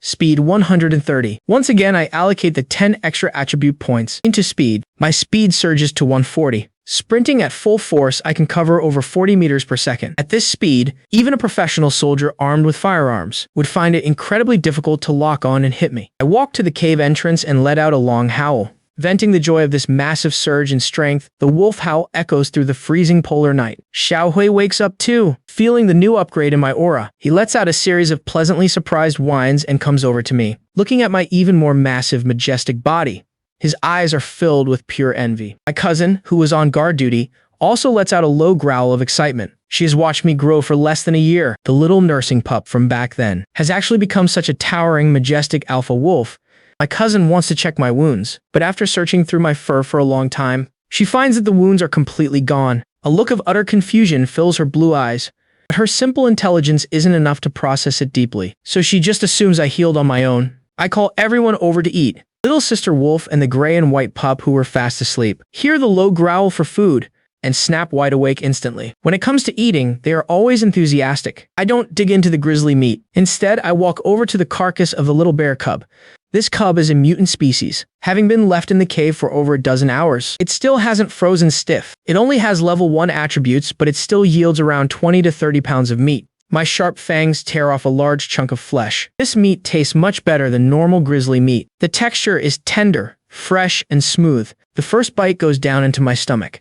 Speed 130. Once again, I allocate the 10 extra attribute points into speed. My speed surges to 140. Sprinting at full force, I can cover over 40 meters per second. At this speed, even a professional soldier armed with firearms would find it incredibly difficult to lock on and hit me. I walked to the cave entrance and let out a long howl. Venting the joy of this massive surge in strength, the wolf howl echoes through the freezing polar night. Xiaohui wakes up too, feeling the new upgrade in my aura. He lets out a series of pleasantly surprised whines and comes over to me, looking at my even more massive, majestic body. His eyes are filled with pure envy. My cousin, who was on guard duty, also lets out a low growl of excitement. She has watched me grow for less than a year. The little nursing pup from back then has actually become such a towering, majestic alpha wolf. My cousin wants to check my wounds, but after searching through my fur for a long time, she finds that the wounds are completely gone. A look of utter confusion fills her blue eyes, but her simple intelligence isn't enough to process it deeply, so she just assumes I healed on my own. I call everyone over to eat. Little sister wolf and the gray and white pup, who were fast asleep, hear the low growl for food and snap wide awake instantly. When it comes to eating, they are always enthusiastic. I don't dig into the grizzly meat. Instead, I walk over to the carcass of the little bear cub. This cub is a mutant species, having been left in the cave for over a dozen hours. It still hasn't frozen stiff. It only has level 1 attributes, but it still yields around 20 to 30 pounds of meat. My sharp fangs tear off a large chunk of flesh. This meat tastes much better than normal grizzly meat. The texture is tender, fresh, and smooth. The first bite goes down into my stomach.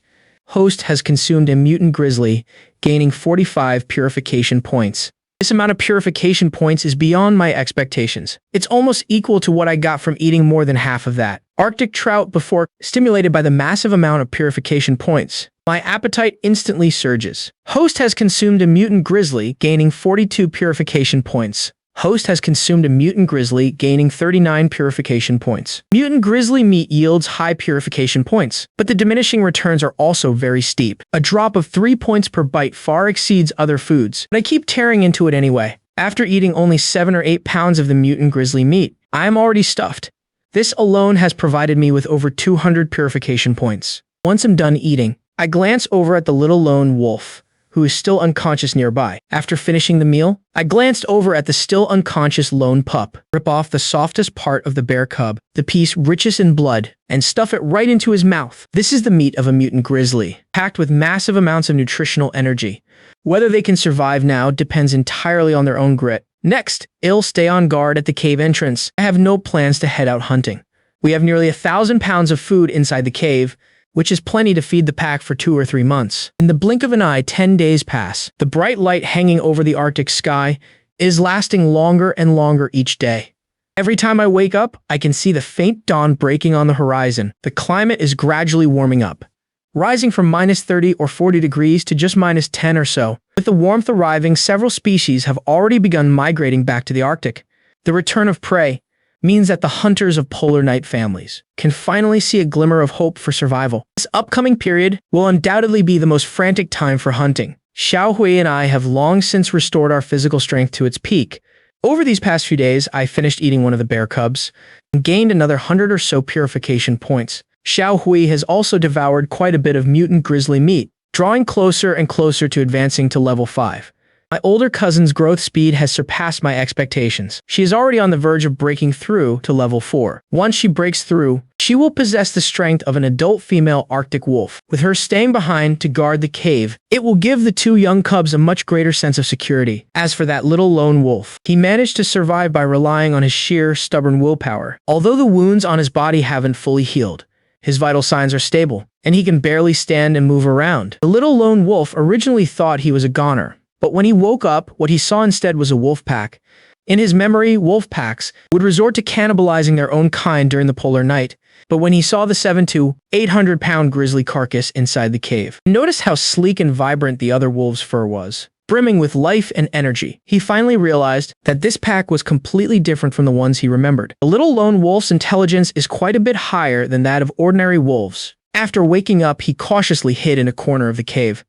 Host has consumed a mutant grizzly, gaining 45 purification points. This amount of purification points is beyond my expectations. It's almost equal to what I got from eating more than half of that Arctic trout before, stimulated by the massive amount of purification points. My appetite instantly surges. Host has consumed a mutant grizzly, gaining 42 purification points. Host has consumed a mutant grizzly, gaining 39 purification points. Mutant grizzly meat yields high purification points, but the diminishing returns are also very steep. A drop of 3 points per bite far exceeds other foods, but I keep tearing into it anyway. After eating only 7 or 8 pounds of the mutant grizzly meat, I am already stuffed. This alone has provided me with over 200 purification points. Once I'm done eating, I glance over at the little lone wolf, who is still unconscious nearby. After finishing the meal, I glanced over at the still unconscious lone pup, rip off the softest part of the bear cub, the piece richest in blood, and stuff it right into his mouth. This is the meat of a mutant grizzly, packed with massive amounts of nutritional energy. Whether they can survive now depends entirely on their own grit. Next, I'll stay on guard at the cave entrance. I have no plans to head out hunting. We have nearly 1,000 pounds of food inside the cave, which is plenty to feed the pack for 2 or 3 months. In the blink of an eye, 10 days pass. The bright light hanging over the Arctic sky is lasting longer and longer each day. Every time I wake up, I can see the faint dawn breaking on the horizon. The climate is gradually warming up. rising from -30 or 40 degrees to just -10 or so. With the warmth arriving, several species have already begun migrating back to the Arctic. The return of prey means that the hunters of polar night families can finally see a glimmer of hope for survival. This upcoming period will undoubtedly be the most frantic time for hunting. Xiaohui and I have long since restored our physical strength to its peak. Over these past few days, I finished eating one of the bear cubs and gained another 100 or so purification points. Xiaohui has also devoured quite a bit of mutant grizzly meat, drawing closer and closer to advancing to level 5. My older cousin's growth speed has surpassed my expectations. She is already on the verge of breaking through to level 4. Once she breaks through, she will possess the strength of an adult female Arctic wolf. With her staying behind to guard the cave, it will give the two young cubs a much greater sense of security. As for that little lone wolf, he managed to survive by relying on his sheer, stubborn willpower. Although the wounds on his body haven't fully healed, his vital signs are stable, and he can barely stand and move around. The little lone wolf originally thought he was a goner, but when he woke up, what he saw instead was a wolf pack. In his memory, wolf packs would resort to cannibalizing their own kind during the polar night, but when he saw the 7 to 800 pound grizzly carcass inside the cave, notice how sleek and vibrant the other wolf's fur was, brimming with life and energy. He finally realized that this pack was completely different from the ones he remembered. The little lone wolf's intelligence is quite a bit higher than that of ordinary wolves. After waking up, he cautiously hid in a corner of the cave,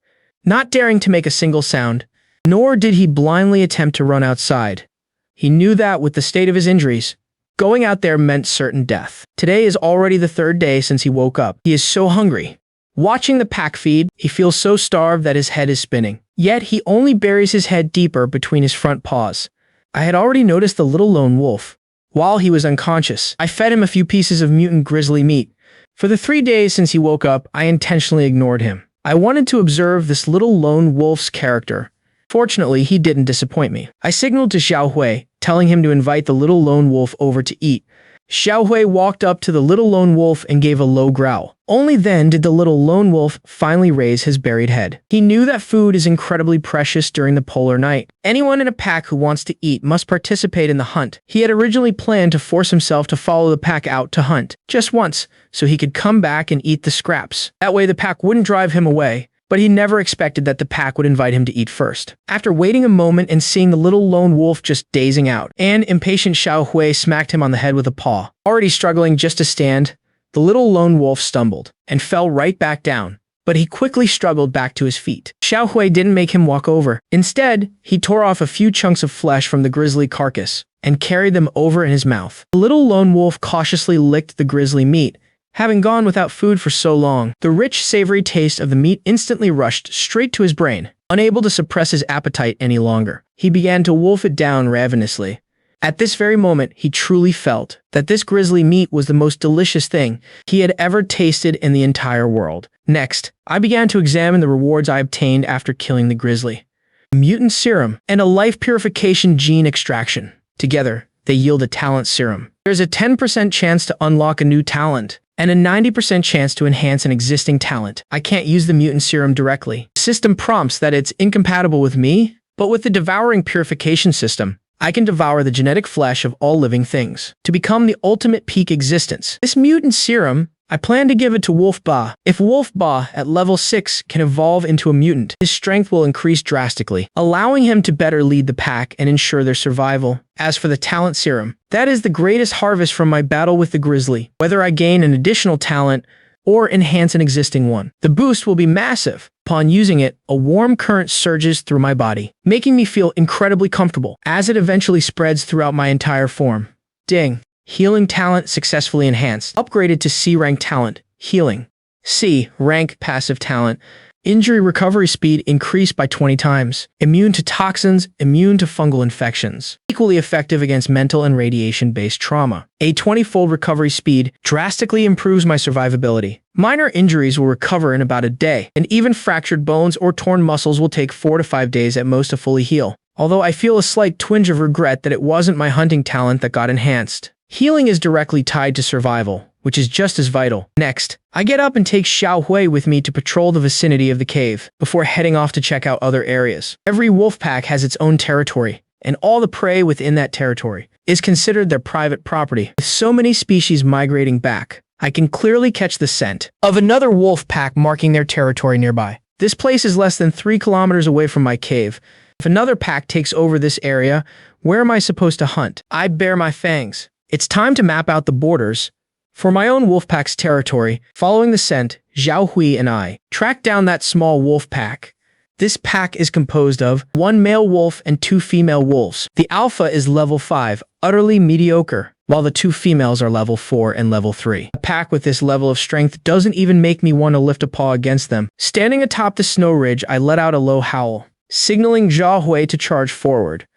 not daring to make a single sound. Nor did he blindly attempt to run outside. He knew that with the state of his injuries, going out there meant certain death. Today is already the 3rd day since he woke up. He is so hungry. Watching the pack feed, he feels so starved that his head is spinning. Yet he only buries his head deeper between his front paws. I had already noticed the little lone wolf. While he was unconscious, I fed him a few pieces of mutant grizzly meat. For the 3 days since he woke up, I intentionally ignored him. I wanted to observe this little lone wolf's character. Fortunately, he didn't disappoint me. I signaled to Xiaohui, telling him to invite the little lone wolf over to eat. Xiaohui walked up to the little lone wolf and gave a low growl. Only then did the little lone wolf finally raise his buried head. He knew that food is incredibly precious during the polar night. Anyone in a pack who wants to eat must participate in the hunt. He had originally planned to force himself to follow the pack out to hunt, just once, so he could come back and eat the scraps. That way the pack wouldn't drive him away. But he never expected that the pack would invite him to eat first. After waiting a moment and seeing the little lone wolf just dazing out, an impatient Xiaohui smacked him on the head with a paw. Already struggling just to stand, the little lone wolf stumbled and fell right back down, but he quickly struggled back to his feet. Xiaohui didn't make him walk over. Instead, he tore off a few chunks of flesh from the grizzly carcass and carried them over in his mouth. The little lone wolf cautiously licked the grizzly meat. Having gone without food for so long, the rich, savory taste of the meat instantly rushed straight to his brain. Unable to suppress his appetite any longer, he began to wolf it down ravenously. At this very moment, he truly felt that this grizzly meat was the most delicious thing he had ever tasted in the entire world. Next, I began to examine the rewards I obtained after killing the grizzly. A mutant serum and a life purification gene extraction. Together, they yield a talent serum. There's a 10% chance to unlock a new talent, and a 90% chance to enhance an existing talent. I can't use the mutant serum directly. The system prompts that it's incompatible with me, but with the devouring purification system, I can devour the genetic flesh of all living things to become the ultimate peak existence. This mutant serum, I plan to give it to Wolf Ba. If Wolf Ba at level 6 can evolve into a mutant, his strength will increase drastically, allowing him to better lead the pack and ensure their survival. As for the talent serum, that is the greatest harvest from my battle with the grizzly. Whether I gain an additional talent or enhance an existing one, the boost will be massive. Upon using it, a warm current surges through my body, making me feel incredibly comfortable as it eventually spreads throughout my entire form. Ding! Healing talent successfully enhanced. Upgraded to C rank talent. Healing. C rank passive talent. Injury recovery speed increased by 20 times. Immune to toxins, immune to fungal infections. Equally effective against mental and radiation-based trauma. A 20-fold recovery speed drastically improves my survivability. Minor injuries will recover in about a day, and even fractured bones or torn muscles will take 4 to 5 days at most to fully heal. Although I feel a slight twinge of regret that it wasn't my hunting talent that got enhanced. Healing is directly tied to survival, which is just as vital. Next, I get up and take Xiaohui with me to patrol the vicinity of the cave, before heading off to check out other areas. Every wolf pack has its own territory, and all the prey within that territory is considered their private property. With so many species migrating back, I can clearly catch the scent of another wolf pack marking their territory nearby. This place is less than 3 kilometers away from my cave. If another pack takes over this area, where am I supposed to hunt? I bare my fangs. It's time to map out the borders. For my own wolf pack's territory, following the scent, Zhao Hui and I tracked down that small wolf pack. This pack is composed of 1 male wolf and 2 female wolves. The alpha is level 5, utterly mediocre, while the 2 females are level 4 and level 3. A pack with this level of strength doesn't even make me want to lift a paw against them. Standing atop the snow ridge, I let out a low howl, signaling Zhao Hui to charge forward.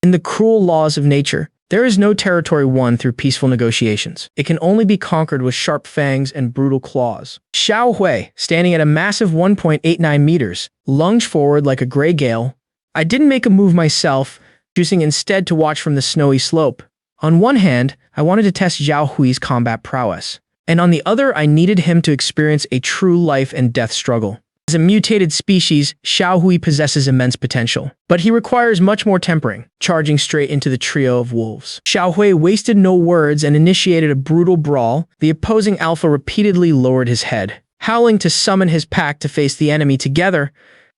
In the cruel laws of nature, there is no territory won through peaceful negotiations. It can only be conquered with sharp fangs and brutal claws. Zhao Hui, standing at a massive 1.89 meters, lunged forward like a gray gale. I didn't make a move myself, choosing instead to watch from the snowy slope. On one hand, I wanted to test Zhao Hui's combat prowess, and on the other, I needed him to experience a true life and death struggle. As a mutated species, Zhao Hui possesses immense potential, but he requires much more tempering, charging straight into the trio of wolves. Zhao Hui wasted no words and initiated a brutal brawl. The opposing alpha repeatedly lowered his head, howling to summon his pack to face the enemy together.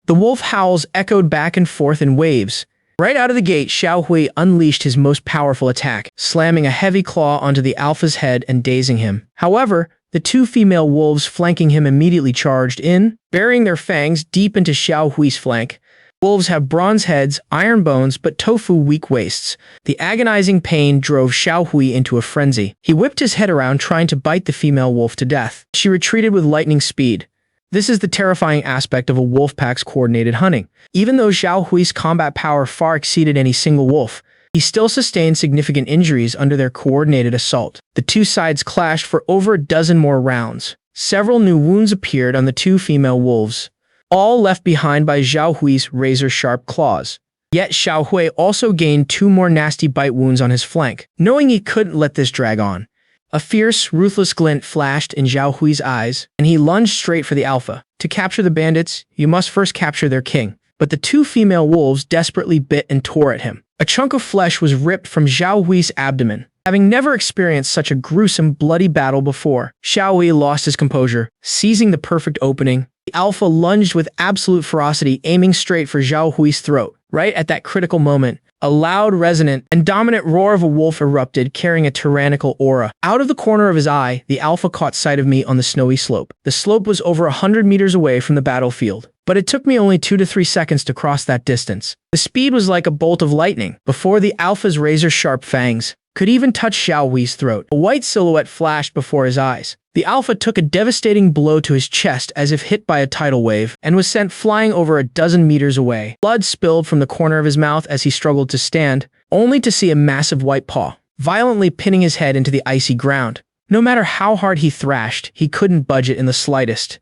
The wolf howls echoed back and forth in waves. Right out of the gate, Zhao Hui unleashed his most powerful attack, slamming a heavy claw onto the alpha's head and dazing him. However, the 2 female wolves flanking him immediately charged in, burying their fangs deep into Zhao Hui's flank. Wolves have bronze heads, iron bones, but tofu weak waists. The agonizing pain drove Zhao Hui into a frenzy. He whipped his head around trying to bite the female wolf to death. She retreated with lightning speed. This is the terrifying aspect of a wolf pack's coordinated hunting. Even though Zhao Hui's combat power far exceeded any single wolf, he still sustained significant injuries under their coordinated assault. The 2 sides clashed for over a dozen more rounds. Several new wounds appeared on the 2 female wolves, all left behind by Zhao Hui's razor-sharp claws. Yet Zhao Hui also gained 2 more nasty bite wounds on his flank. Knowing he couldn't let this drag on, a fierce, ruthless glint flashed in Zhao Hui's eyes, and he lunged straight for the alpha. To capture the bandits, you must first capture their king. But the 2 female wolves desperately bit and tore at him. A chunk of flesh was ripped from Zhao Hui's abdomen. Having never experienced such a gruesome, bloody battle before, Zhao Hui lost his composure, seizing the perfect opening. The alpha lunged with absolute ferocity, aiming straight for Zhao Hui's throat. Right at that critical moment, a loud, resonant, and dominant roar of a wolf erupted, carrying a tyrannical aura. Out of the corner of his eye, the alpha caught sight of me on the snowy slope. The slope was over 100 meters away from the battlefield, but it took me only 2 to 3 seconds to cross that distance. The speed was like a bolt of lightning. Before the alpha's razor-sharp fangs could even touch Zhao Hui's throat, a white silhouette flashed before his eyes. The alpha took a devastating blow to his chest as if hit by a tidal wave and was sent flying over a dozen meters away. Blood spilled from the corner of his mouth as he struggled to stand, only to see a massive white paw violently pinning his head into the icy ground. No matter how hard he thrashed, he couldn't budge it in the slightest.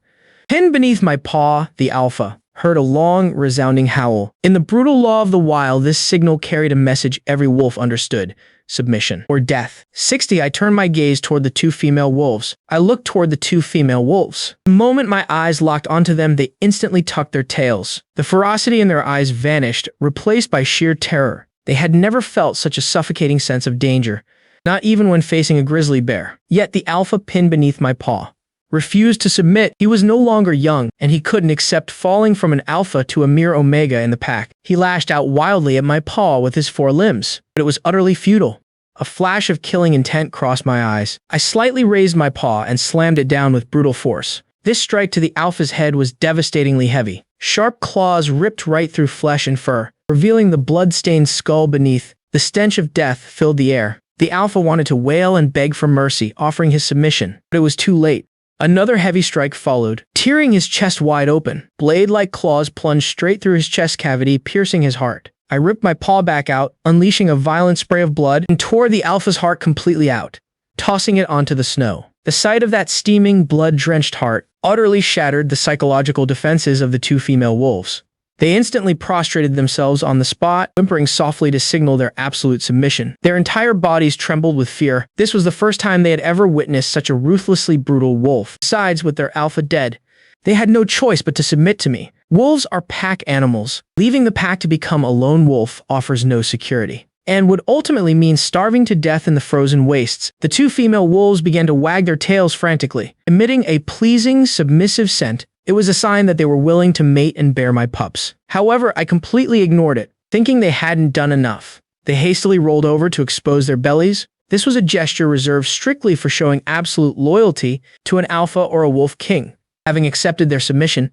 Pinned beneath my paw, the alpha heard a long, resounding howl. In the brutal law of the wild, this signal carried a message every wolf understood: submission or death. 60, I turned my gaze toward the 2 female wolves. I looked toward the 2 female wolves. The moment my eyes locked onto them, they instantly tucked their tails. The ferocity in their eyes vanished, replaced by sheer terror. They had never felt such a suffocating sense of danger, not even when facing a grizzly bear. Yet the alpha pinned beneath my paw refused to submit. He was no longer young, and he couldn't accept falling from an alpha to a mere omega in the pack. He lashed out wildly at my paw with his 4 limbs, but it was utterly futile. A flash of killing intent crossed my eyes. I slightly raised my paw and slammed it down with brutal force. This strike to the alpha's head was devastatingly heavy. Sharp claws ripped right through flesh and fur, revealing the blood-stained skull beneath. The stench of death filled the air. The alpha wanted to wail and beg for mercy, offering his submission, but it was too late. Another heavy strike followed, tearing his chest wide open. Blade-like claws plunged straight through his chest cavity, piercing his heart. I ripped my paw back out, unleashing a violent spray of blood, and tore the alpha's heart completely out, tossing it onto the snow. The sight of that steaming, blood-drenched heart utterly shattered the psychological defenses of the 2 female wolves. They instantly prostrated themselves on the spot, whimpering softly to signal their absolute submission. Their entire bodies trembled with fear. This was the first time they had ever witnessed such a ruthlessly brutal wolf. Besides, with their alpha dead, they had no choice but to submit to me. Wolves are pack animals. Leaving the pack to become a lone wolf offers no security. and would ultimately mean starving to death in the frozen wastes. The two female wolves began to wag their tails frantically, emitting a pleasing, submissive scent. It was a sign that they were willing to mate and bear my pups. However, I completely ignored it, thinking they hadn't done enough. They hastily rolled over to expose their bellies. This was a gesture reserved strictly for showing absolute loyalty to an alpha or a wolf king. Having accepted their submission,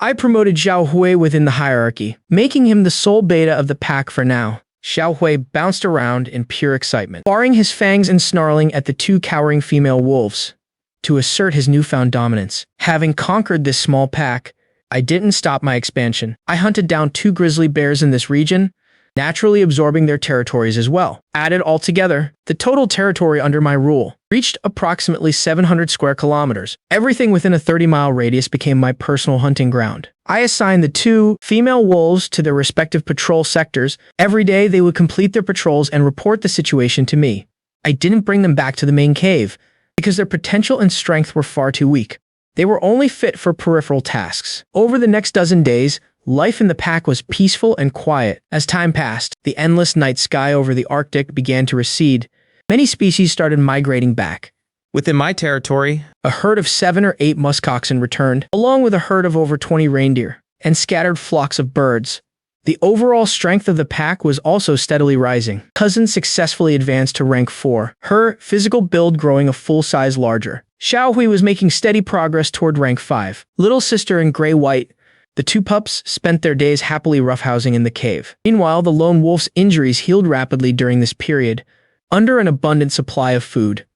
I promoted Xiao Hui within the hierarchy, making him the sole beta of the pack for now. Xiao Hui bounced around in pure excitement, baring his fangs and snarling at the two cowering female wolves to assert his newfound dominance. Having conquered this small pack, I didn't stop my expansion. I hunted down 2 grizzly bears in this region, naturally absorbing their territories as well. Added all together, the total territory under my rule reached approximately 700 square kilometers. Everything within a 30-mile radius became my personal hunting ground. I assigned the 2 female wolves to their respective patrol sectors. Every day they would complete their patrols and report the situation to me. I didn't bring them back to the main cave because their potential and strength were far too weak. They were only fit for peripheral tasks. Over the next dozen days, life in the pack was peaceful and quiet. As time passed, the endless night sky over the Arctic began to recede. Many species started migrating back. Within my territory, A herd of 7 or 8 muskoxen returned, along with a herd of over 20 reindeer, and scattered flocks of birds. The overall strength of the pack was also steadily rising. Cousin successfully advanced to rank 4, her physical build growing a full size larger. Xiao Hui was making steady progress toward rank 5. Little sister in gray-white, the 2 pups spent their days happily roughhousing in the cave. Meanwhile, the lone wolf's injuries healed rapidly during this period, under an abundant supply of food.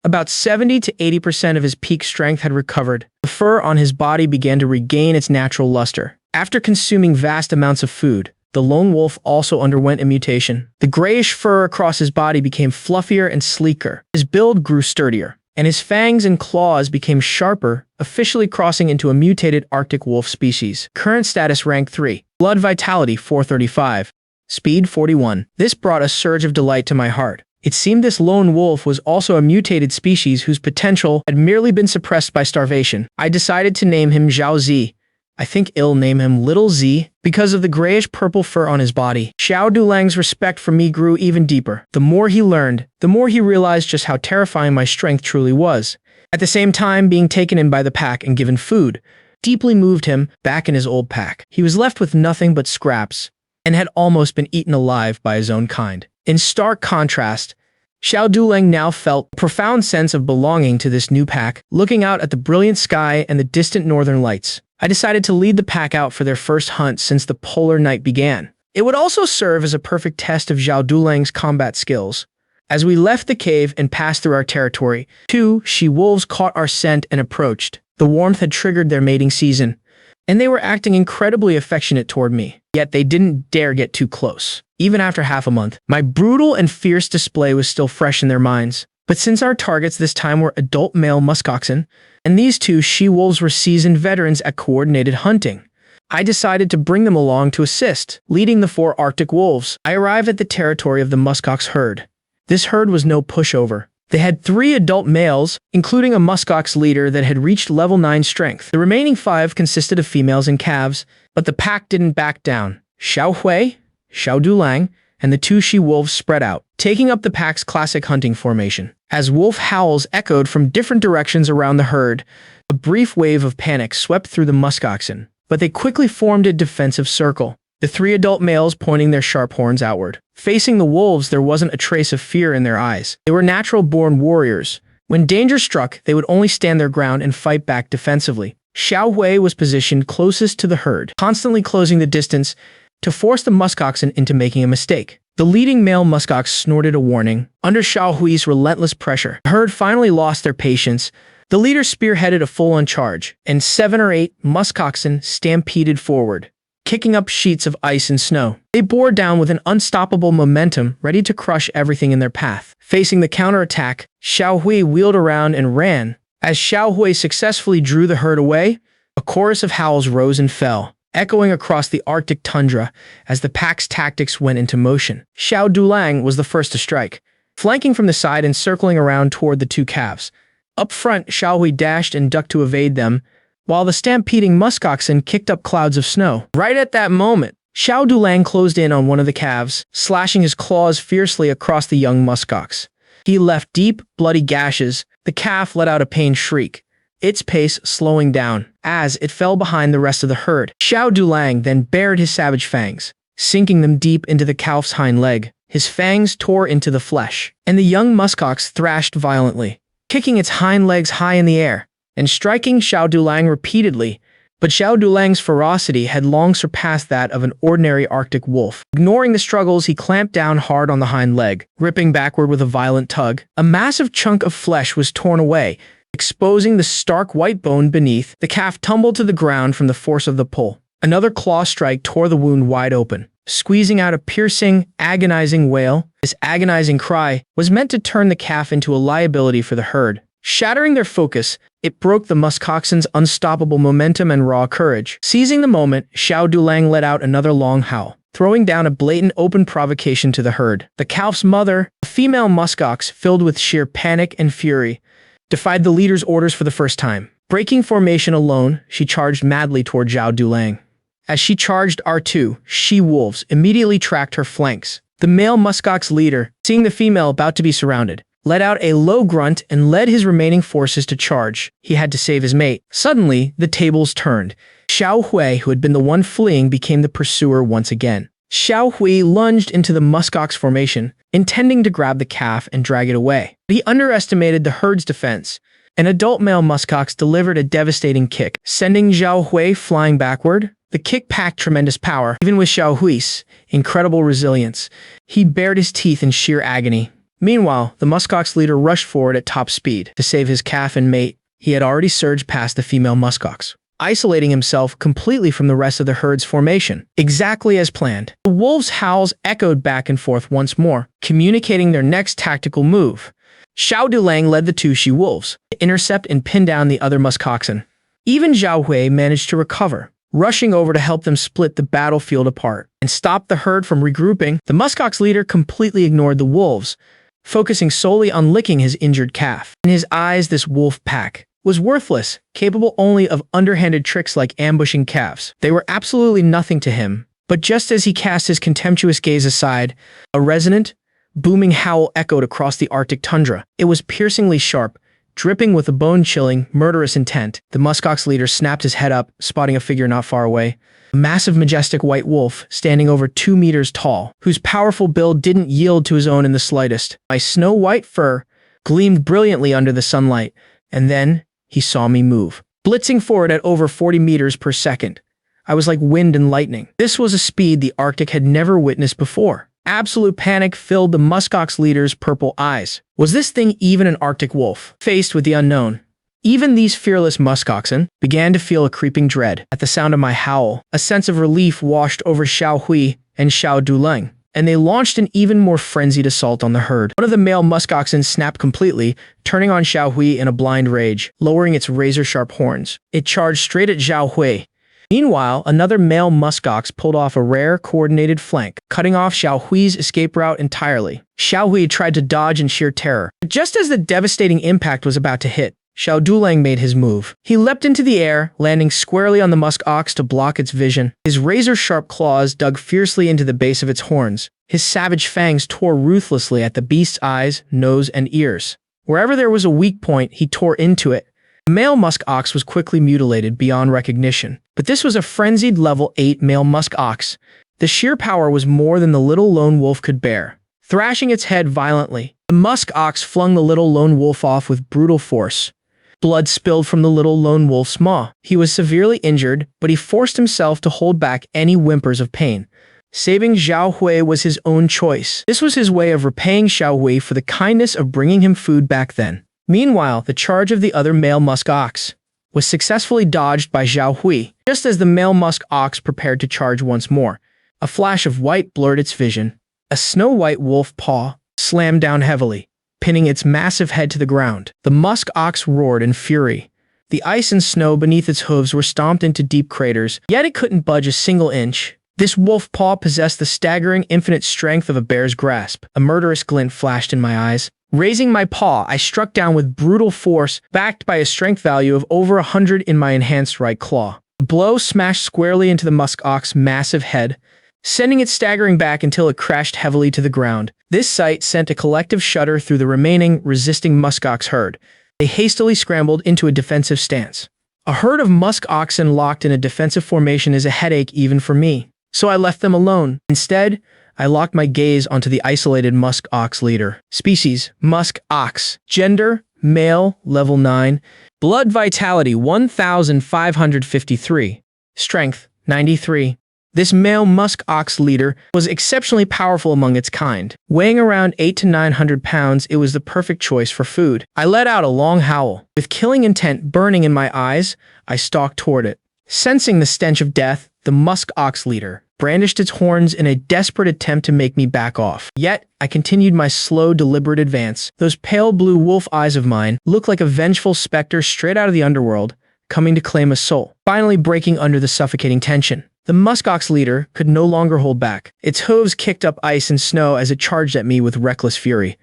About 70 to 80% of his peak strength had recovered. The fur on his body began to regain its natural luster. After consuming vast amounts of food, the lone wolf also underwent a mutation. The grayish fur across his body became fluffier and sleeker. His build grew sturdier, and his fangs and claws became sharper, officially crossing into a mutated Arctic wolf species. Current status rank 3. Blood vitality 435. Speed 41. This brought a surge of delight to my heart. It seemed this lone wolf was also a mutated species whose potential had merely been suppressed by starvation. I decided to name him Zhao Zi. I think I'll name him Little Z because of the grayish-purple fur on his body. Xiao Dulang's respect for me grew even deeper. The more he learned, the more he realized just how terrifying my strength truly was. At the same time, being taken in by the pack and given food deeply moved him back in his old pack. He was left with nothing but scraps and had almost been eaten alive by his own kind. In stark contrast, Xiao Dulang now felt a profound sense of belonging to this new pack, looking out at the brilliant sky and the distant northern lights. I decided to lead the pack out for their first hunt since the polar night began. It would also serve as a perfect test of Xiao Dulang's combat skills. As we left the cave and passed through our territory, 2 she-wolves caught our scent and approached. The warmth had triggered their mating season, and they were acting incredibly affectionate toward me. Yet they didn't dare get too close. Even after half a month, my brutal and fierce display was still fresh in their minds. But since our targets this time were adult male muskoxen, and these 2 she-wolves were seasoned veterans at coordinated hunting, I decided to bring them along to assist. Leading the 4 Arctic wolves, I arrived at the territory of the muskox herd. This herd was no pushover. They had 3 adult males, including a muskox leader that had reached level 9 strength. The remaining 5 consisted of females and calves, but the pack didn't back down. Xiao Hui, Xiao Dulang, and the 2 she-wolves spread out, taking up the pack's classic hunting formation. As wolf howls echoed from different directions around the herd, a brief wave of panic swept through the muskoxen, but they quickly formed a defensive circle, the 3 adult males pointing their sharp horns outward. Facing the wolves, there wasn't a trace of fear in their eyes. They were natural-born warriors. When danger struck, they would only stand their ground and fight back defensively. Xiao Hui was positioned closest to the herd, constantly closing the distance to force the muskoxen into making a mistake. The leading male muskox snorted a warning. Under Xiao Hui's relentless pressure, the herd finally lost their patience. The leader spearheaded a full-on charge, and 7 or 8 muskoxen stampeded forward, kicking up sheets of ice and snow. They bore down with an unstoppable momentum, ready to crush everything in their path. Facing the counterattack, Xiao Hui wheeled around and ran. As Xiao Hui successfully drew the herd away, a chorus of howls rose and fell, echoing across the Arctic tundra as the pack's tactics went into motion. Xiao Dulang was the first to strike, flanking from the side and circling around toward the 2 calves. Up front, Xiao Hui dashed and ducked to evade them, while the stampeding muskoxen kicked up clouds of snow. Right at that moment, Xiao Dulang closed in on one of the calves, slashing his claws fiercely across the young muskox. He left deep, bloody gashes. The calf let out a pained shriek, its pace slowing down as it fell behind the rest of the herd. Xiao Dulang then bared his savage fangs, sinking them deep into the calf's hind leg. His fangs tore into the flesh, and the young muskox thrashed violently, kicking its hind legs high in the air and striking Xiao Dulang repeatedly. But Xiao Dulang's ferocity had long surpassed that of an ordinary Arctic wolf. Ignoring the struggles, he clamped down hard on the hind leg, ripping backward with a violent tug. A massive chunk of flesh was torn away, exposing the stark white bone beneath. The calf tumbled to the ground from the force of the pull. Another claw strike tore the wound wide open, squeezing out a piercing, agonizing wail. This agonizing cry was meant to turn the calf into a liability for the herd. Shattering their focus, it broke the muskoxen's unstoppable momentum and raw courage. Seizing the moment, Xiao Dulang let out another long howl, throwing down a blatant open provocation to the herd. The calf's mother, a female muskox filled with sheer panic and fury, defied the leader's orders for the first time. Breaking formation alone, she charged madly toward Xiao Dulang. As she charged, our two she-wolves immediately tracked her flanks. The male muskox leader, seeing the female about to be surrounded, let out a low grunt and led his remaining forces to charge. He had to save his mate. Suddenly, the tables turned. Xiao Hui, who had been the one fleeing, became the pursuer once again. Xiao Hui lunged into the muskox formation, intending to grab the calf and drag it away. He underestimated the herd's defense. An adult male muskox delivered a devastating kick, sending Xiao Hui flying backward. The kick packed tremendous power. Even with Xiao Hui's incredible resilience, he bared his teeth in sheer agony. Meanwhile, the muskox leader rushed forward at top speed to save his calf and mate. He had already surged past the female muskox, isolating himself completely from the rest of the herd's formation. Exactly as planned, the wolves' howls echoed back and forth once more, communicating their next tactical move. Xiao Dulang led the two she-wolves to intercept and pin down the other muskoxen. Even Xiao Hui managed to recover, rushing over to help them split the battlefield apart and stop the herd from regrouping. The muskox leader completely ignored the wolves, focusing solely on licking his injured calf. In his eyes, this wolf pack was worthless, capable only of underhanded tricks like ambushing calves. They were absolutely nothing to him. But just as he cast his contemptuous gaze aside, a resonant, booming howl echoed across the Arctic tundra. It was piercingly sharp, dripping with a bone-chilling, murderous intent. The muskox leader snapped his head up, spotting a figure not far away. A massive, majestic white wolf, standing over 2 meters tall, whose powerful build didn't yield to his own in the slightest. My snow-white fur gleamed brilliantly under the sunlight, and then he saw me move, blitzing forward at over 40 meters per second. I was like wind and lightning. This was a speed the Arctic had never witnessed before. Absolute panic filled the muskox leader's purple eyes. Was this thing even an Arctic wolf? Faced with the unknown, even these fearless muskoxen began to feel a creeping dread. At the sound of my howl, a sense of relief washed over Xiao Hui and Xiao Dulang, and they launched an even more frenzied assault on the herd. One of the male muskoxen snapped completely, turning on Xiao Hui in a blind rage, lowering its razor-sharp horns. It charged straight at Xiao Hui. Meanwhile, another male muskox pulled off a rare, coordinated flank, cutting off Xiao Hui's escape route entirely. Xiao Hui tried to dodge in sheer terror. But just as the devastating impact was about to hit, Xiao Dulang made his move. He leapt into the air, landing squarely on the muskox to block its vision. His razor-sharp claws dug fiercely into the base of its horns. His savage fangs tore ruthlessly at the beast's eyes, nose, and ears. Wherever there was a weak point, he tore into it. The male muskox was quickly mutilated beyond recognition. But this was a frenzied level 8 male muskox. The sheer power was more than the little lone wolf could bear. Thrashing its head violently, the muskox flung the little lone wolf off with brutal force. Blood spilled from the little lone wolf's maw. He was severely injured, but he forced himself to hold back any whimpers of pain. Saving Xiao Hui was his own choice. This was his way of repaying Xiao Hui for the kindness of bringing him food back then. Meanwhile, the charge of the other male muskox was successfully dodged by Xiao Hui. Just as the male muskox prepared to charge once more, a flash of white blurred its vision. A snow-white wolf paw slammed down heavily, pinning its massive head to the ground. The musk ox roared in fury. The ice and snow beneath its hooves were stomped into deep craters, yet it couldn't budge a single inch. This wolf paw possessed the staggering infinite strength of a bear's grasp. A murderous glint flashed in my eyes. Raising my paw, I struck down with brutal force, backed by a strength value of over 100 in my enhanced right claw. The blow smashed squarely into the musk ox's massive head, sending it staggering back until it crashed heavily to the ground. This sight sent a collective shudder through the remaining, resisting muskox herd. They hastily scrambled into a defensive stance. A herd of musk oxen locked in a defensive formation is a headache even for me, so I left them alone. Instead, I locked my gaze onto the isolated musk ox leader. Species, musk ox. Gender, male, level 9. Blood vitality, 1,553. Strength, 93. This male musk ox leader was exceptionally powerful among its kind. Weighing around 800 to 900 pounds, it was the perfect choice for food. I let out a long howl. With killing intent burning in my eyes, I stalked toward it. Sensing the stench of death, the musk ox leader brandished its horns in a desperate attempt to make me back off. Yet, I continued my slow, deliberate advance. Those pale blue wolf eyes of mine looked like a vengeful specter straight out of the underworld, coming to claim a soul, finally breaking under the suffocating tension. The muskox leader could no longer hold back. Its hooves kicked up ice and snow as it charged at me with reckless fury.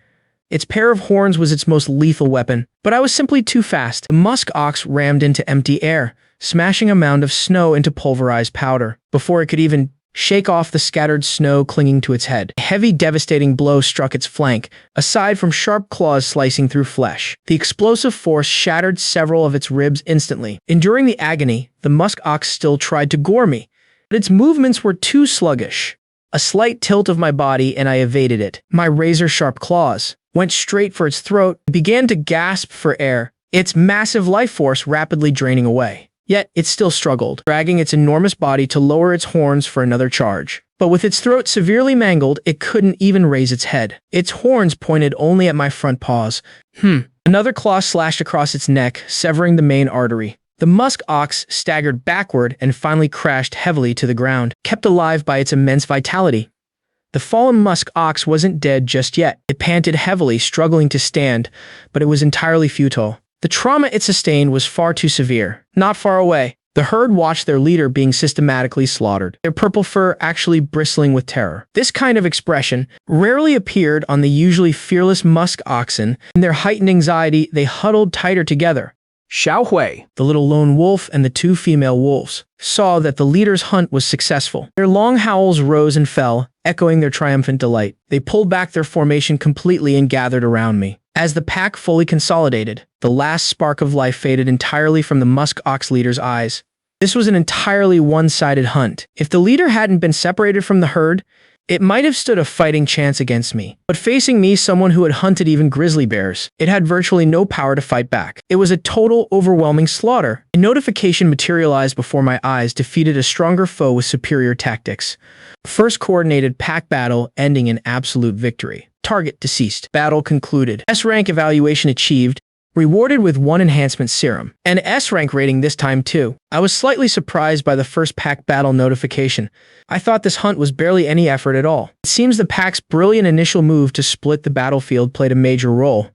Its pair of horns was its most lethal weapon, but I was simply too fast. The musk ox rammed into empty air, smashing a mound of snow into pulverized powder. Before it could even shake off the scattered snow clinging to its head, a heavy, devastating blow struck its flank, aside from sharp claws slicing through flesh. The explosive force shattered several of its ribs instantly. Enduring the agony, the musk ox still tried to gore me, but its movements were too sluggish. A slight tilt of my body and I evaded it. My razor-sharp claws went straight for its throat. It began to gasp for air, its massive life force rapidly draining away. Yet, it still struggled, dragging its enormous body to lower its horns for another charge. But with its throat severely mangled, it couldn't even raise its head. Its horns pointed only at my front paws. Another claw slashed across its neck, severing the main artery. The musk ox staggered backward and finally crashed heavily to the ground, kept alive by its immense vitality. The fallen musk ox wasn't dead just yet. It panted heavily, struggling to stand, but it was entirely futile. The trauma it sustained was far too severe. Not far away, the herd watched their leader being systematically slaughtered, their purple fur actually bristling with terror. This kind of expression rarely appeared on the usually fearless musk oxen. In their heightened anxiety, they huddled tighter together. Xiaohui, The little lone wolf and the two female wolves saw that the leader's hunt was successful. Their long howls rose and fell, echoing their triumphant delight. They pulled back their formation completely and gathered around me. As the pack fully consolidated, the last spark of life faded entirely from the musk ox leader's eyes. This was an entirely one-sided hunt. If the leader hadn't been separated from the herd, it might have stood a fighting chance against me. But facing me, someone who had hunted even grizzly bears, it had virtually no power to fight back. It was a total, overwhelming slaughter. A notification materialized before my eyes, defeated a stronger foe with superior tactics. First coordinated pack battle ending in absolute victory. Target deceased. Battle concluded. S-rank evaluation achieved. Rewarded with 1 enhancement serum. An S-rank rating this time too. I was slightly surprised by the first pack battle notification. I thought this hunt was barely any effort at all. It seems the pack's brilliant initial move to split the battlefield played a major role.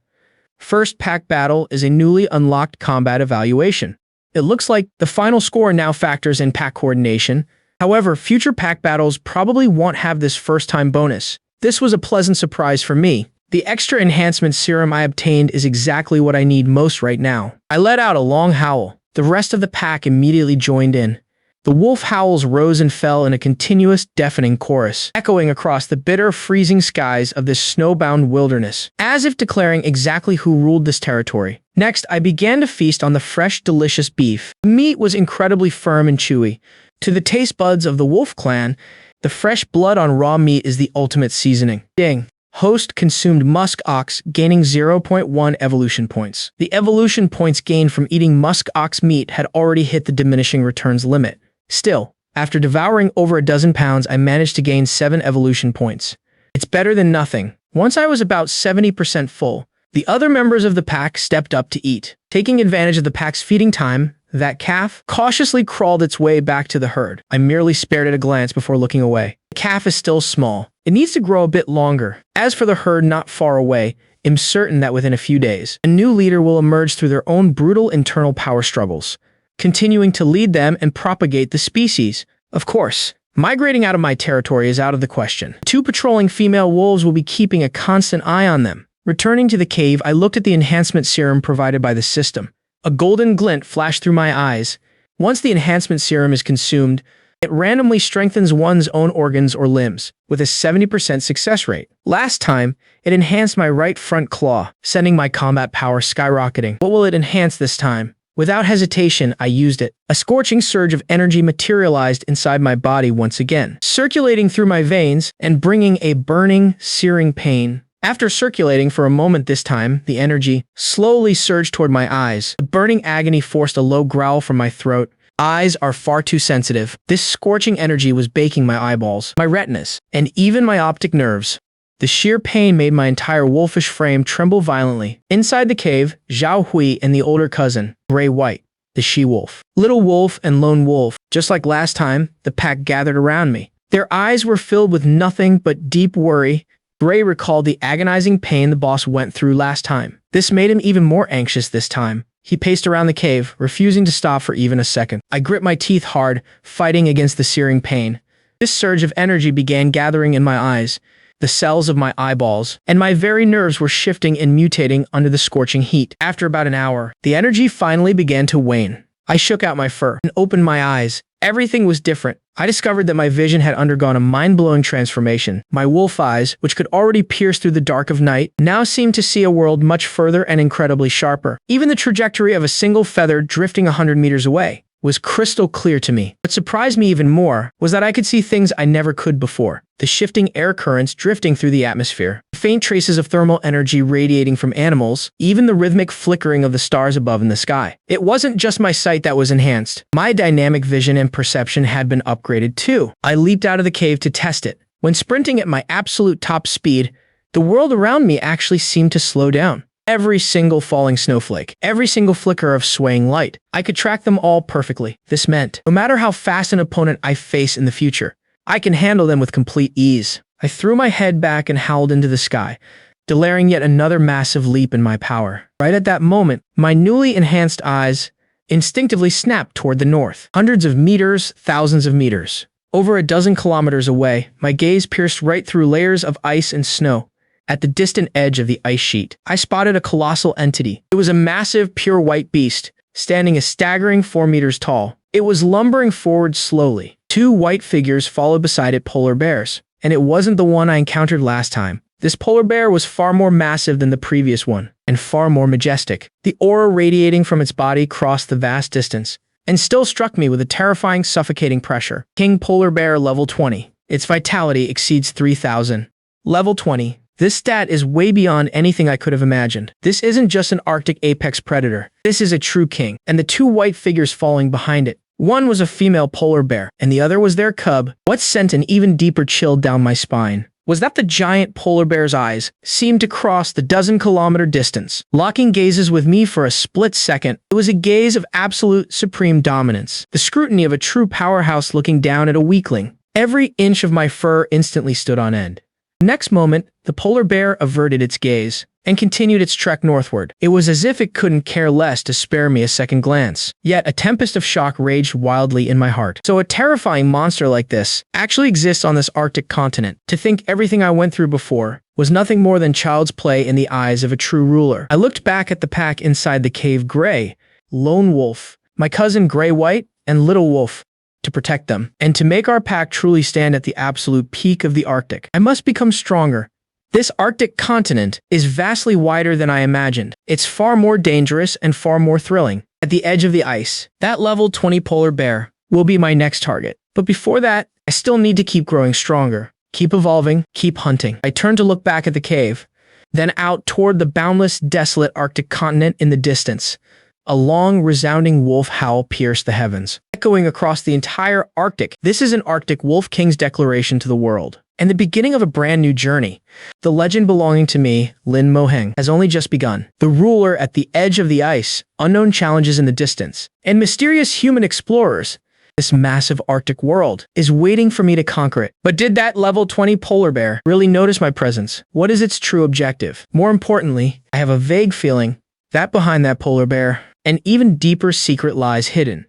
First pack battle is a newly unlocked combat evaluation. It looks like the final score now factors in pack coordination. However, future pack battles probably won't have this first-time bonus. This was a pleasant surprise for me. The extra enhancement serum I obtained is exactly what I need most right now. I let out a long howl. The rest of the pack immediately joined in. The wolf howls rose and fell in a continuous, deafening chorus, echoing across the bitter, freezing skies of this snowbound wilderness, as if declaring exactly who ruled this territory. Next, I began to feast on the fresh, delicious beef. The meat was incredibly firm and chewy. To the taste buds of the wolf clan, the fresh blood on raw meat is the ultimate seasoning. Ding. Host consumed musk ox, gaining 0.1 evolution points. The evolution points gained from eating musk ox meat had already hit the diminishing returns limit. Still, after devouring over a dozen pounds, I managed to gain 7 evolution points. It's better than nothing. Once I was about 70% full, the other members of the pack stepped up to eat. Taking advantage of the pack's feeding time, that calf cautiously crawled its way back to the herd. I merely spared it a glance before looking away. The calf is still small. It needs to grow a bit longer. As for the herd not far away, I'm certain that within a few days, a new leader will emerge through their own brutal internal power struggles, continuing to lead them and propagate the species. Of course, migrating out of my territory is out of the question. 2 patrolling female wolves will be keeping a constant eye on them. Returning to the cave, I looked at the enhancement serum provided by the system. A golden glint flashed through my eyes. Once the enhancement serum is consumed, It randomly strengthens one's own organs or limbs, with a 70% success rate. Last time, it enhanced my right front claw, sending my combat power skyrocketing. What will it enhance this time? Without hesitation, I used it. A scorching surge of energy materialized inside my body once again, circulating through my veins and bringing a burning, searing pain. After circulating for a moment this time, the energy slowly surged toward my eyes. The burning agony forced a low growl from my throat. Eyes are far too sensitive. This scorching energy was baking my eyeballs, my retinas, and even my optic nerves. The sheer pain made my entire wolfish frame tremble violently. Inside the cave, Zhao Hui and the older cousin, Gray White, the she-wolf, Little Wolf and Lone Wolf, just like last time, the pack gathered around me. Their eyes were filled with nothing but deep worry. Gray recalled the agonizing pain the boss went through last time. This made him even more anxious this time. He paced around the cave, refusing to stop for even a second. I gripped my teeth hard, fighting against the searing pain. This surge of energy began gathering in my eyes, the cells of my eyeballs, and my very nerves were shifting and mutating under the scorching heat. After about an hour, the energy finally began to wane. I shook out my fur and opened my eyes. Everything was different. I discovered that my vision had undergone a mind-blowing transformation. My wolf eyes, which could already pierce through the dark of night, now seemed to see a world much further and incredibly sharper. Even the trajectory of a single feather drifting 100 meters away was crystal clear to me. What surprised me even more was that I could see things I never could before. The shifting air currents drifting through the atmosphere, faint traces of thermal energy radiating from animals, even the rhythmic flickering of the stars above in the sky. It wasn't just my sight that was enhanced. My dynamic vision and perception had been upgraded too. I leaped out of the cave to test it. When sprinting at my absolute top speed, the world around me actually seemed to slow down. Every single falling snowflake, every single flicker of swaying light, I could track them all perfectly. This meant, no matter how fast an opponent I face in the future, I can handle them with complete ease. I threw my head back and howled into the sky, declaring yet another massive leap in my power. Right at that moment, my newly enhanced eyes instinctively snapped toward the north. Hundreds of meters, thousands of meters. Over a dozen kilometers away, my gaze pierced right through layers of ice and snow. At the distant edge of the ice sheet, I spotted a colossal entity. It was a massive, pure white beast, standing a staggering 4 meters tall. It was lumbering forward slowly. Two white figures followed beside it, polar bears. And it wasn't the one I encountered last time. This polar bear was far more massive than the previous one, and far more majestic. The aura radiating from its body crossed the vast distance, and still struck me with a terrifying, suffocating pressure. King Polar Bear Level 20. Its vitality exceeds 3,000. Level 20. This stat is way beyond anything I could have imagined. This isn't just an Arctic apex predator. This is a true king, and the two white figures following behind it. One was a female polar bear, and the other was their cub. What sent an even deeper chill down my spine was that the giant polar bear's eyes seemed to cross the dozen-kilometer distance, locking gazes with me for a split second. It was a gaze of absolute supreme dominance, the scrutiny of a true powerhouse looking down at a weakling. Every inch of my fur instantly stood on end. Next moment, the polar bear averted its gaze and continued its trek northward. It was as if it couldn't care less to spare me a second glance. Yet a tempest of shock raged wildly in my heart. So a terrifying monster like this actually exists on this Arctic continent. To think everything I went through before was nothing more than child's play in the eyes of a true ruler. I looked back at the pack inside the cave: Gray, Lone Wolf, my cousin Gray White, and Little Wolf, to protect them, and to make our pack truly stand at the absolute peak of the Arctic. I must become stronger. This Arctic continent is vastly wider than I imagined. It's far more dangerous and far more thrilling. At the edge of the ice, that level 20 polar bear will be my next target. But before that, I still need to keep growing stronger, keep evolving, keep hunting. I turned to look back at the cave, then out toward the boundless, desolate Arctic continent in the distance. A long, resounding wolf howl pierced the heavens, echoing across the entire Arctic. This is an Arctic Wolf King's declaration to the world, and the beginning of a brand new journey. The legend belonging to me, Lin Moheng, has only just begun. The ruler at the edge of the ice, unknown challenges in the distance, and mysterious human explorers. This massive Arctic world is waiting for me to conquer it. But did that level 20 polar bear really notice my presence? What is its true objective? More importantly, I have a vague feeling that behind that polar bear, an even deeper secret lies hidden.